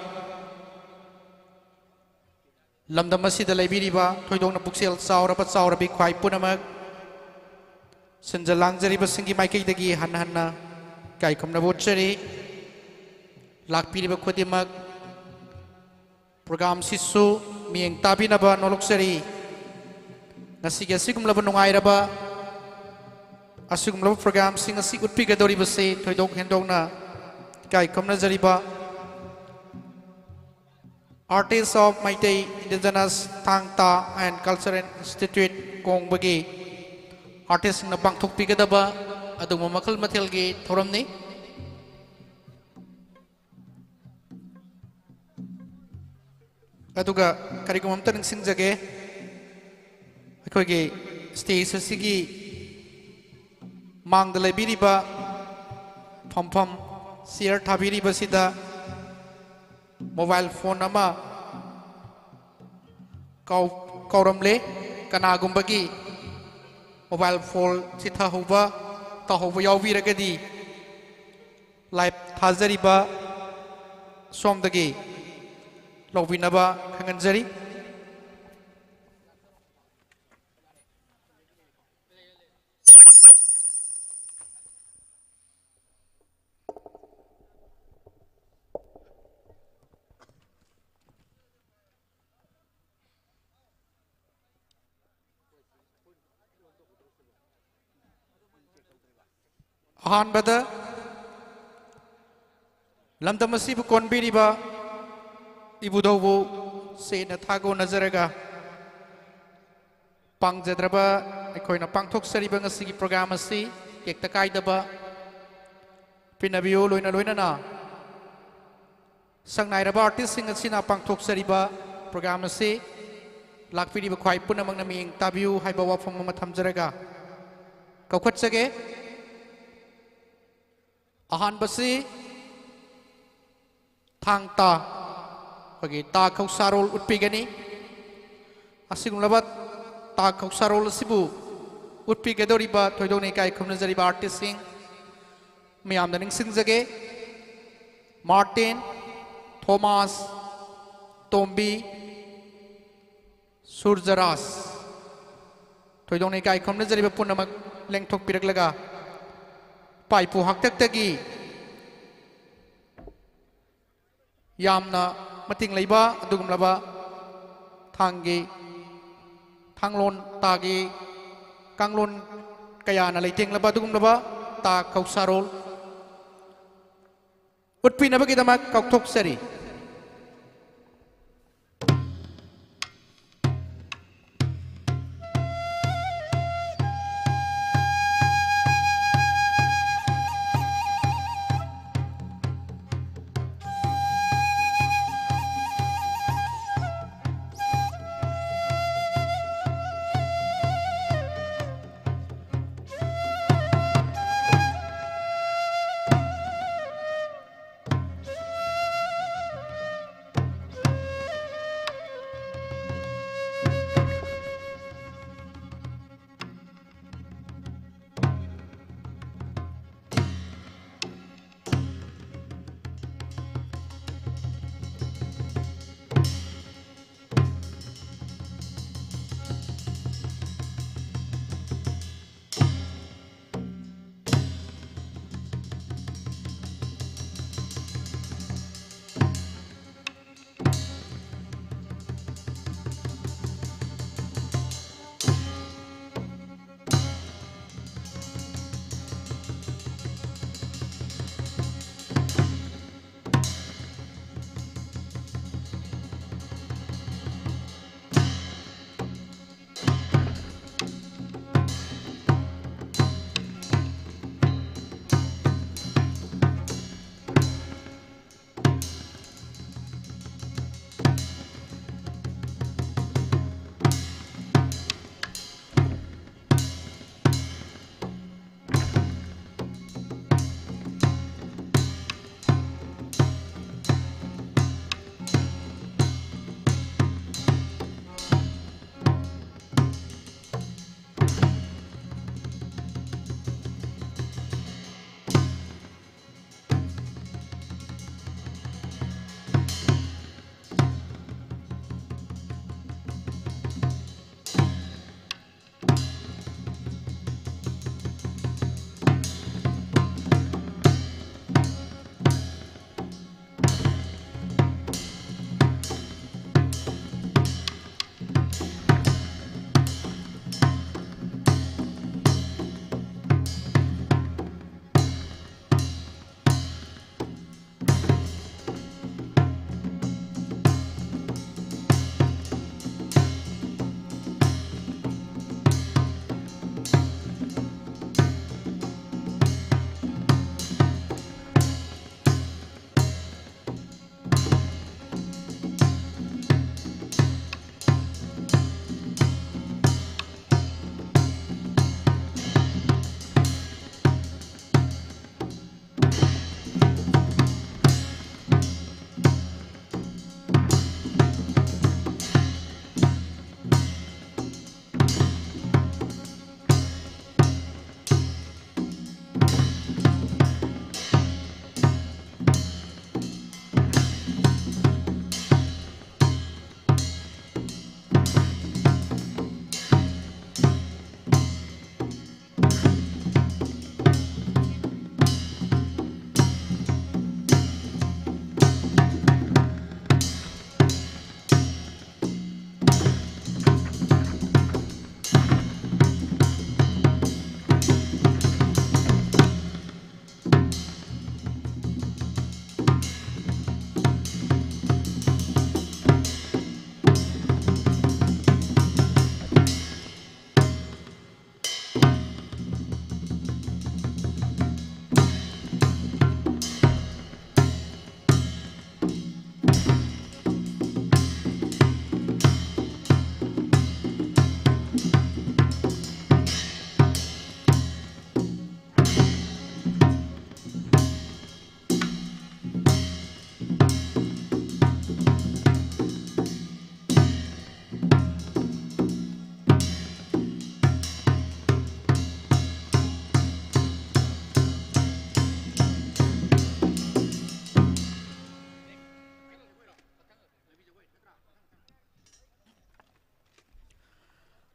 lamdam masida laibiriba thoidongna puksel chaurabi khwai punamak Senjalangjaribasingi maikaidagi hanna kai khomna botchari lakpiriba khodimak program sisu mieng tabinaba noloksari ngasigi asigumlaba nungairaba asugumlaba program sing asi utpigadoribase thoidok hendokna kai khomna jariba Artists of Maitei Indigenous Thangta and Cultural Institute Kongbagi Artists na bangthok pigadaba aduma makal mathelgi thoramni aduga karigum amta ningsingjage akoigi stage asigi mangda lebiriba pham share thabiriba sida mobile phone ama kauramle kanagumbagi mobile phone sitha huba ta huba yawbiragadi live thazariba somdagi lawbinaba khanganjari Ahanbada lamdam asibu konbiriba ibudobu sena thago nazaraga pangjadraba aikoina pangthoksariba ngasigi program asi kekta kaidaba pinabiyo loina na sangnairaba artist sing asina pangthoksariba program asi lakpiriba khwai punamang naming tabiu haiba wafam ma thamjaraga kaukhatsage ahanbasi thangta bagi ta khausarol utpigani asigumlabat ta khausarol sibu utpigadoriba thoidoni kai khumnajariba artist sing miyam daning singjage Martin Thomas Tombi Surjaras thoidoni kai khumnajariba punamak lengthok piraklaga paipu haktaktagi yamna mating leiba adugumlaba thangi thanglon tagi kanglon kayana leitinglaba adugumlaba ta kausarol utpinabagi damak kauktoksari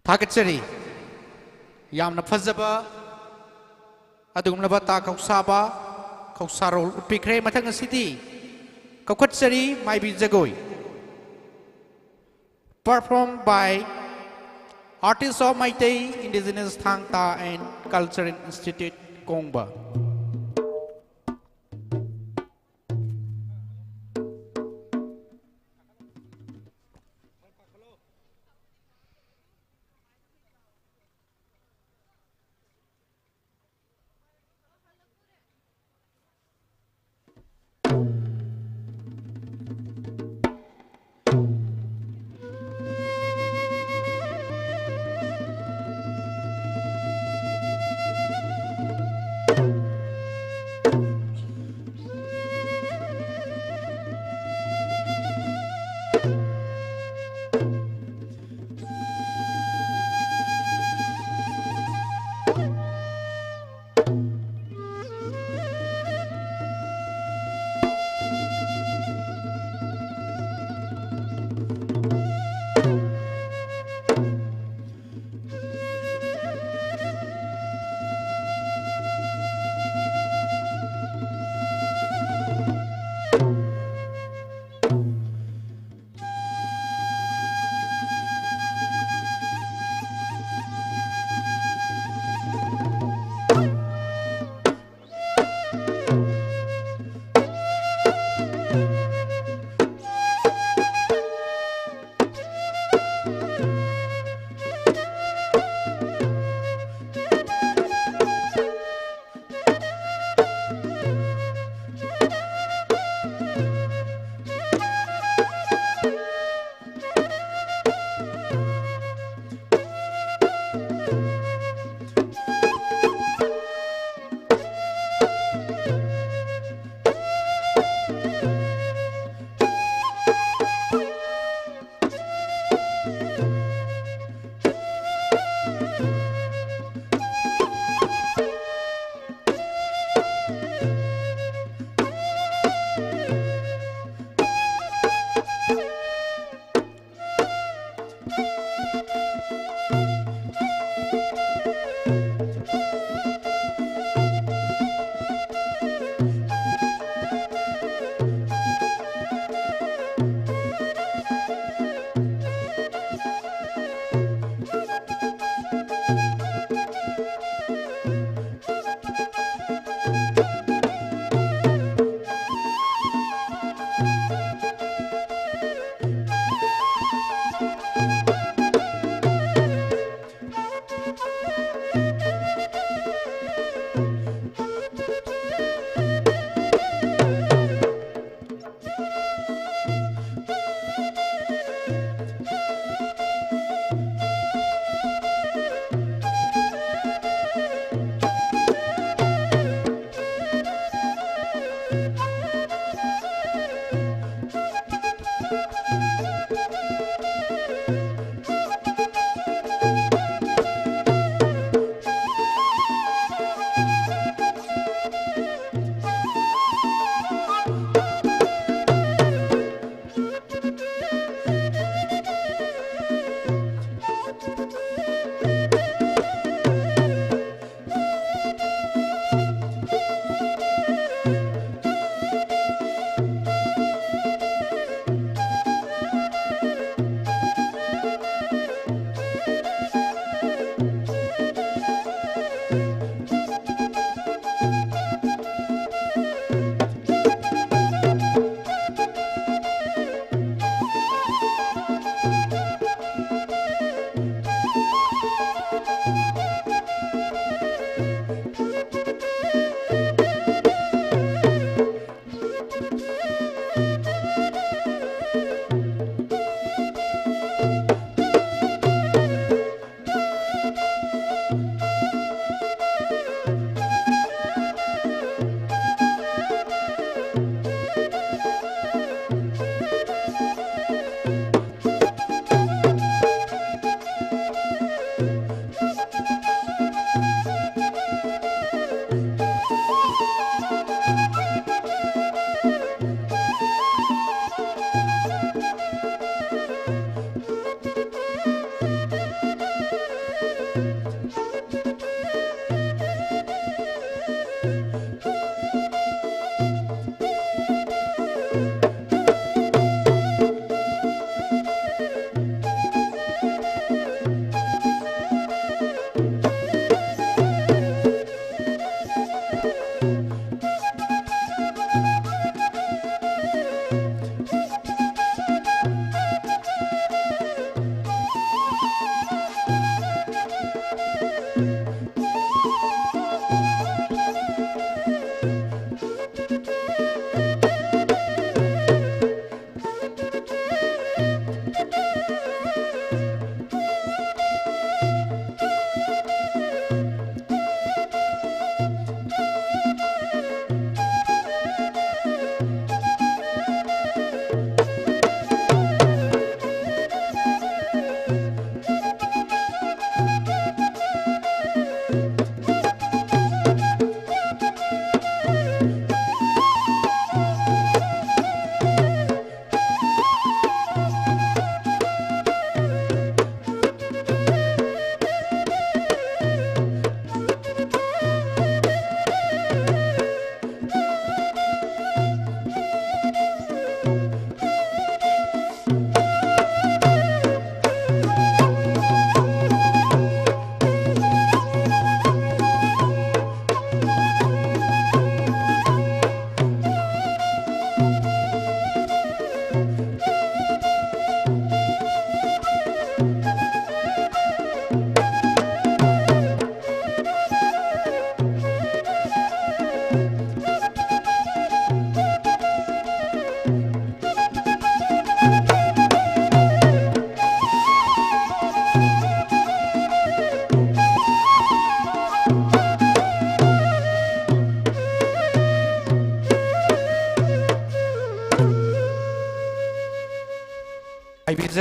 थागतचरी यामना फजबा अदुगुमलबा ता खौसाबा खौसारोल उत्पिख्रे मथंग city कौखतचरी माइबी Jagoi performed by artists of Meitei Indigenous Thangta and Cultural Institute Kongba.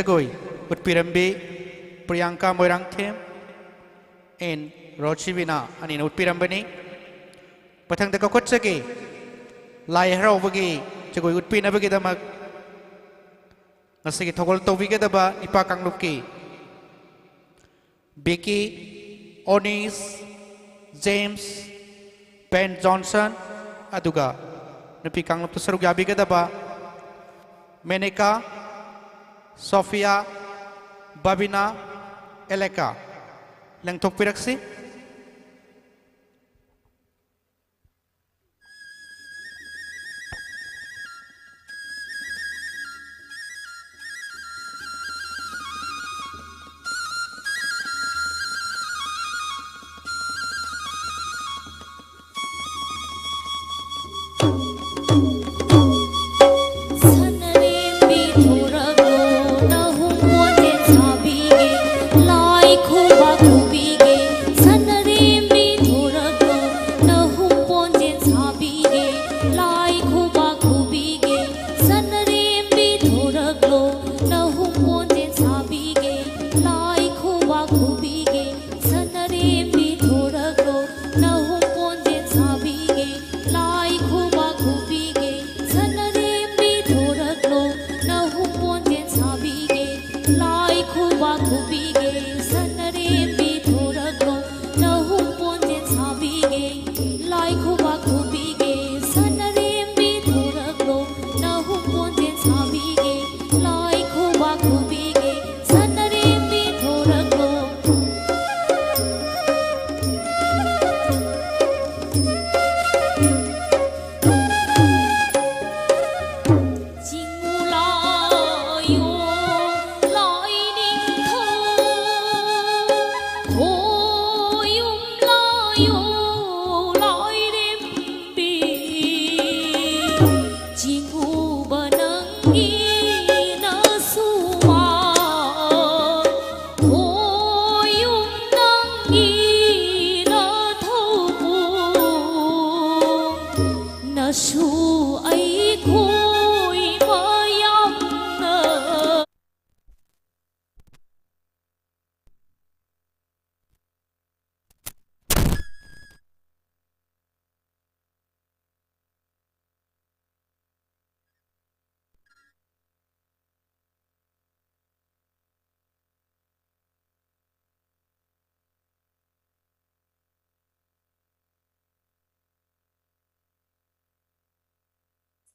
jagoi utpirambi Priyanka Moirangthem and Rochivina anin utpirambani pathang da kakot sagi lai haro bagi jagoi utpina bagi damak ngasigi thogol tawigi daba ipa kanglupki Becky Onis James Ben Johnson aduga nupi kanglup tu sarug yabi gadaba Meneka Sofia Babina Eleka lang tok piraksi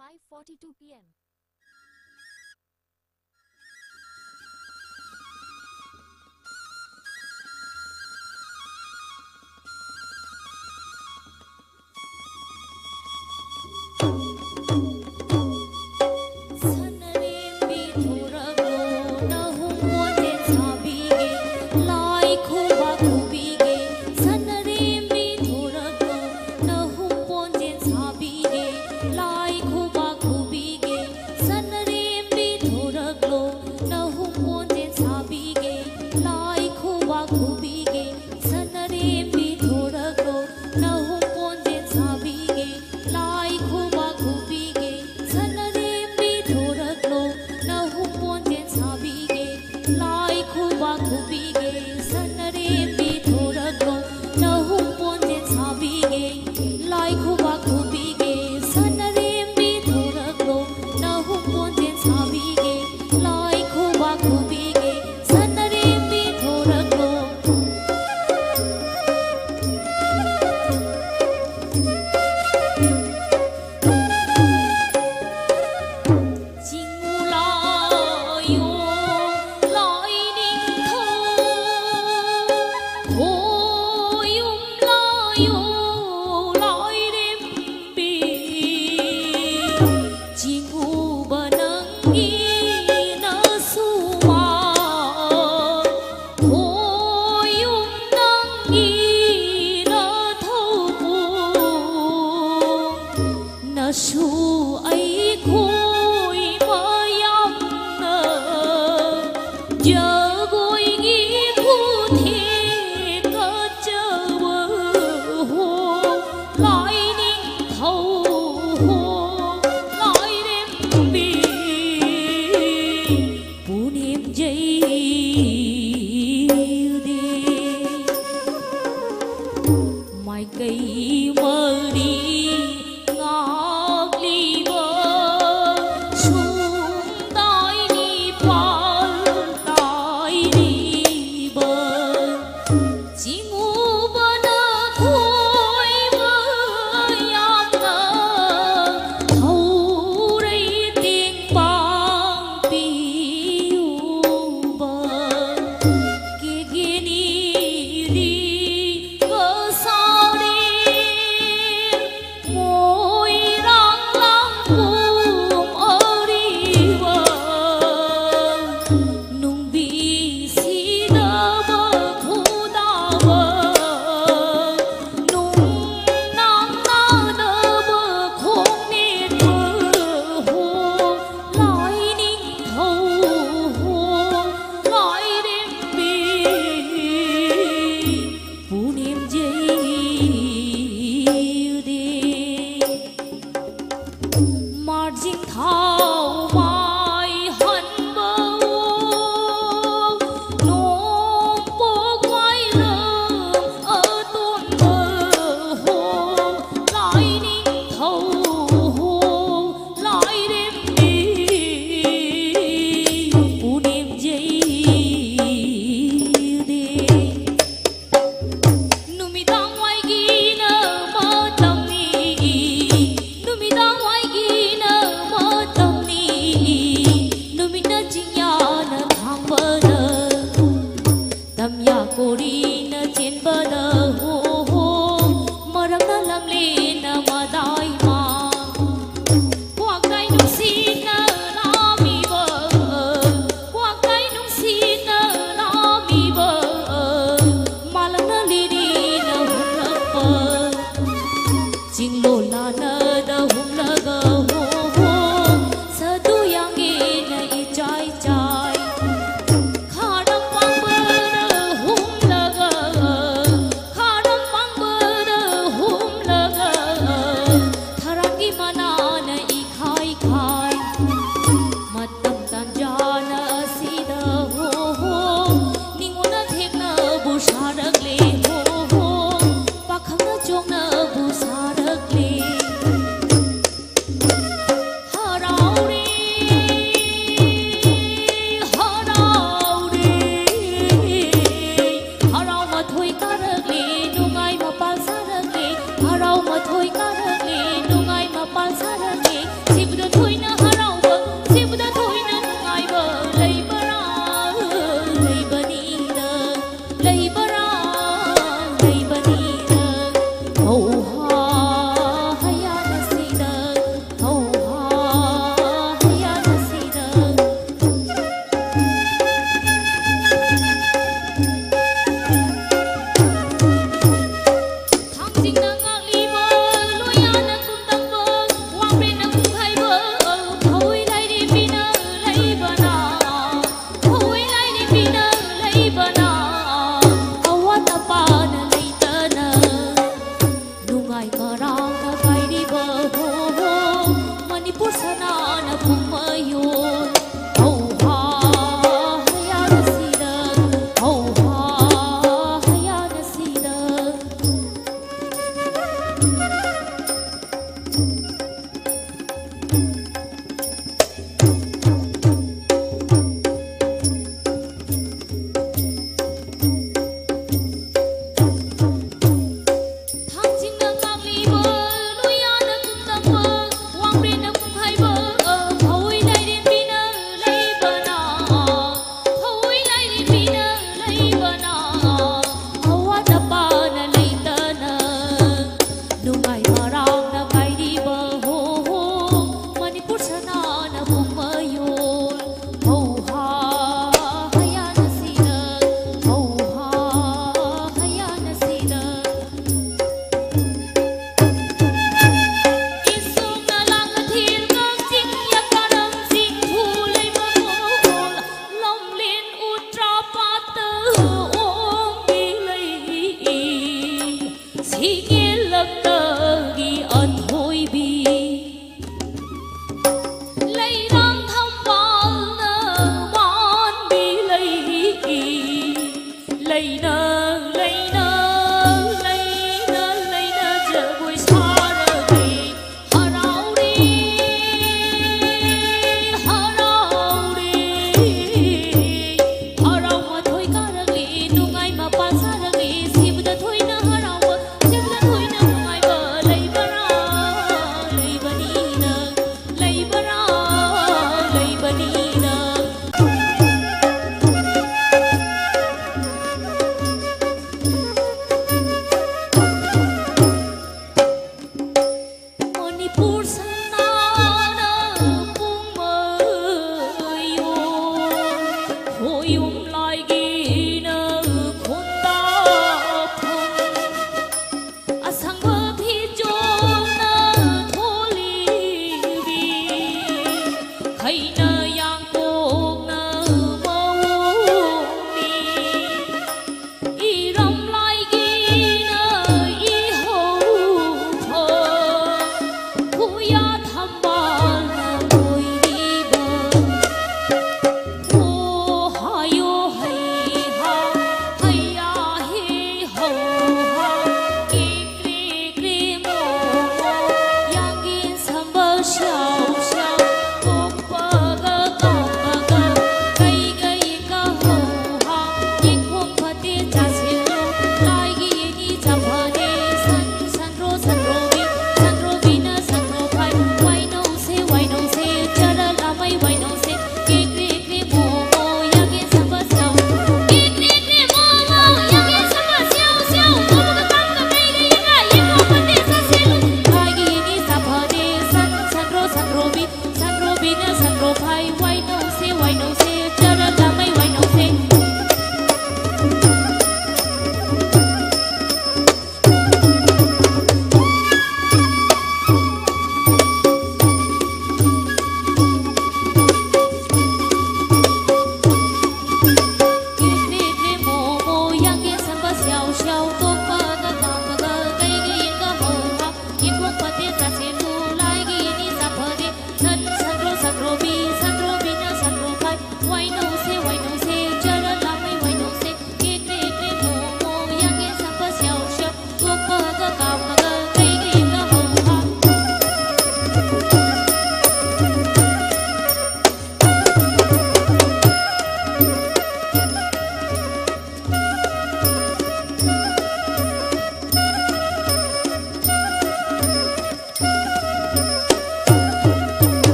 (5:42 p.m.)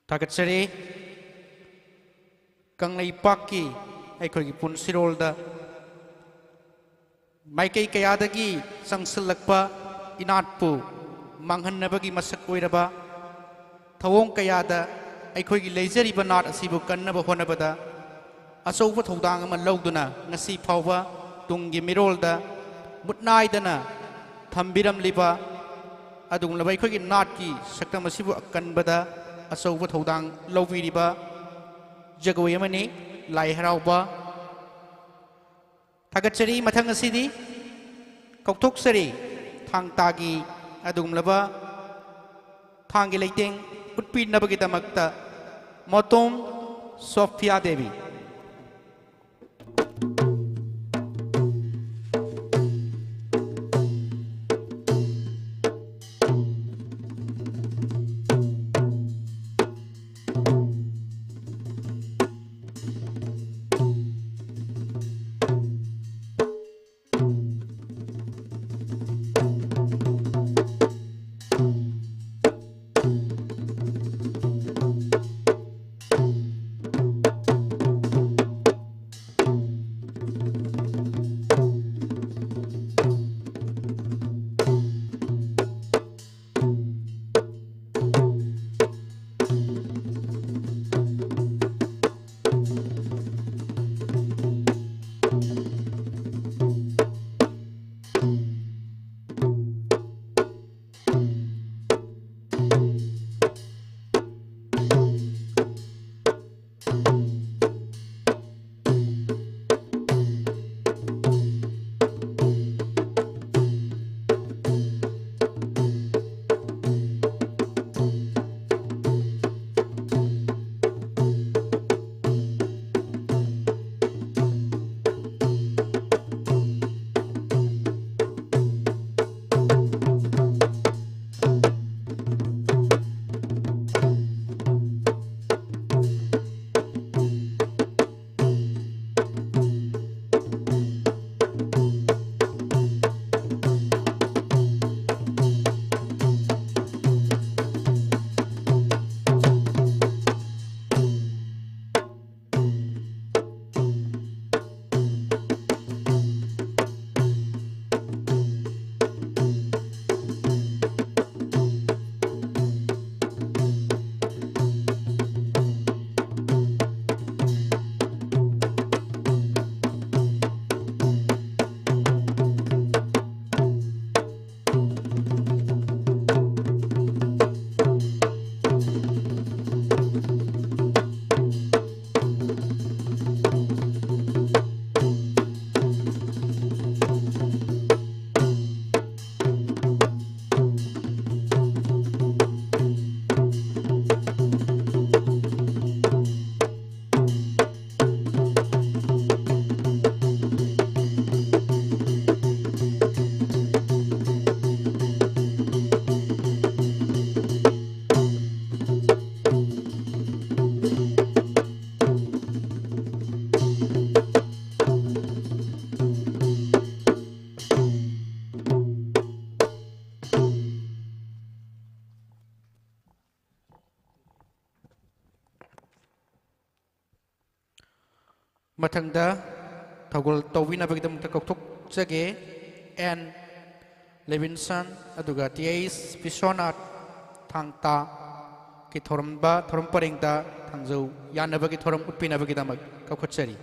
Tagatchari Kanglai Paki Aikogi Punsirolda Maikei Kayadagi Sangsilakpa Inatpu Manghanabagi Masak Oiraba Tawong Kayada Aikogi Lazeri Banat Asibu Kanaba Honabada Asova Todangama Loduna Nasi Pava Tungi Mirolda Mutnaidana Tambiram Liba Adung Labaikogi Natki Saktamasibu Kanbada Asova Todang Loviriba जगोय मनी लाई हराउबा थागतचरी मथंग असिदी कौथोकसरी थांग तागी अदुगुमलबा थांगी लेटेंग उत्पीनबगिदमक्ता मोतोम सोफिया देवी मथंगदा थगोल तौविनबगिदमक्ता कौथोकजगे एन लेविनसन अदुगा टीएस विश्वनाथ थांगता की थोरमबा थोरम परेंगदा थांजौ यानबगी थोरम उत्पिनबगिदमक कौखोचरी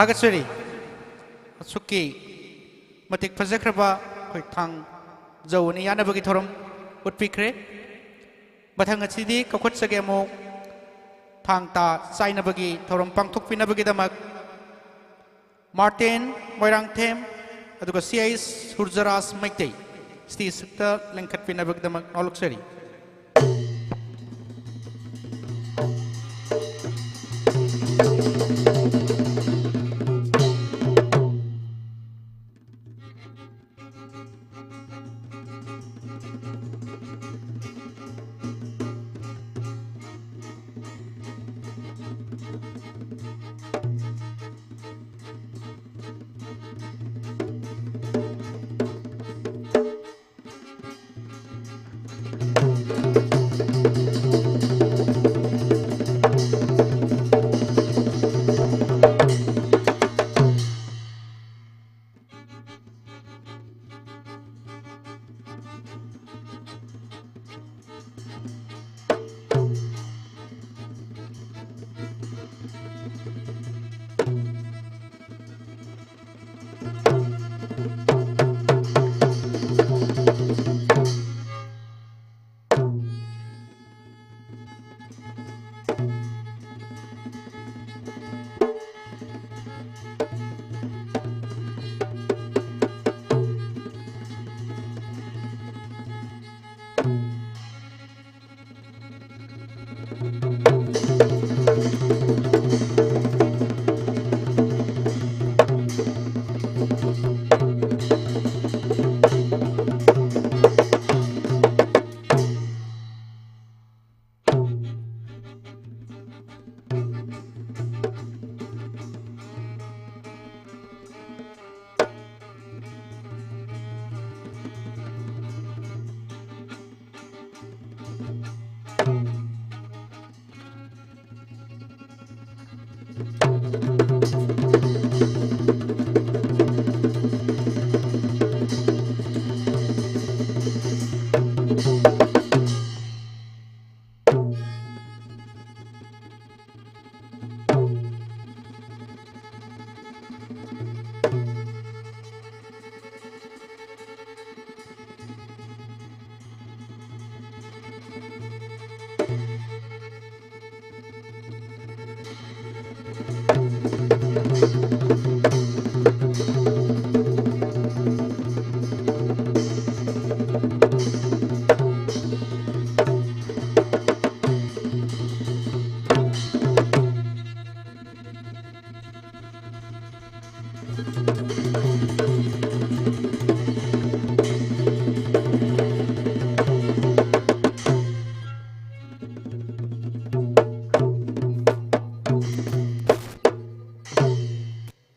Hagasuri, Suki, Matik Pazakraba, Tang, Zoni Yanabagitorum, would be cre, but Hangasidi, Kokotsagamo, Tang Ta, Sainabagi, Torum Pangtuk Pinabagidamak, Martin, Moirang Tem, Adugasias, Hurzaras, Maite, Steve Sutta, Lankat Pinabagdamak, Oluxeri.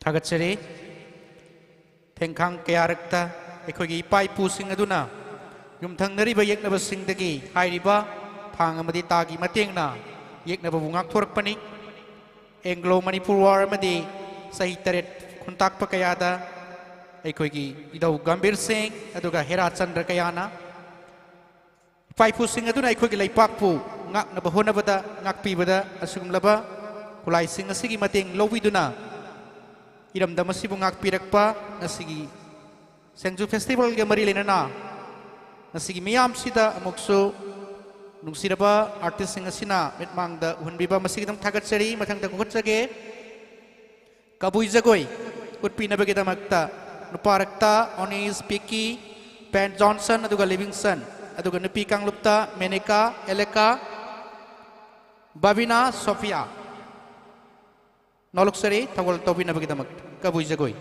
Tagatsari, Tengkang Kayarakta, Ekogi Pai Pusing Aduna, Yumtang Nariba Yaknaba Singdagi, Hairiba, Pangamadi Tagi Matingna, Yaknaba Wungak Turkpani, Anglo Manipur War Madi, Sahitaret, Kuntak Pakayada, Ekogi, Ido Gambir Singh, Aduga Hera Chandra Kayana, Pai Pusing Aduna, Ekogi Laipakpu, Ngak Nabahonabada, Ngak Pibada, Asum Laba, Kulai Sing Asigi Mating, Loviduna. Iram damasi bungak pirakpa nasigi SINGJU Festival ke marilena na nasigi miyam sida amukso ꯅꯨꯡꯁꯤꯔꯕ ꯑꯥꯔꯇꯤꯁꯁꯤꯡ ꯑꯁꯤꯅ ꯃꯤꯠꯃꯥꯡꯗ ꯎꯍꯟꯕꯤꯕ ꯃꯁꯤꯒꯤꯗꯃꯛ ꯊꯥꯒꯠꯆꯔꯤ ꯃꯊꯪꯗ ꯀꯧꯈꯠꯆꯒꯦ ꯀꯕꯨꯏ ꯖꯒꯣꯏ ꯎꯠꯄꯤꯅꯕꯒꯤꯗꯃꯛꯇ ꯅꯨꯄꯥꯔꯛꯇ ꯑꯣꯅꯤꯁ ꯄꯤꯀꯤ pen Johnson ꯑꯗꯨꯒ ꯂꯤꯕꯤꯡꯁꯟ ꯑꯗꯨꯒ ꯅꯨꯄꯤ ꯀꯥꯡꯂꯨꯞꯇ ꯃꯦꯅꯤꯀꯥ ꯑꯦꯂꯦꯀꯥ ꯕꯥꯕꯤꯅꯥ ꯁꯣꯐꯤꯌꯥ ꯅꯣꯂꯨꯛꯆꯔꯤ ꯊꯧꯒꯜ ꯇꯧꯕꯤꯅꯕꯒꯤꯗꯃꯛ ꯀꯕꯨꯏ ꯖꯒꯣꯏ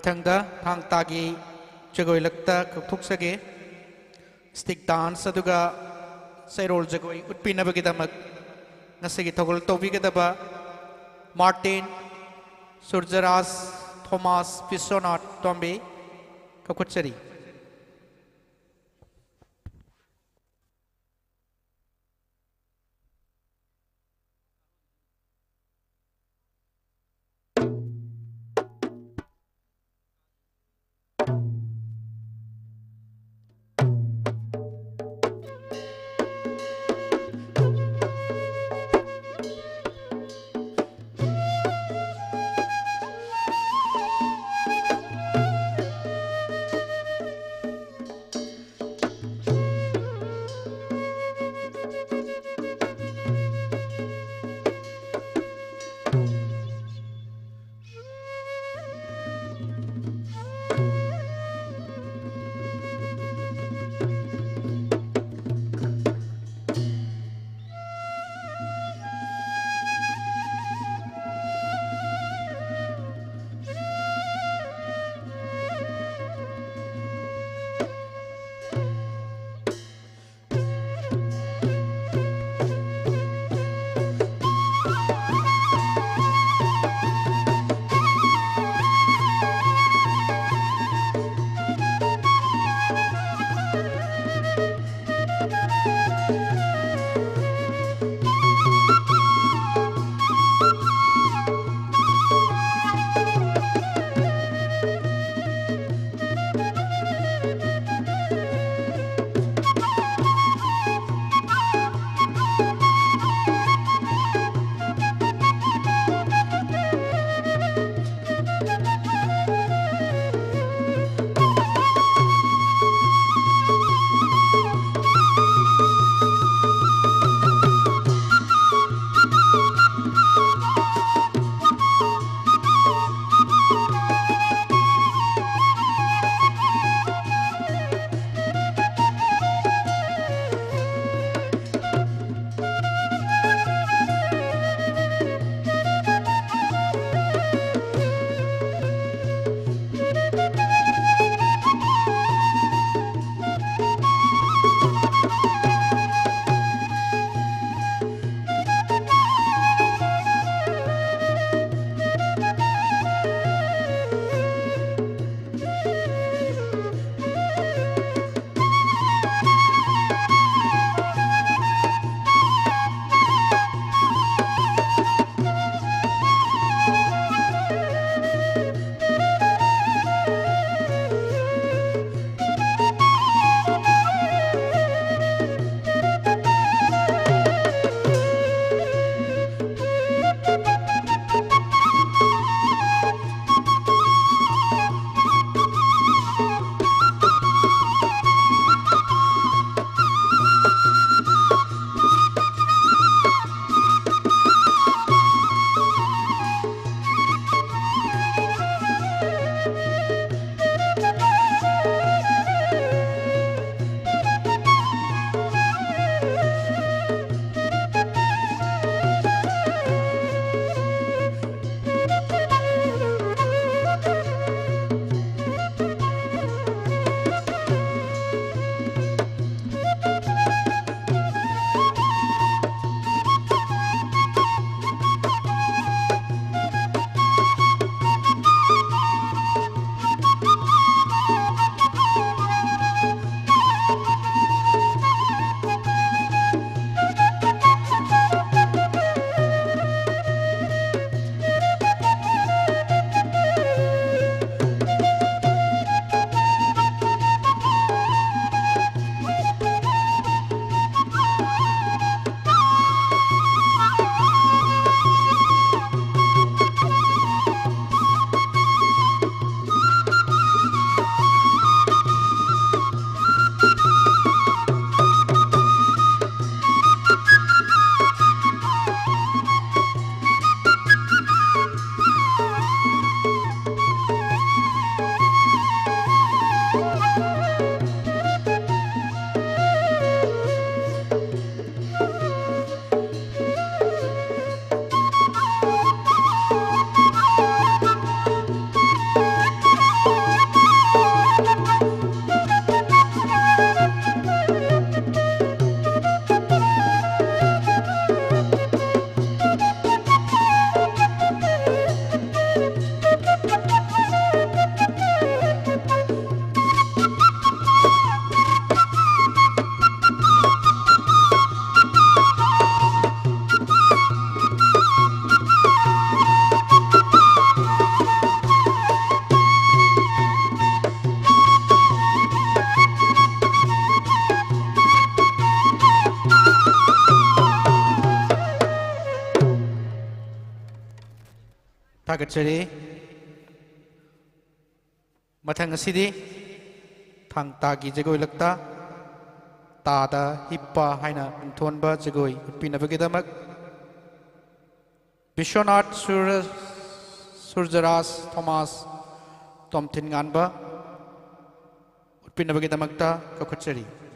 ꯃꯊꯪꯗ ꯊꯥꯡ ꯇꯥꯒꯤ ꯖꯒꯣꯏ ꯂꯛꯇ ꯀꯧꯊꯣꯛꯆꯒꯦ ꯁ꯭ꯇꯤꯛ ꯗꯥꯟꯁ ꯑꯗꯨꯒ ꯆꯩꯔꯣꯜ ꯖꯒꯣꯏ ꯎꯠꯄꯤꯅꯕꯒꯤꯗꯃꯛ ꯉꯁꯤꯒꯤ ꯊꯧꯒꯜ ꯇꯧꯕꯤꯒꯗꯕ ꯃꯥꯔꯇꯤꯟ ꯁꯨꯔꯖꯔꯥꯖ ꯊꯣꯃꯥꯁ ꯕꯤꯁ꯭ꯋꯅꯥꯊ ꯇꯣꯝꯕꯤ ꯀꯧꯈꯠꯆꯔꯤ Tagachari Mathang Asidi Thang Tagi Jagoi Lakta Tada Hippa Haina Thonba Jagoi Pinavagidamak Bishonat Surjaras Thomas Tomtin Ganba Pinavagidamakta Kakachari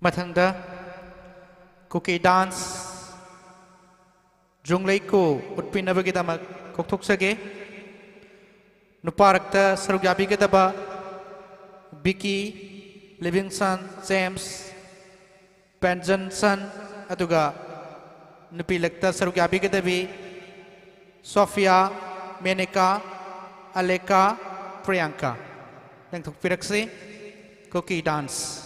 Mathangda Cookie Dance Jungleiku Utpinabagidamak Koktoksage Nuparakta Sarugyabigadaba Vicky Livingston James Benjaminson Aduga Nupilakta Sarugyabigadabi Sophia Meneka Aleka Priyanka Nang Piraksi Cookie Dance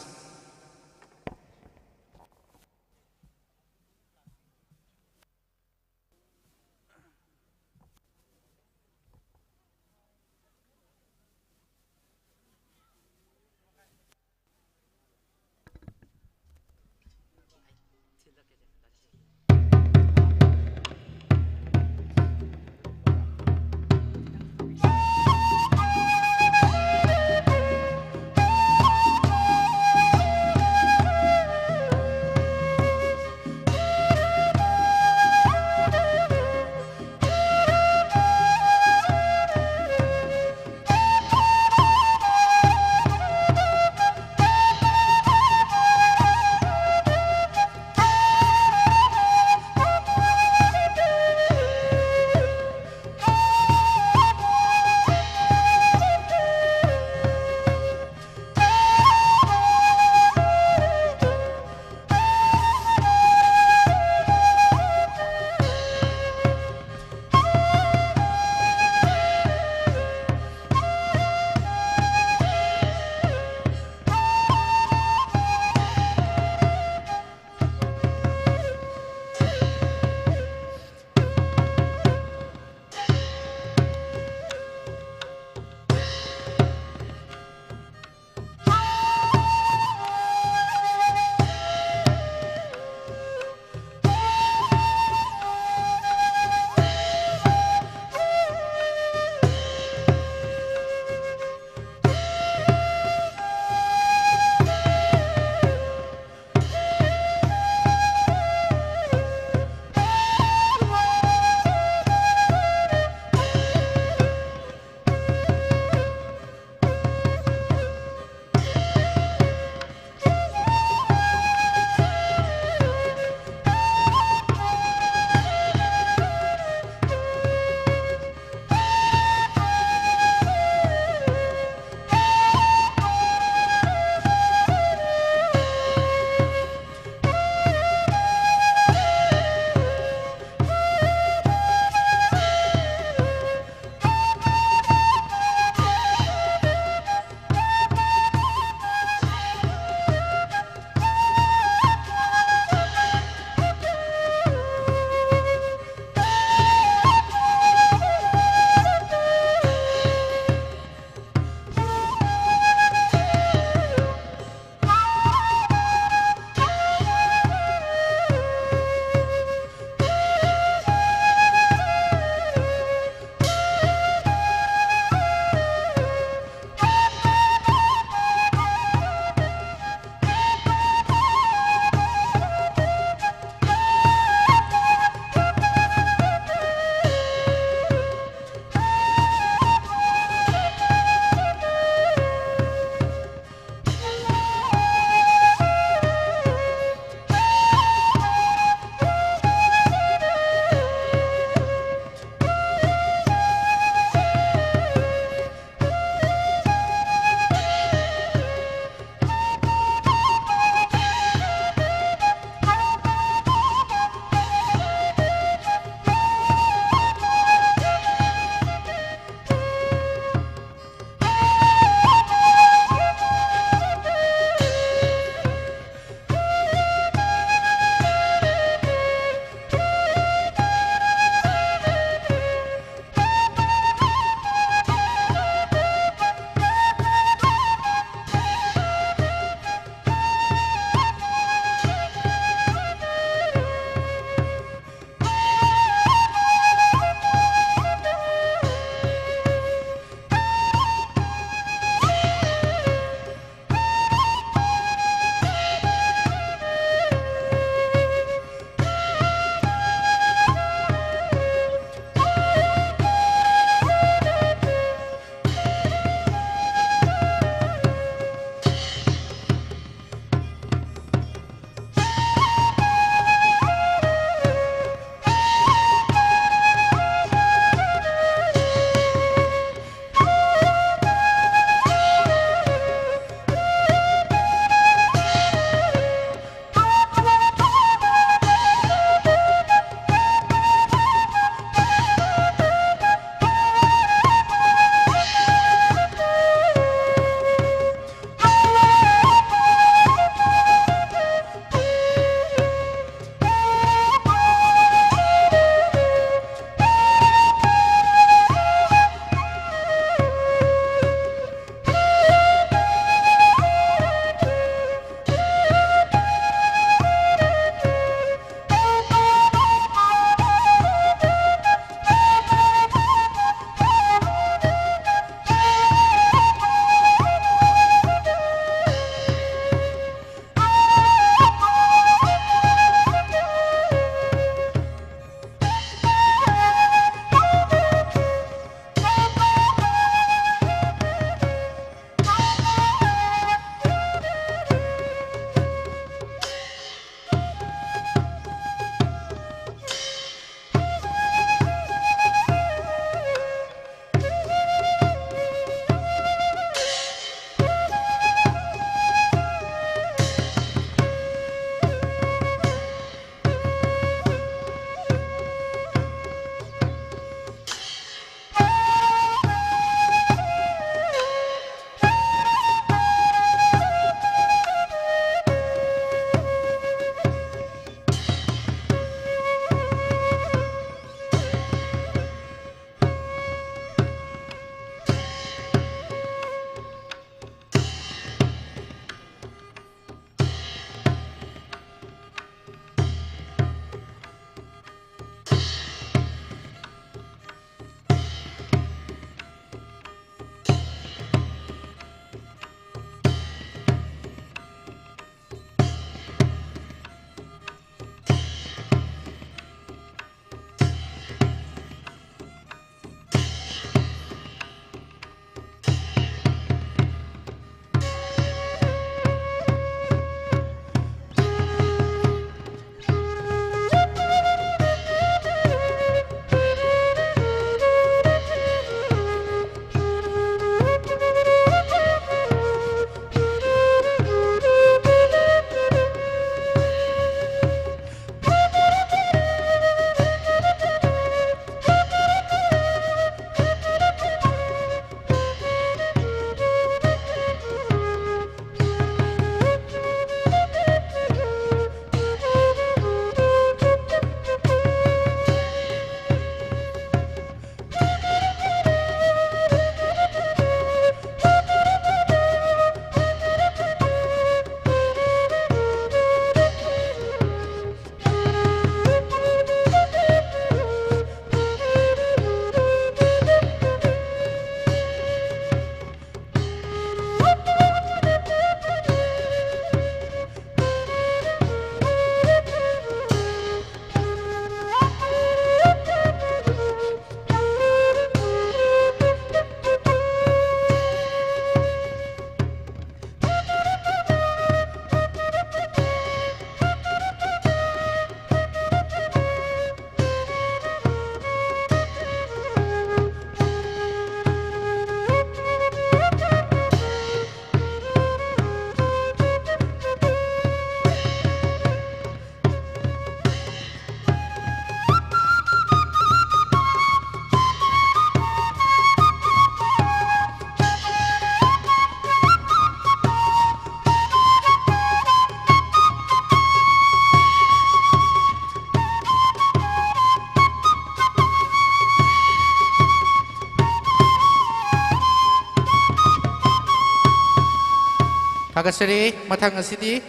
Tagasari matang asidi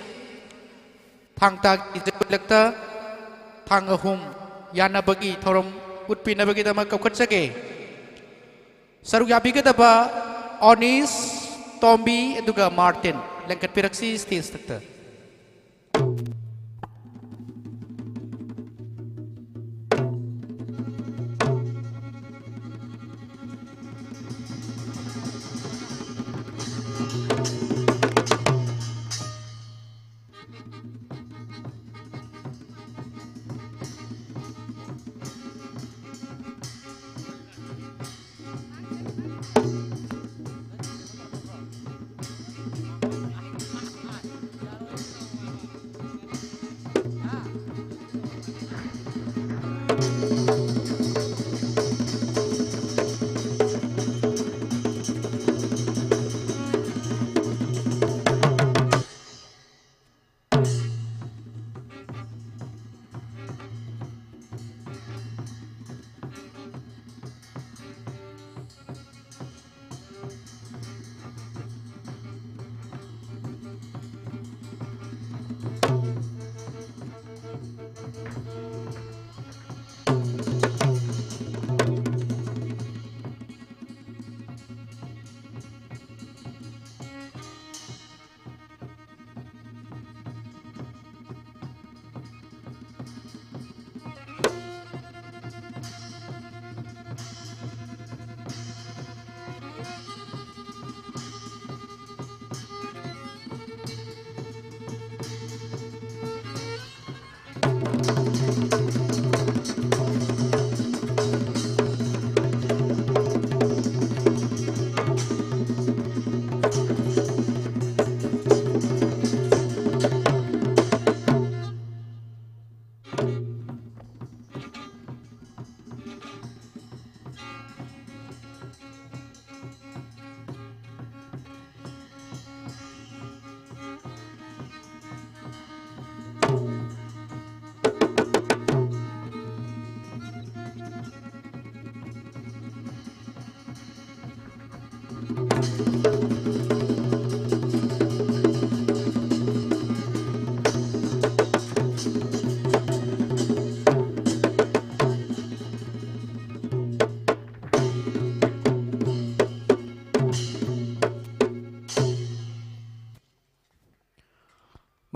thang tak ijelakta thang ahum yana bagi thorom utpina bagi dama kapkhatsage saruk yabi ke daba Onis Tombi eduga Martin lengkat piraksi stage takta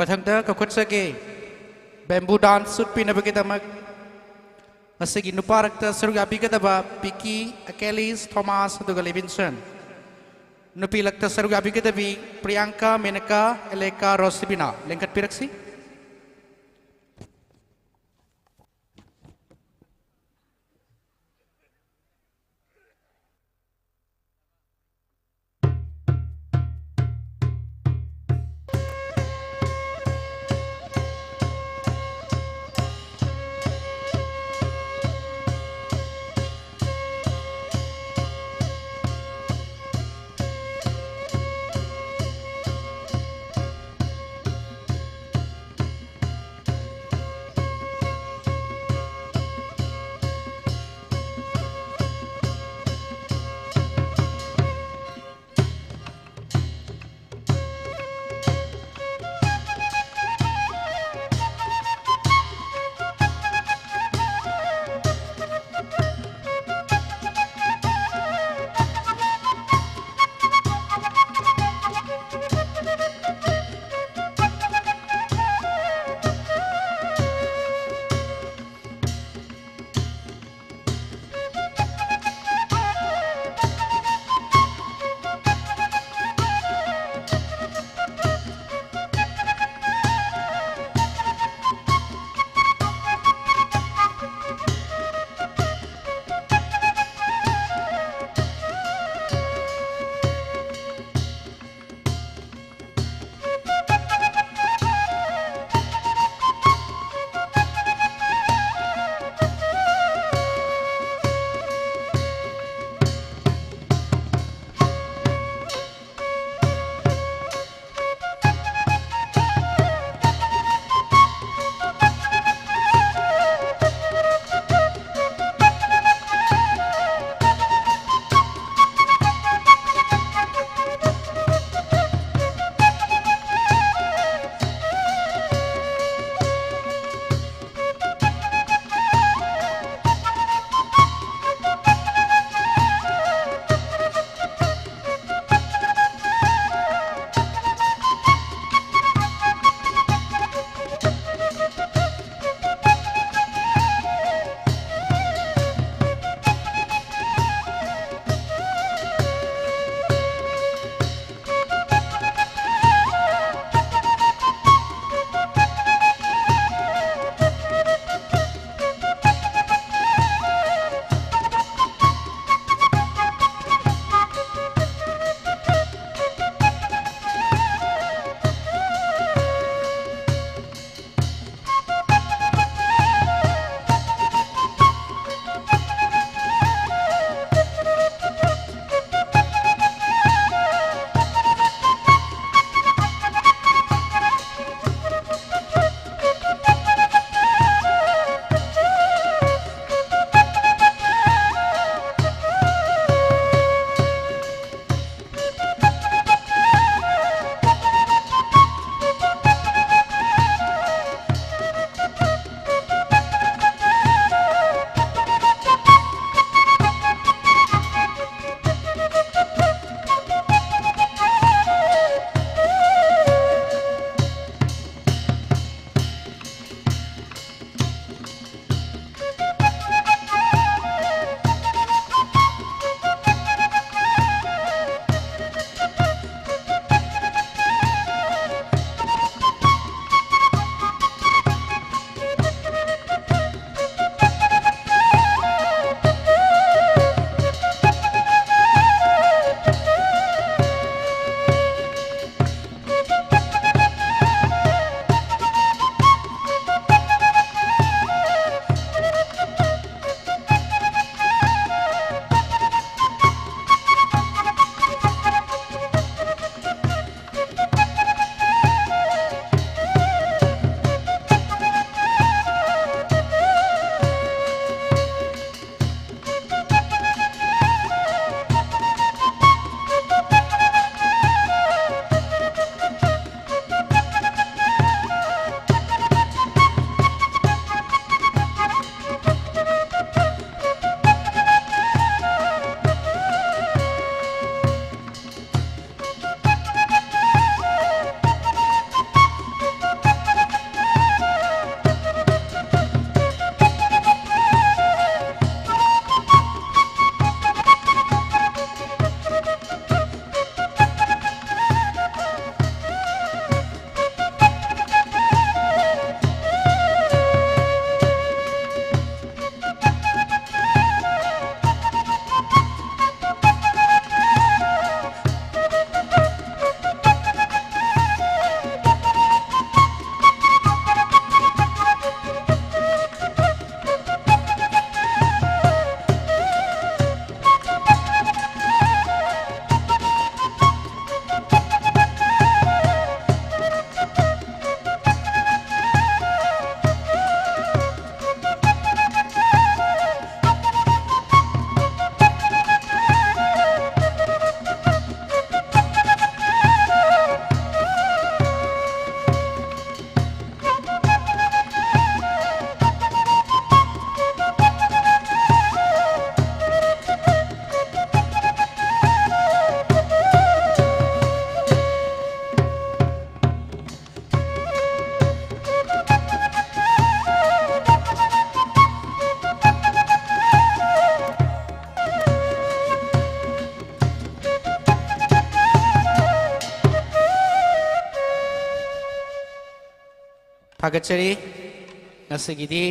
Mathangda kapkhatsage bamboo dance utpina bagi dama Masigi nuparakta saruk yabi ke daba Piki Akelis Thomas aduga Levinson Nupi lakta saruk yabi ke dabi Priyanka Menaka Eleka Rosibina lengkat piraksi Thagachari Nasigidi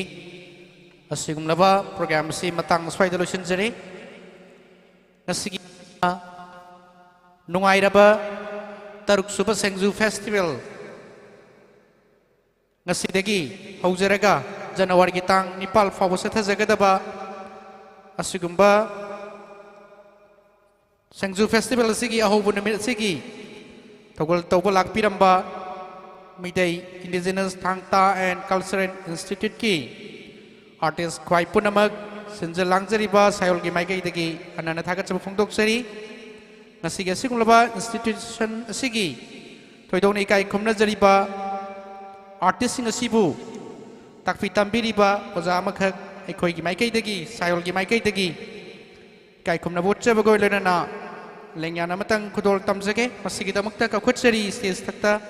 Asigumlava program si matang swaidolution jari Nasigi Nungairaba Taruk Super SINGJU Festival Ngasidagi Haujaraga January Gitang Nipal Fawasatha Zagadaba Asigumba SINGJU Festival Sigi Ahobu Namit Sigi Togol Tobolak Piramba Midday Indigenous Thangta and Cultural Institute Ki Artist Kwai Punamag Sinjal Langjariba Sayol Gi Maikai Dagi Anana Thagat Sabu Phongdok Sari Nasiga Sigulaba Institution Sigi Toidong Ikai Kumna Jariba Artist Sing Asibu Takfi Tambiriba Oza Amakak Ekoi Gi Maikai Dagi Sayol Gi Maikai Dagi Kai Kumna Butcha Bagoy Lenana Lengyana Matang Kudol Tamzake Masigi Damakta Kakutsari Stage Takta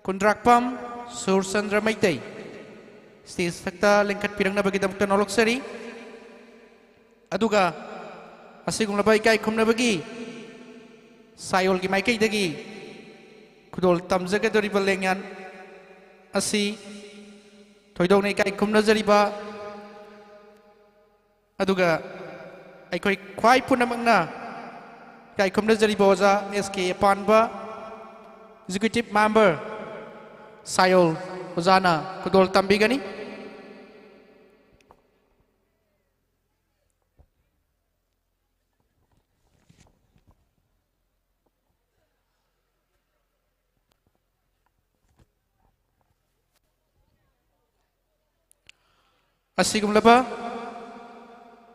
Kundrakpam Sur Sandra Maitai Stage Takta Lengkat Pirang na Bagi Damakta Nolok Sari Aduga Asigong Labay Kai Kumna Bagi Sayol Gi Maikai Dagi Kudol Tamzake Doriba Lengyan Asi Toidong na Kai Kumna Zariba Aduga Aikoi Kwai Punamang na Kai Kumna Zariba Oza SK Panba Executive Member Sayol Ozana Kudol Tambigani Asigum laba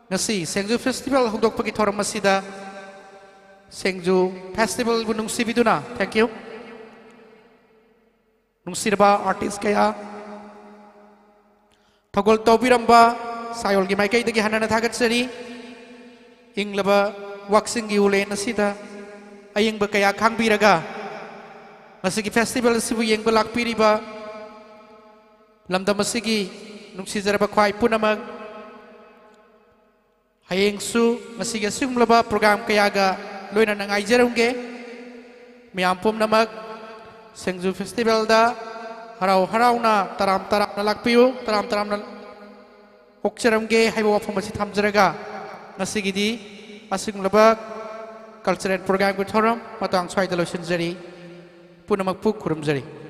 Ngasi SINGJU Festival Hudok Pagi Thoram Masida SINGJU Festival Bunung Sibiduna. Thank you. Nung sirba artist kaya Togol Tobiramba Sayol Gi Maikai Dagi Hanana Thagat Sari Ing laba Waxing Gi Ule Nasida Aying ba kaya Khang Biraga Masigi Festival Sibu Yeng Balak Piriba Lamda Masigi Nung Sizaraba Kwai Punamag Hayeng Su Masigi Sumlaba Program Kayaga Loina Nang Aijarungge Miampum Namag SINGJU Festival da Harau na Taram na Lakpiu Taram na Okcharamge Haibawa Phamasi Thamjaraga Nasigidi Asigum Laba Cultural Program Guthoram Matang Swaidalo Shinjari Punamagpuk Kurumjari